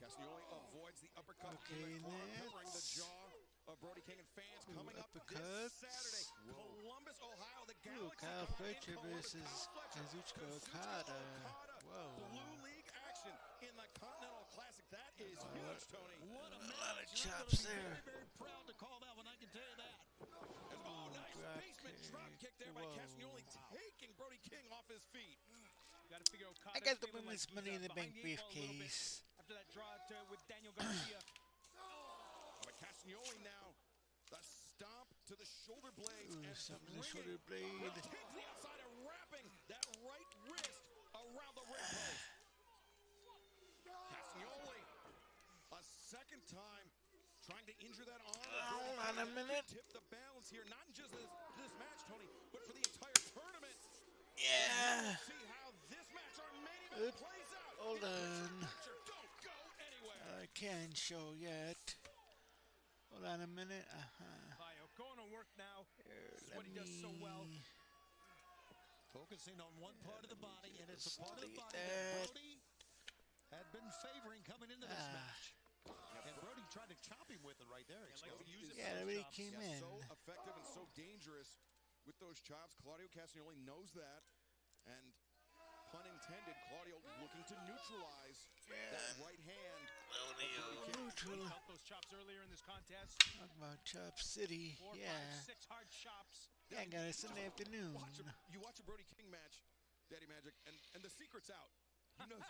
Castagnoli avoids the uppercut in the corner, covering the jaw of Brody King, and fans coming up this Saturday. Columbus, Ohio, the Galaxy Kyle Con Fletcher in Columbus. versus Kazuchika Okada. Whoa. Blue League action in the Continental Classic. That is huge, Tony. What a lot of match. chops You're there. Very, very proud to call that one, I can tell you that. Nice basement drop kick there by Castagnoli, taking Brody King off his feet. Gotta figure Okada I got the feeling women's like Money in he's, the behind Bank the eight ball a little bit briefcase. After that draw with Daniel Garcia. But Castagnoli now, the stomp to the shoulder blade. And Something to the shoulder blade. Kick to the outside and wrapping that right wrist around the ring post. Castagnoli, a second time, trying to injure that arm. Hold on a minute. Tip the balance here, not in just this match, Tony, but for the entire tournament. Yeah. See how this match, our main event, plays out. Hold on. Don't go anywhere. I can't show yet. Hold on a minute. Claudio going to work now. This is what he Let does so well. me Focusing on one part of the body, and it's a part of the delete body that that. Brody had been favoring coming into this match. And Brody tried to chop him with it right there. Yeah, it really came in. So effective and so dangerous with those chops. Claudio Castagnoli knows that. And pun intended, Claudio looking to neutralize that right hand. Neutral. He felt those chops earlier in this contest. Talk about Chop City. 4, Yeah. 5, 6 hard chops. Yeah, I got it Sunday afternoon. You watch a Brody King match, Daddy Magic, and the secret's out.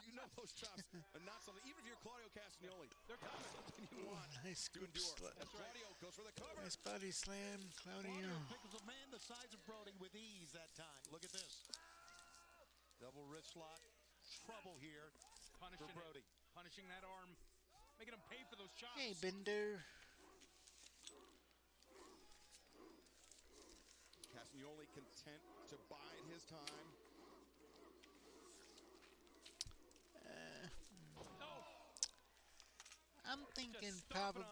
You know those chops are not something, even if you're Claudio Castagnoli, they're not something you want Nice to scoop endure. slap. Claudio goes for the cover. Nice body slam, Claudio. Pickles a man the size of Brody with ease that time. Look at this. Double wrist lock. Trouble here for Brody. Punishing that arm. Making him pay for those chops. Hey, Bender. Castagnoli content to bide his time. I'm thinking probably.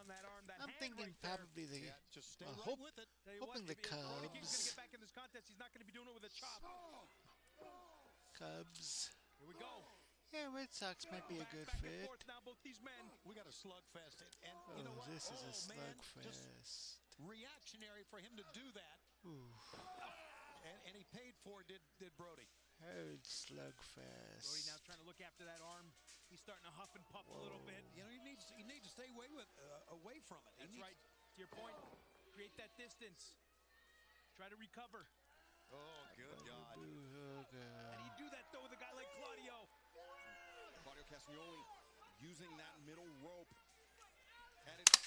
I'm thinking probably the. Just stay Well, right with it. hoping the Brody King's going to Cubs. get back in this contest. He's not going to be doing it with a chop. Cubs. Here we go. Yeah, Red Sox might be a good Back and fit. forth now, both these men. We got a slugfest. And Oh, you know what? this is a Man, just slugfest. reactionary for him to do that. Ooh, And he paid for it, did Brody. hard slugfest. Brody now trying to look after that arm. He's starting to huff and puff a little bit. You know, he needs to stay away from it. That's right. To your point, create that distance. Try to recover. Oh, good God. And you do that, though, with a guy like Claudio. Claudio Castagnoli using that middle rope at its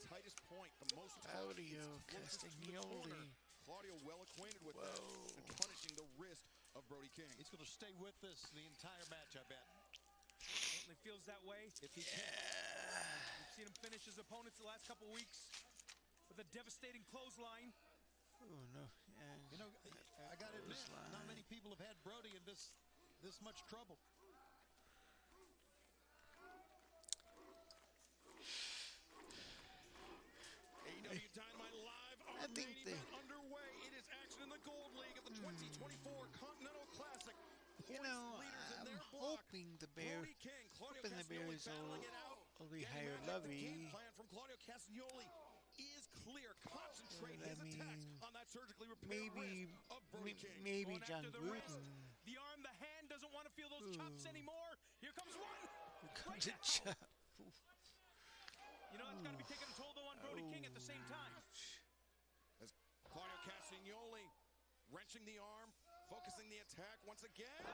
tightest point, the most Claudio closest to the corner. Castagnoli. Claudio well acquainted with that and punishing the wrist of Brody King. He's going to stay with this the entire match, I bet. Certainly feels that way. If he can. We've seen him finish his opponents the last couple weeks with a devastating clothesline. Oh no! Yeah. You know, I got to admit, not many people have had Brody in this much trouble. AEW Dynamite live. I think they. Underway. It is action in the Gold League of the 2024 Continental Classic. You know, I'm hoping the Bears will be higher lovey. Game plan from Claudio Castagnoli is clear, concentrate his attacks on that surgically repaired maybe wrist of Brody King. maybe Going John after the wrist. Gruden. The arm, the hand doesn't want to feel those chops anymore. Here comes one. Comes a chop. You know, it's got to be taking a toll, though, on Brody King at the same time. As Claudio Castagnoli wrenching the arm, focusing the attack once again.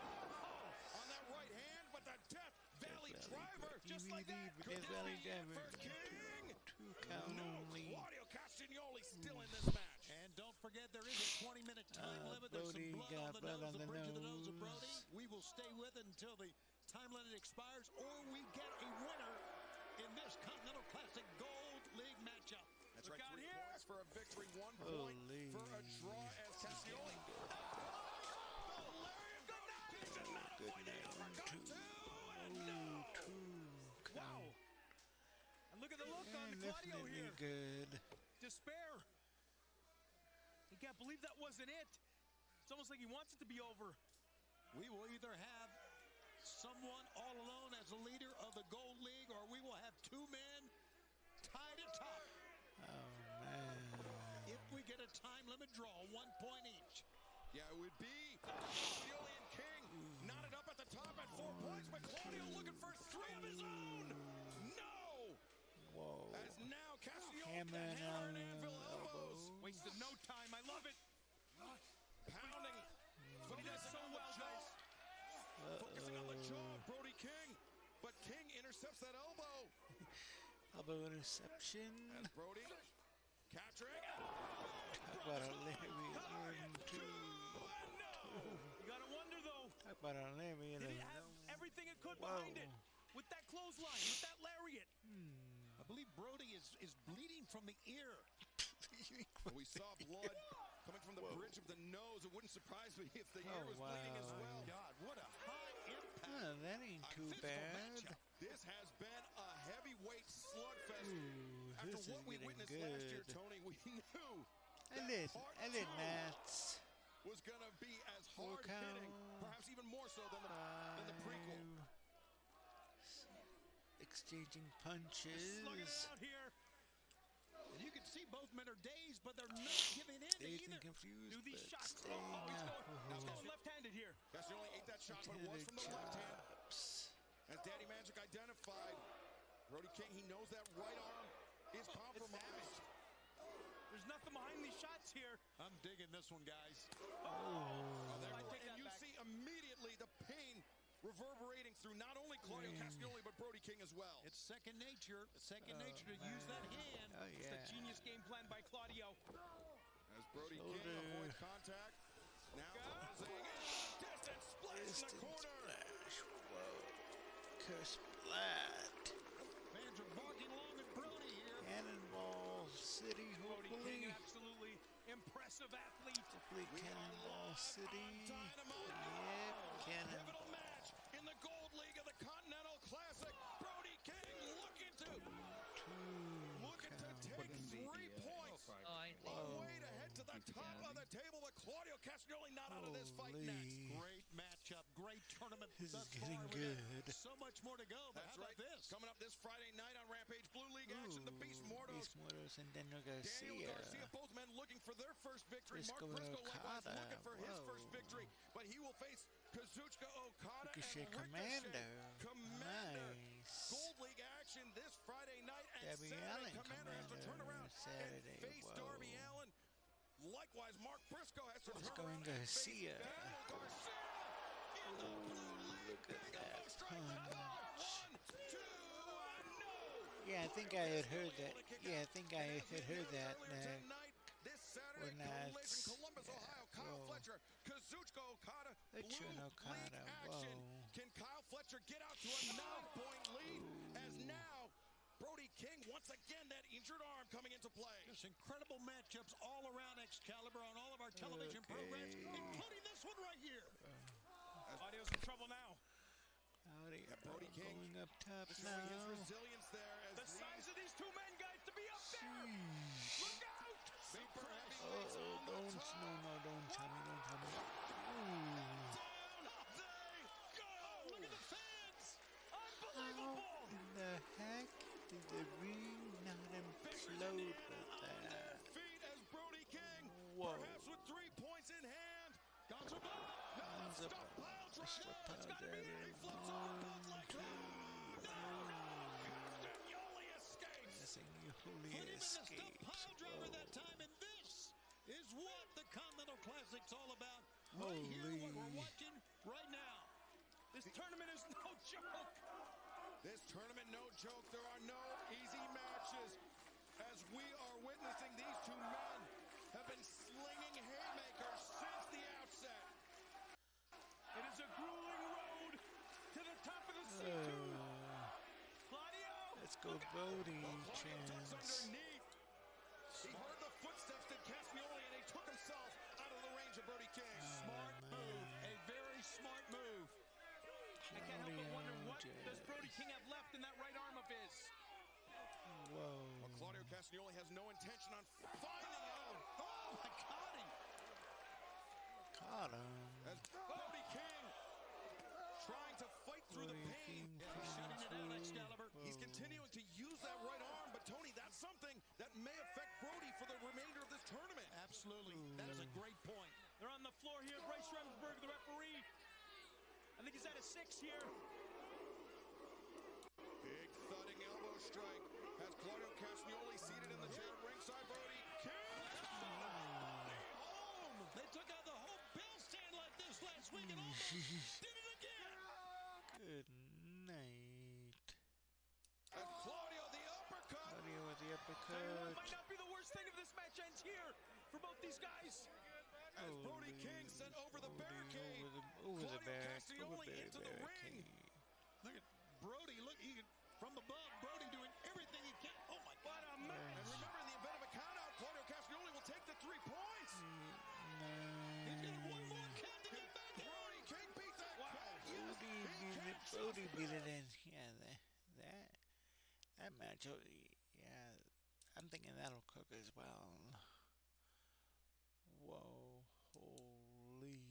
On that right hand, but the Death Valley driver, just like that. Could this be it for King? 2 count only. Claudio Castagnoli still in this match. And don't forget, there is a 20-minute time limit. There's some Brody blood got on the blood nose, on the the bridge of the nose of nose. Brody. We will stay with it until the time limit expires, or we get a winner in this Continental Classic Gold League matchup. That's right, 3 points for a victory, 1 point for a draw as Castagnoli. Wow. And look at the look on Claudio here. Good. Despair. He can't believe that wasn't it. It's almost like he wants it to be over. We will either have someone all alone as the leader of the Gold League, or we will have 2 men tied at top. Oh, man. If we get a time limit draw, 1 point each. Yeah, it would be Castagnoli and King knotted up at the top at 4 points, but Claudio looking for 3 of his own. No! Whoa. As now Castagnoli Hammer hammer and anvil elbows. Wasted no time. I love it. Pounding, but he does so well, guys. Focusing on the jaw of Brody King, but King intercepts that elbow. Elbow interception. As Brody capturing. Talk about a lariat. 1, 2. You gotta wonder, though. Talk about a lariat. Did it have everything it could behind it? With that clothesline, with that lariat. I believe Brody is bleeding from the ear. We saw blood coming from the bridge of the nose. It wouldn't surprise me if the ear was bleeding as well. God, what a high impact. Oh, that ain't too bad. This has been a heavyweight slugfest. Ooh, After this is what we getting witnessed last year, good. Tony, we knew I did Nats. was going to be as 4 hard hitting, count. perhaps even more so than the prequel. Exchanging punches. Slugging it out here. And you can see both men are dazed, but they're not giving in Dazed either. and confused, Do these but shots. staying He's going left-handed here. Castagnoli ate that shot, but it was from the left hand. As Daddy Magic identified, Brody King, he knows that right arm is compromised. There's nothing behind these shots here. I'm digging this one, guys. And you see immediately the pain reverberating through not only Claudio Castagnoli, but Brody King as well. It's second nature. Second nature to use that hand. Oh, It's yeah. the genius game plan by Claudio. As Brody King avoids contact. Now closing in. Distance splash in the corner. Splash. Whoa. Curse splat. Fans are barking along at Brody here. Cannonball City, Brody King, hopefully. an absolutely impressive athlete. Hopefully Cannonball City. Dynamite. Yep, Pivotal Cannonball. match in the Gold League of the Continental Classic. Brody King looking to take 3 points. Way to head to the top of the table, but Claudio Castagnoli not out of this fight next. Great matchup, great tournament. This is thus getting far. We got good. So much more to go, but That's how right. about this? Coming up this Friday night on Rampage Blue League action, the Beast Mortos. Beast Mortos and Daniel Daniel Garcia. Garcia, both men looking for their first victory. Briscoe Mark Briscoe likewise Okada. looking for his Whoa. first victory, but he will face Kazuchika Okada Ricochet and Commando. Commander. Nice. Gold League action this Friday night and Darby Saturday. Allin Commander has to turn Commander around Saturday. and face Whoa. Darby Allin. Likewise, Mark Briscoe has to Briscoe turn and around and face Garcia. Daniel Garcia in the Blue League. Look at that Strike the bar. 1, 2, and no. Yeah, I think I had heard that. Yeah, I think I had heard that. This Saturday, We're not. Cole in Columbus, Ohio. Kyle Whoa. Fletcher, Kazuchika Okada, Fletcher Blue and Okada, League action. whoa. Can Kyle Fletcher get out to a 9-point lead? As now, Brody King, once again, that injured arm coming into play. Just incredible matchups all around Excalibur on all of our television programs, including this one right here. Audio's in trouble now. Howdy. Brody King Going up top showing now. his resilience there. As The size of these 2 men, guys, to be up there. Look out. super heavyweights Oh, on the don't. top. No, don't tell me. Don't tell me. Ooh. Down they go. Look at the fans. How Unbelievable. in the heck did the ring not implode with that? Whoa. Perhaps with 3 points in hand. Guns are back. No, stop pile driver. It's got to be it. He flips off both legs. Castagnoli escapes. Put him in the stop pile driver that time, and this is what the Continental Classic's all about. Right Holy. here, what we're watching right now. This tournament is no joke. This tournament, no joke. There are no easy matches. As we are witnessing, these two men have been slinging haymakers since the outset. It is a grueling road to the top of the C2. Claudio. Let's go, Brody. Chance. Chance. He heard the footsteps that Castagnoli, and he took himself out of the range of Brody King. Smart move. A very smart move. I can't help but wonder what does Brody King have left in that right arm of his. Whoa. Well, Claudio Castagnoli has no intention on finding out. Oh, my God. Caught him. As Brody King trying to fight through the pain. Shutting it out, Excalibur. He's continuing to use that right arm, but Tony, that's something that may affect Brody for the remainder of this tournament. Absolutely. That is a great point. They're on the floor here. Bryce Remsburg, the referee. I think he's at a 6 here. Big thudding elbow strike has Claudio Castagnoli seated in the chair at ringside. Brody King. Home. They took out the whole bill stand like this last week and almost did it again. Good night. And Claudio the uppercut. Claudio with the uppercut. It might not be the worst thing if this match ends here for both these guys. As Brody King sent over the barricade. Over the Castagnoli into the ring. Look at Brody. Look, from above, Brody doing everything he can. Oh, my God. And remember, in the event of a countout, Claudio Castagnoli will take the 3 points. He's got one more count to get back in. Brody King beat that. Brody beat it in. Yeah, that match. Yeah, I'm thinking that'll cook as well. Whoa, holy.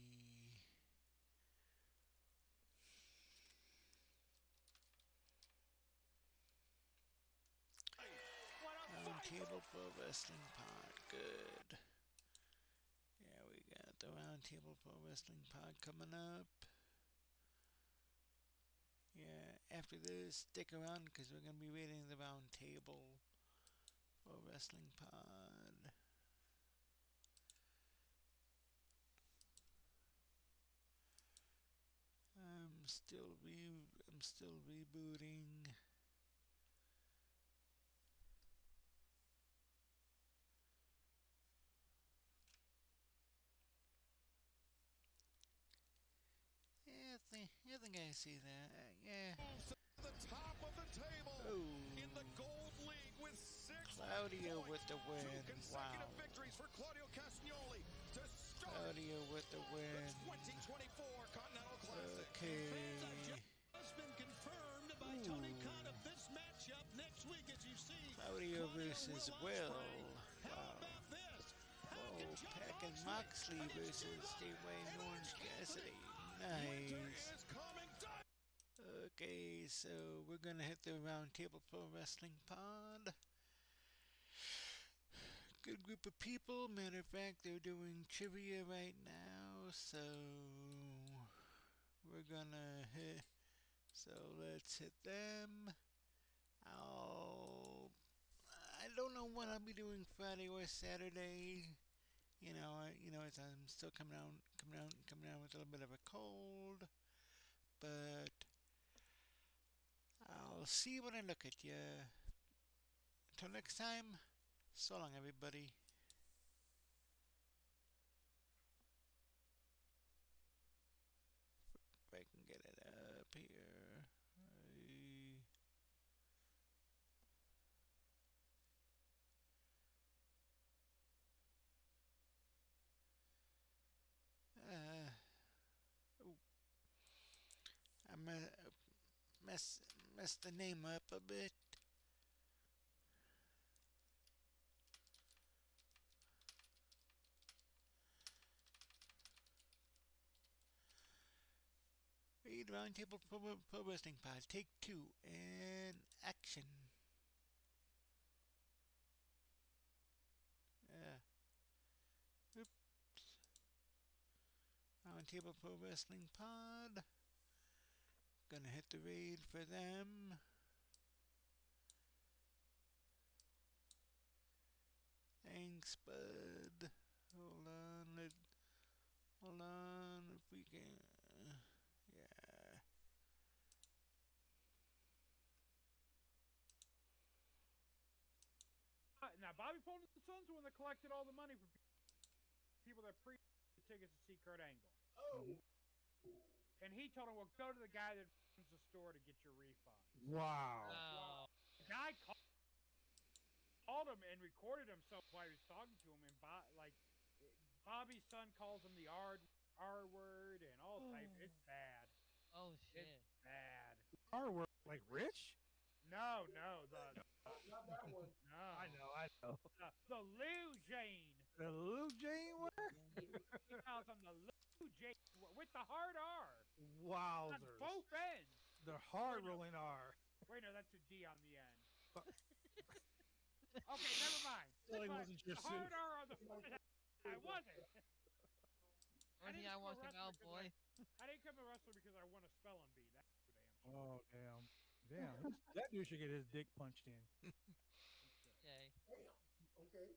Round Table Pro Wrestling Pod, good. Yeah, we got the Round Table Pro Wrestling Pod coming up. Yeah, after this, stick around because we're going to be rating the Round Table Pro Wrestling Pod. I'm still rebooting. I think I see that. Yeah. The top of the table in the Gold League with 6 Claudio with the win. 2 consecutive victories for Claudio Castagnoli to start Claudio with the win. The 2024 Continental Classic. Okay. It's been confirmed by Tony Khan of this matchup next week, as you see. Claudio versus Will. Wow. Whoa, Pac and Moxley versus Gateway and Orange Cassidy. Nice. Okay, so we're gonna hit the Round Table Pro Wrestling Pod. Good group of people. Matter of fact, they're doing trivia right now, so we're gonna hit. So let's hit them. I don't know what I'll be doing Friday or Saturday. I'm still coming out with a little bit of a cold, but I'll see when I look at you. Until next time, so long, everybody. If I can get it up here. I messed the name up a bit. Read Roundtable Pro Wrestling Pod, Take 2, and action. Oops. Roundtable Pro Wrestling Pod. Gonna hit the raid for them. Thanks, bud. Hold on, if we can. Yeah. Now, Bobby Fulton's sons were the one that collected all the money from people that pre-tickets to see Kurt Angle. Oh. And he told him, well, go to the guy that runs the store to get your refund. Wow. The guy called him and recorded himself while he was talking to him, and Bobby's son calls him the R word and all types. It's bad. Oh shit. It's bad. R word, like rich? No, not that one. No. I know. The Lou Jane. The Lou Jane word? He calls him the Lou Jane with the hard R. Wowzers. On both ends. The hard rolling R. Wait, no, that's a D on the end. Okay, never mind. Really wasn't your the hard R on the front. I wasn't. One thing I want to know, boy. I didn't come to wrestling because I won a spelling bee. That's for damn sure. Oh, damn. Damn. That dude should get his dick punched in. Okay. Damn. Okay.